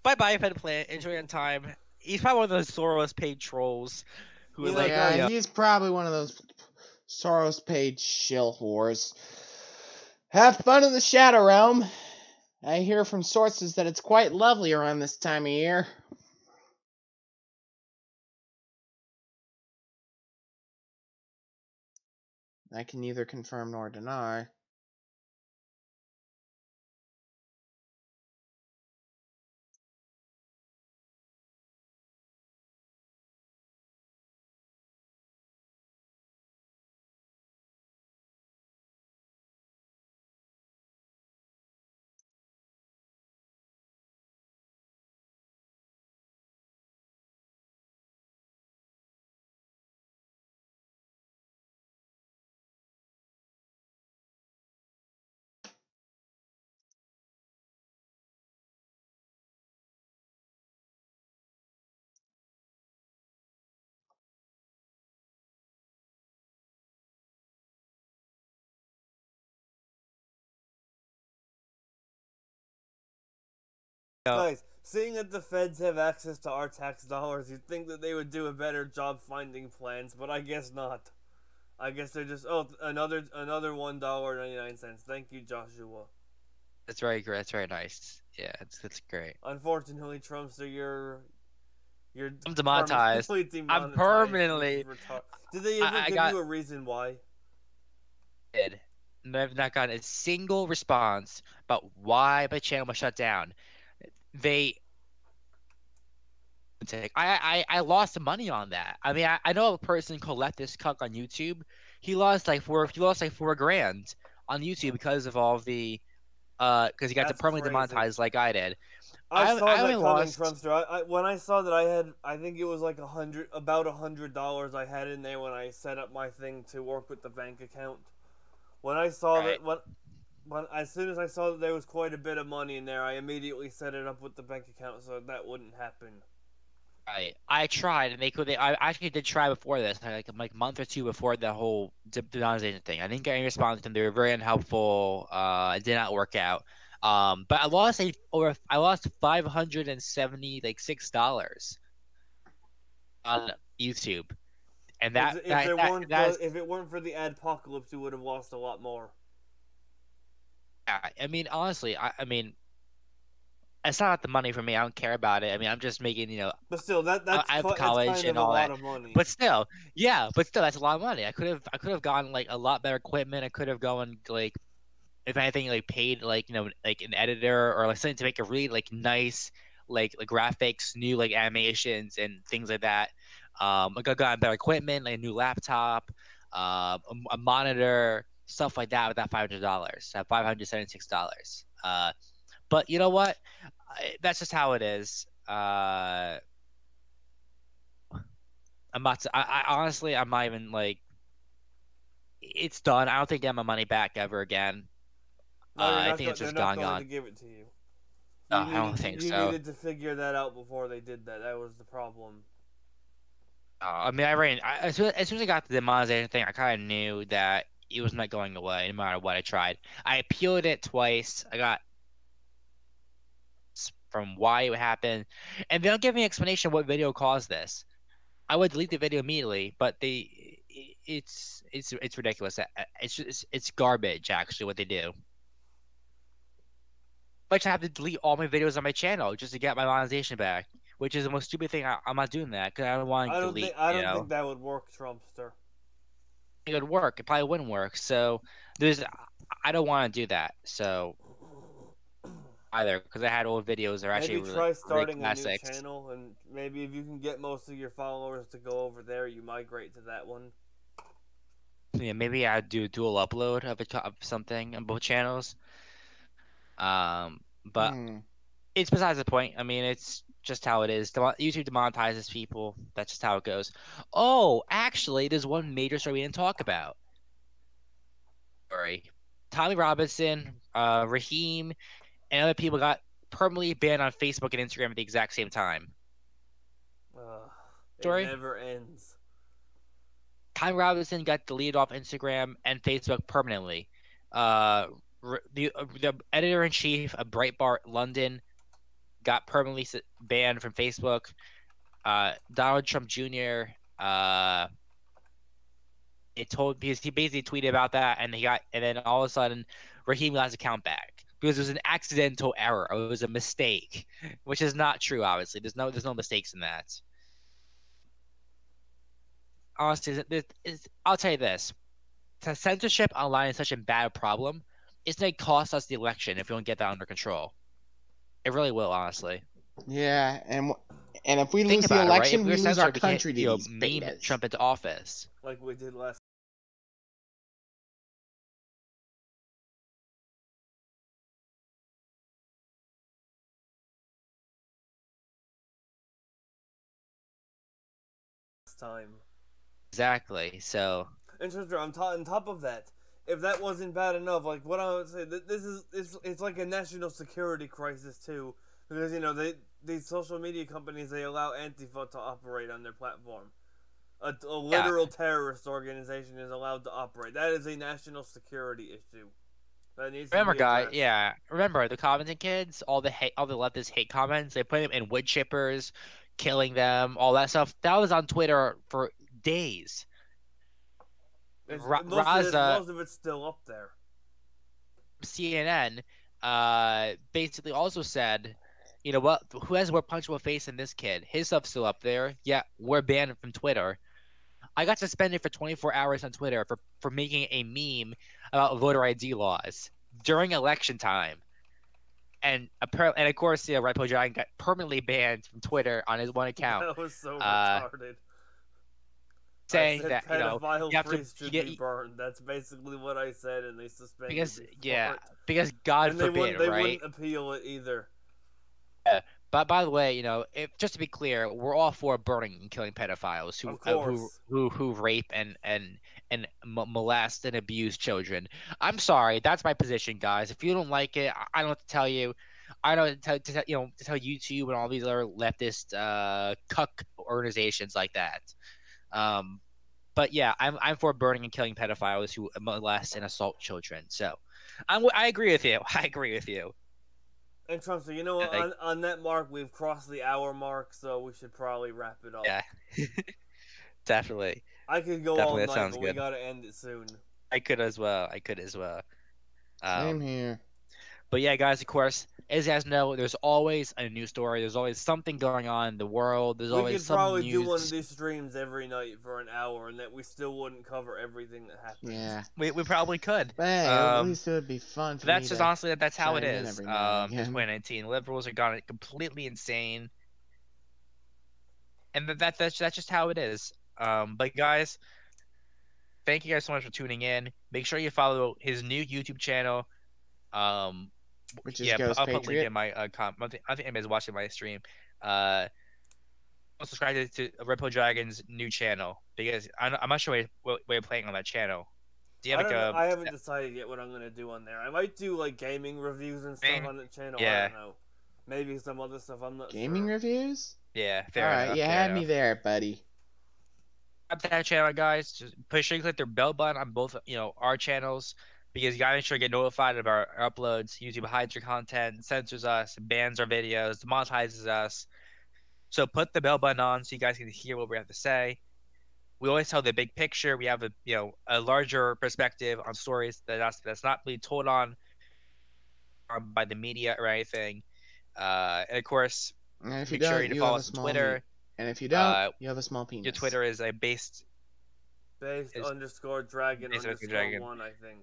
Bye, Fed plant. Enjoy your time. He's probably one of those Soros-paid trolls who are like, yeah, he's probably one of those Soros-paid shill whores. Have fun in the Shadow Realm. I hear from sources that it's quite lovely around this time of year. I can neither confirm nor deny. Guys, seeing that the feds have access to our tax dollars, you'd think that they would do a better job finding plans, but I guess not. I guess they're just another $1.99. Thank you, Joshua. That's very great. That's very nice. Yeah, it's great. Unfortunately, Trumpster, you're I'm demonetized. I'm permanently. Did they ever give you a reason why? I've not gotten a single response about why my channel was shut down. I lost some money on that. I mean, I know a person called Let This Cuck on YouTube. He lost like $4,000 on YouTube because of all the because he got to permanently demonetized like I did. I saw that coming, Trumpster. When I saw that I think it was like about $100 I had in there when I set up my thing to work with the bank account. When I saw that, as soon as I saw that there was quite a bit of money in there, I immediately set it up with the bank account so that wouldn't happen. I tried, and I actually did try before this, like a month or two before the whole demonetization thing. I didn't get any response, and they were very unhelpful. It did not work out. But I lost $576 on YouTube, and if it weren't for the adpocalypse, you would have lost a lot more. Yeah, I mean, honestly, I mean, it's not the money for me. I don't care about it. I mean, I'm just making, But still, that's I have college kind and of all a that. lot of money. But still, that's a lot of money. I could have gotten like a lot better equipment. I could have gone like, if anything, like paid like like an editor or like something to make a really like nice like graphics, new like animations and things like that. I got better equipment, like a new laptop, a monitor, stuff like that with that $500, that $576. But you know what? That's just how it is. I'm not. I honestly, I'm not even like. It's done. I don't think I get my money back ever again. I think it's just gone. To give it to you. I don't think so. You needed to figure that out before they did that. That was the problem. I mean, as soon as I got the demonetization thing, I kind of knew that it was not going away no matter what I tried. I appealed it twice. I got from why it happened, and they don't give me an explanation what video caused this. I would delete the video immediately, but it's ridiculous. It's garbage actually what they do. But I have to delete all my videos on my channel just to get my monetization back, which is the most stupid thing. I'm not doing that because I don't want to delete. I don't think that would work, Trumpster. It would work. It probably wouldn't work. So I don't want to do that. So either because I had old videos that are actually maybe try starting really a new channel, and maybe if you can get most of your followers to go over there, you migrate to that one. Yeah, maybe I'd do a dual upload of something on both channels. But it's besides the point. I mean, it's just how it is. YouTube demonetizes people. That's just how it goes. Oh, actually, there's one major story we didn't talk about. Sorry. Tommy Robinson, Raheem, and other people got permanently banned on Facebook and Instagram at the exact same time. It never ends. Tommy Robinson got deleted off Instagram and Facebook permanently. The editor-in-chief of Breitbart London got permanently banned from Facebook. Donald Trump Jr. Because he basically tweeted about that, and then all of a sudden Raheem got his account back because it was an accidental error. It was a mistake, which is not true. Obviously, there's no mistakes in that. Honestly, I'll tell you this: censorship online is such a bad problem. It's going to cost us the election if we don't get that under control. It really will, honestly. Yeah, and if we lose the election, we lose our country to these betas. Trump into office. Like we did last time. Exactly. So. And on top of that, if that wasn't bad enough, like what I would say, it's like a national security crisis too, because these social media companies, they allow Antifa to operate on their platform. A literal terrorist organization is allowed to operate. That is a national security issue. That needs to be addressed. Remember the commenting kids, all the leftist hate comments, they put them in wood chippers, killing them, all that stuff. That was on Twitter for days. Most of it's still up there. CNN basically also said, you know what, who has a more punchable face than this kid? His stuff's still up there. Yeah, we're banned from Twitter. I got suspended for 24 hours on Twitter for making a meme about voter ID laws during election time. And of course, Red Pill Riligion got permanently banned from Twitter on his one account. That was so retarded. Saying I said that you have to should be burned. That's basically what I said, and they suspended me because God and forbid, they right? wouldn't appeal it either. Yeah. But by the way, just to be clear, we're all for burning and killing pedophiles who rape and molest and abuse children. I'm sorry, that's my position, guys. If you don't like it, I don't have to tell you. I don't to tell YouTube and all these other leftist cuck organizations like that. But yeah, I'm for burning and killing pedophiles who molest and assault children. So, I agree with you. I agree with you. And Trump, so on that mark, we've crossed the hour mark, so we should probably wrap it up. Yeah, definitely. I could go all night, but we gotta end it soon. I could as well. Same here. But yeah, guys, of course, as you guys know, there's always a news story. There's always something going on in the world. There's always some news. We could probably do one of these streams every night for an hour, and that we still wouldn't cover everything that happens. Yeah. We probably could. But hey, at least it would be fun for that's just honestly that's how it is. 2019. Liberals are gone completely insane. And that's just how it is. But guys, thank you guys so much for tuning in. Make sure you follow his new YouTube channel. Which is Ghost I'll Patriot. put a link in my comment. I think anybody's watching my stream. Subscribe to Red Pill Dragon's new channel because I'm not sure what you're playing on that channel. Do you have I haven't decided yet what I'm gonna do on there. I might do like gaming reviews and stuff on the channel. Yeah. I don't know. Maybe some other stuff. I'm not gaming sure. reviews. Yeah, fair All enough. right, you had me there, buddy. Up to that channel, guys. Just push sure you click their bell button on both, our channels. Because you gotta make sure to get notified of our uploads. YouTube hides your content, censors us, bans our videos, demonetizes us. So put the bell button on so you guys can hear what we have to say. We always tell the big picture. We have a larger perspective on stories that's not really told on by the media or anything. And of course, and if you make sure don't, you follow us on Twitter. And if you don't, you have a small penis. Your Twitter is a based _dragon _1, I think.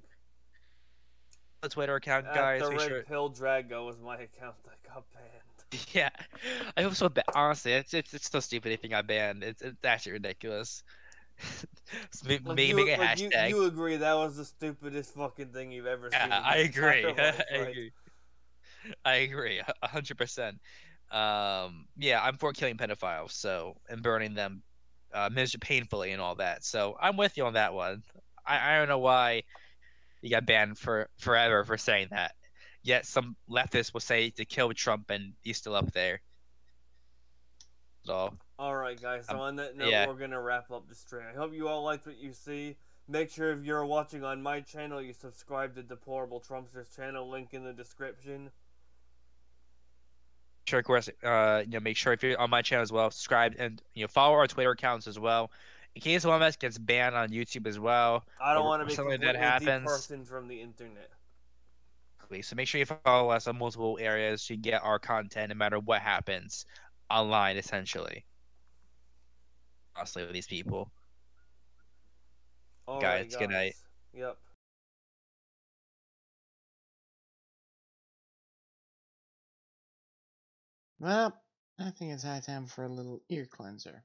The Twitter account, guys. The Red Pill Drago was my account that got banned. Yeah, I hope so. Honestly, it's so stupid. Anything got banned. It's actually ridiculous. Make a hashtag. You agree that was the stupidest fucking thing you've ever seen? I agree. I agree. I agree, 100%. Yeah, I'm for killing pedophiles, so and burning them, painfully and all that. So I'm with you on that one. I don't know why you got banned for forever for saying that. Yet some leftists will say to kill Trump, and he's still up there. So. Alright, guys, so on that note, yeah. we're going to wrap up the stream. I hope you all liked what you see. Make sure if you're watching on my channel, you subscribe to Deplorable Trumpster's channel, link in the description. Sure, of course, make sure if you're on my channel as well, subscribe and follow our Twitter accounts as well. In case one of us gets banned on YouTube as well, I don't want to be something completely that happens. depersoned from the internet. So make sure you follow us on multiple areas to get our content, no matter what happens online. Essentially, honestly, with these people. All guys, right, good night. Yep. Well, I think it's high time for a little ear cleanser.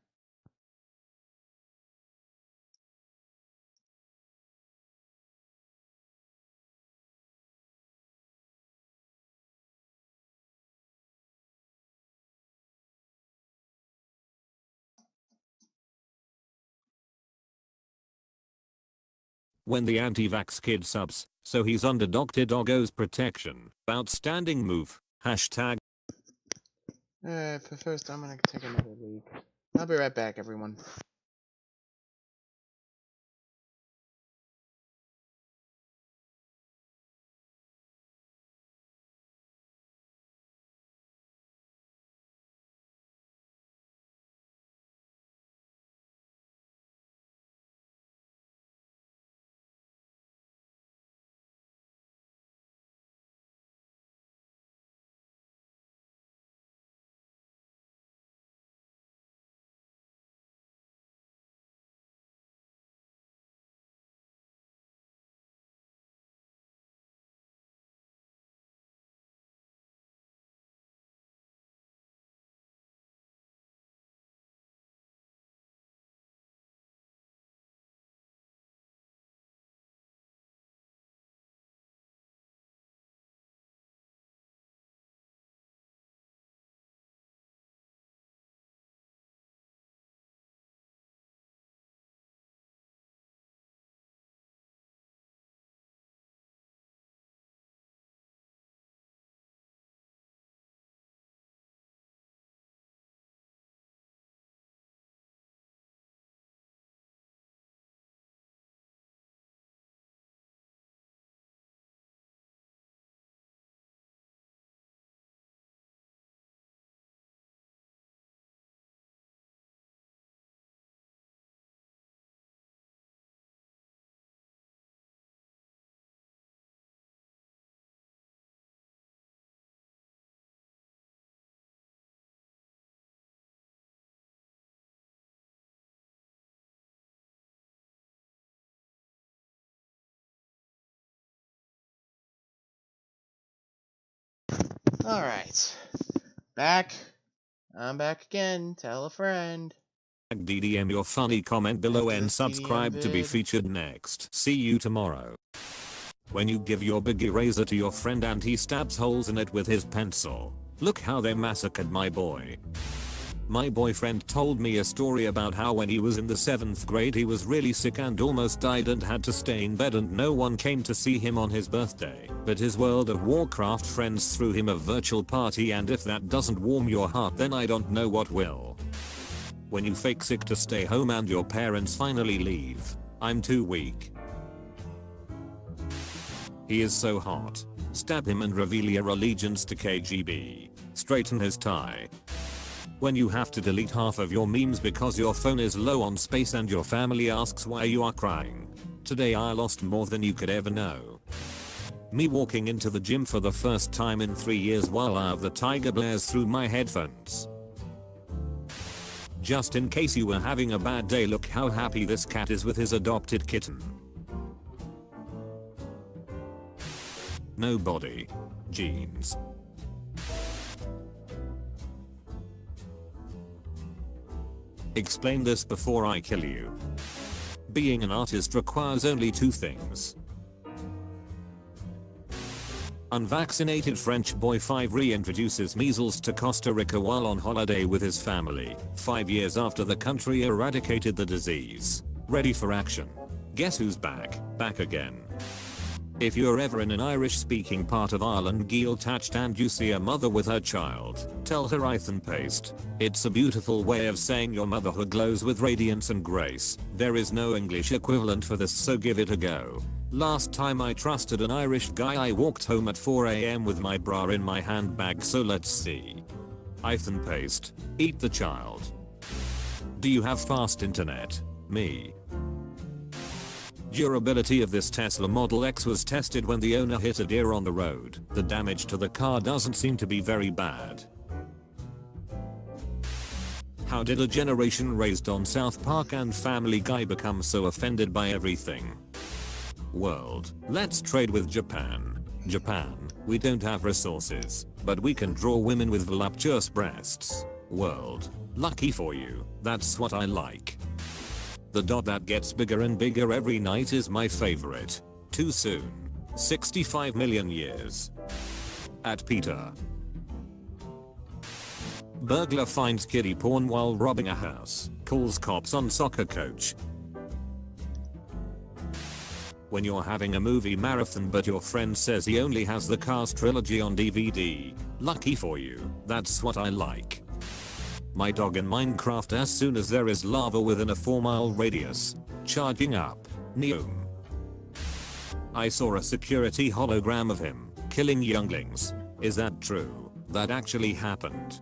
When the anti-vax kid subs, so he's under Dr. Doggo's protection. Outstanding move. Hashtag. But first I'm gonna take another leak. I'll be right back, everyone. Alright. Back. I'm back again. Tell a friend. DDM your funny comment below and subscribe to be featured next. See you tomorrow. When you give your big eraser to your friend and he stabs holes in it with his pencil. Look how they massacred my boy. My boyfriend told me a story about how when he was in the 7th grade he was really sick and almost died and had to stay in bed and no one came to see him on his birthday. But his World of Warcraft friends threw him a virtual party, and if that doesn't warm your heart then I don't know what will. When you fake sick to stay home and your parents finally leave. I'm too weak. He is so hot. Stab him and reveal your allegiance to KGB. Straighten his tie. When you have to delete half of your memes because your phone is low on space and your family asks why you are crying. Today I lost more than you could ever know. Me walking into the gym for the first time in 3 years while Eye of the Tiger blares through my headphones. Just in case you were having a bad day, look how happy this cat is with his adopted kitten. No body. Jeans. Explain this before I kill you. Being an artist requires only 2 things. Unvaccinated French boy 5 reintroduces measles to Costa Rica while on holiday with his family, 5 years after the country eradicated the disease. Ready for action. Guess who's back? Back again. If you're ever in an Irish-speaking part of Ireland guilt-attached and you see a mother with her child, tell her Ethan paste. It's a beautiful way of saying your motherhood glows with radiance and grace. There is no English equivalent for this, so give it a go. Last time I trusted an Irish guy, I walked home at 4 AM with my bra in my handbag, so let's see. Ethan paste. Eat the child. Do you have fast internet? Me. Durability of this Tesla Model X was tested when the owner hit a deer on the road. The damage to the car doesn't seem to be very bad. How did a generation raised on South Park and Family Guy become so offended by everything? World, let's trade with Japan. Japan, we don't have resources, but we can draw women with voluptuous breasts. World, lucky for you, that's what I like. The dot that gets bigger and bigger every night is my favorite. Too soon. 65 million years. At Peter. Burglar finds kiddie porn while robbing a house. Calls cops on soccer coach. When you're having a movie marathon but your friend says he only has the Cars trilogy on DVD. Lucky for you, that's what I like. My dog in Minecraft as soon as there is lava within a 4-mile radius. Charging up. Neum. I saw a security hologram of him, killing younglings. Is that true? That actually happened.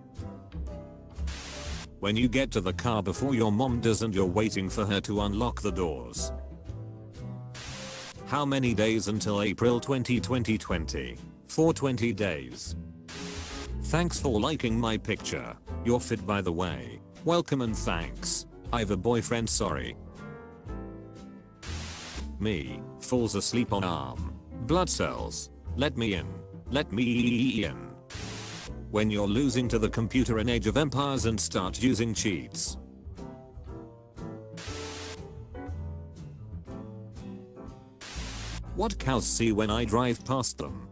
When you get to the car before your mom does and you're waiting for her to unlock the doors. How many days until April 2020? 420 days. Thanks for liking my picture. You're fit by the way. Welcome and thanks. I've a boyfriend, sorry. Me, falls asleep on arm. Blood cells. Let me in. Let me in. When you're losing to the computer in Age of Empires and start using cheats. What cows see when I drive past them?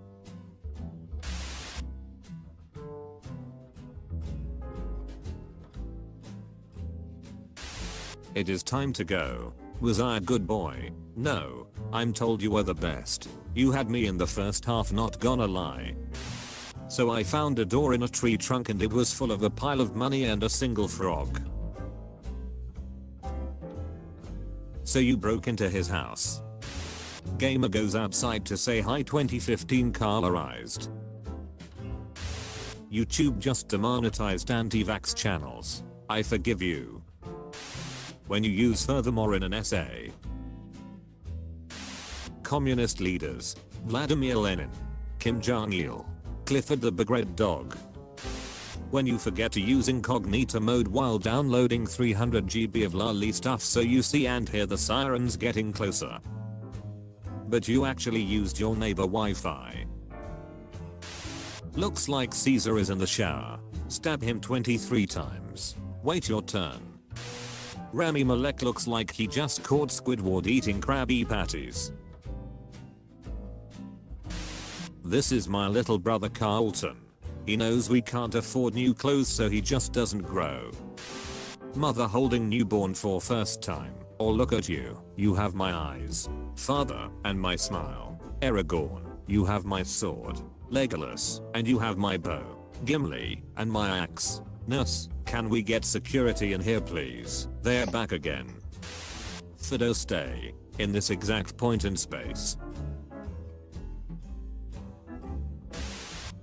It is time to go. Was I a good boy? No. I'm told you were the best. You had me in the first half, not gonna lie. So I found a door in a tree trunk and it was full of a pile of money and a single frog. So you broke into his house. Gamer goes outside to say hi. 2015 colorized. YouTube just demonetized anti-vax channels. I forgive you. When you use furthermore in an essay. Communist leaders. Vladimir Lenin. Kim Jong-il. Clifford the Big Red Dog. When you forget to use incognito mode while downloading 300 GB of lolly stuff so you see and hear the sirens getting closer. But you actually used your neighbor Wi-Fi. Looks like Caesar is in the shower. Stab him 23 times. Wait your turn. Rami Malek looks like he just caught Squidward eating Krabby Patties. This is my little brother Carlton. He knows we can't afford new clothes so he just doesn't grow. Mother holding newborn for first time. Or look at you, you have my eyes. Father, and my smile. Aragorn, you have my sword. Legolas, and you have my bow. Gimli, and my axe. Nurse, can we get security in here please? They're back again. Fido stay. In this exact point in space.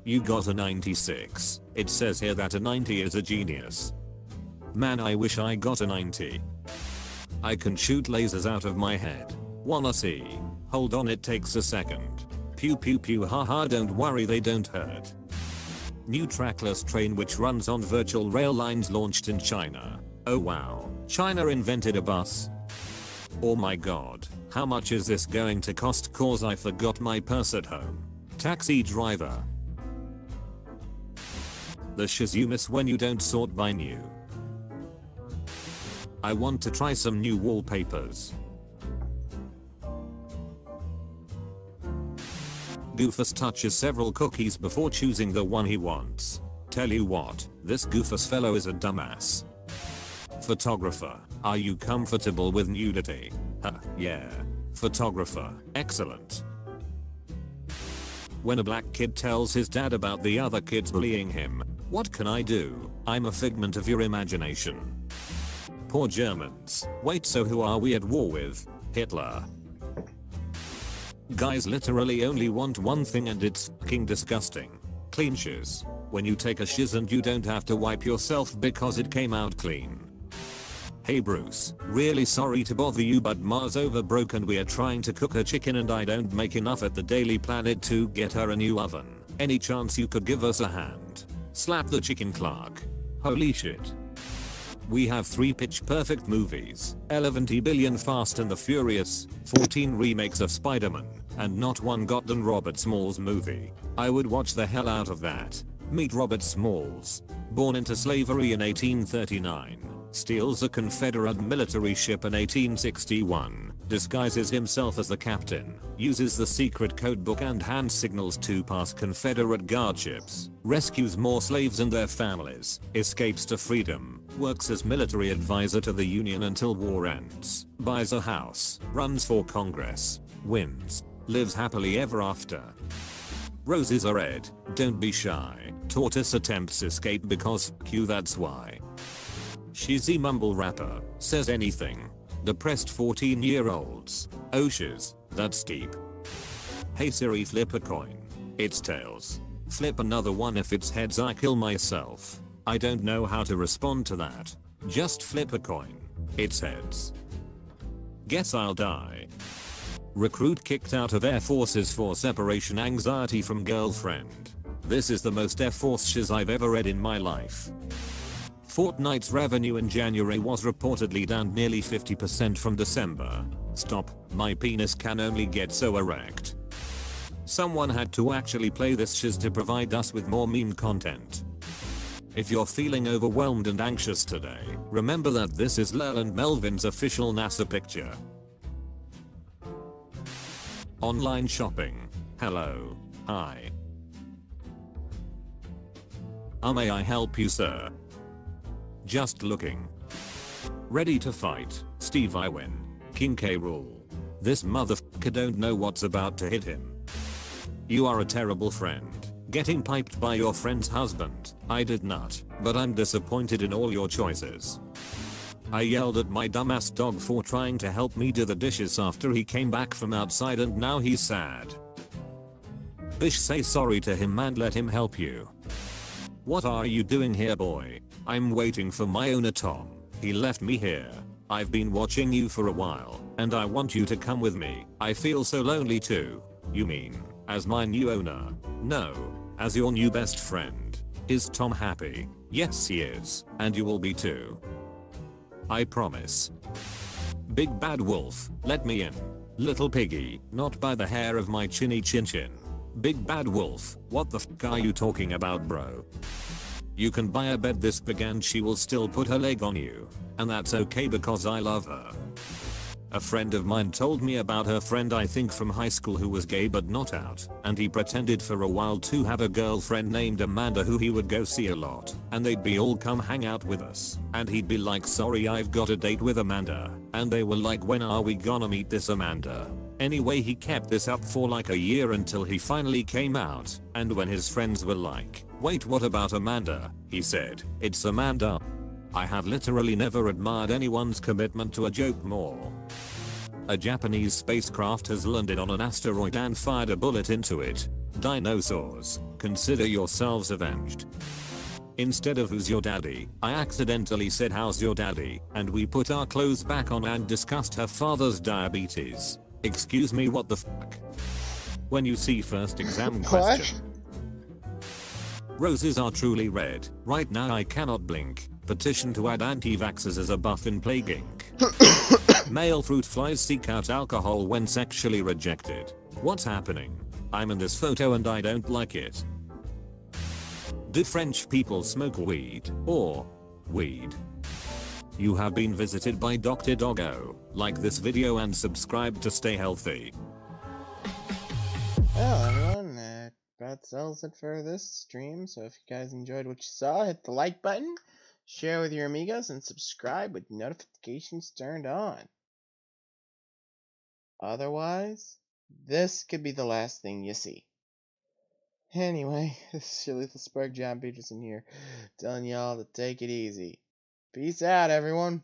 You got a 96. It says here that a 90 is a genius. Man, I wish I got a 90. I can shoot lasers out of my head. Wanna see? Hold on, it takes a second. Pew pew pew, haha, don't worry, they don't hurt. New trackless train which runs on virtual rail lines launched in China. Oh wow, China invented a bus. Oh my god, how much is this going to cost cause I forgot my purse at home. Taxi driver. The shiz you miss when you don't sort by new. I want to try some new wallpapers. Goofus touches several cookies before choosing the one he wants. Tell you what, this Goofus fellow is a dumbass. Photographer, are you comfortable with nudity? Yeah. Photographer, excellent. When a black kid tells his dad about the other kids bullying him, what can I do? I'm a figment of your imagination. Poor Germans. Wait, so who are we at war with? Hitler. Guys literally only want one thing and it's fucking disgusting. Clean shiz. When you take a shiz and you don't have to wipe yourself because it came out clean. Hey Bruce, really sorry to bother you, but Ma's over broke and we are trying to cook her chicken and I don't make enough at the Daily Planet to get her a new oven. Any chance you could give us a hand? Slap the chicken Clark. Holy shit. We have 3 pitch perfect movies, 11 billion Fast and the Furious, 14 remakes of Spider-Man, and not one goddamn Robert Smalls movie. I would watch the hell out of that. Meet Robert Smalls. Born into slavery in 1839. Steals a Confederate military ship in 1861, disguises himself as the captain, uses the secret codebook and hand signals to pass Confederate guard ships, rescues more slaves and their families, escapes to freedom, works as military advisor to the Union until war ends, buys a house, runs for Congress, wins, lives happily ever after. Roses are red, don't be shy, tortoise attempts escape because f*** you, that's why. Cheesy mumble rapper, says anything. Depressed 14-year-olds. Oh shiz, that's deep. Hey Siri, flip a coin. It's tails. Flip another one. If it's heads I kill myself. I don't know how to respond to that. Just flip a coin. It's heads. Guess I'll die. Recruit kicked out of Air Forces for separation anxiety from girlfriend. This is the most Air Force shiz I've ever read in my life. Fortnite's revenue in January was reportedly down nearly 50% from December. Stop, my penis can only get so erect. Someone had to actually play this shiz to provide us with more meme content. If you're feeling overwhelmed and anxious today, remember that this is Lel and Melvin's official NASA picture. Online shopping. Hello. Hi. May I help you, sir? Just looking. Ready to fight. Steve, I win. King K rule. This motherfucker don't know what's about to hit him. You are a terrible friend. Getting piped by your friend's husband. I did not, but I'm disappointed in all your choices. I yelled at my dumbass dog for trying to help me do the dishes after he came back from outside and now he's sad. Bish, say sorry to him and let him help you. What are you doing here, boy? I'm waiting for my owner Tom. He left me here. I've been watching you for a while, and I want you to come with me. I feel so lonely too. You mean, as my new owner? No, as your new best friend. Is Tom happy? Yes he is, and you will be too. I promise. Big bad wolf, let me in. Little piggy, not by the hair of my chinny chin chin. Big bad wolf, what the f*** are you talking about, bro? You can buy a bed this big and she will still put her leg on you. And that's okay because I love her. A friend of mine told me about her friend, I think from high school, who was gay but not out, and he pretended for a while to have a girlfriend named Amanda who he would go see a lot, and they'd be all come hang out with us, and he'd be like, sorry I've got a date with Amanda, and they were like, when are we gonna meet this Amanda? Anyway, he kept this up for like a year until he finally came out, and when his friends were like, wait, what about Amanda? He said, it's Amanda. I have literally never admired anyone's commitment to a joke more. A Japanese spacecraft has landed on an asteroid and fired a bullet into it. Dinosaurs, consider yourselves avenged. Instead of who's your daddy, I accidentally said how's your daddy, and we put our clothes back on and discussed her father's diabetes. Excuse me, what the fuck? When you see first exam question. Roses are truly red. Right now I cannot blink. Petition to add anti-vaxxers as a buff in Plague Inc. Male fruit flies seek out alcohol when sexually rejected. What's happening? I'm in this photo and I don't like it. Do French people smoke weed? Or weed? You have been visited by Dr. Doggo. Like this video and subscribe to stay healthy. Hello everyone, that settles it for this stream. So if you guys enjoyed what you saw, hit the like button, share with your amigos, and subscribe with notifications turned on. Otherwise, this could be the last thing you see. Anyway, this is your Lethal Sperg, John Peterson here, telling y'all to take it easy. Peace out, everyone.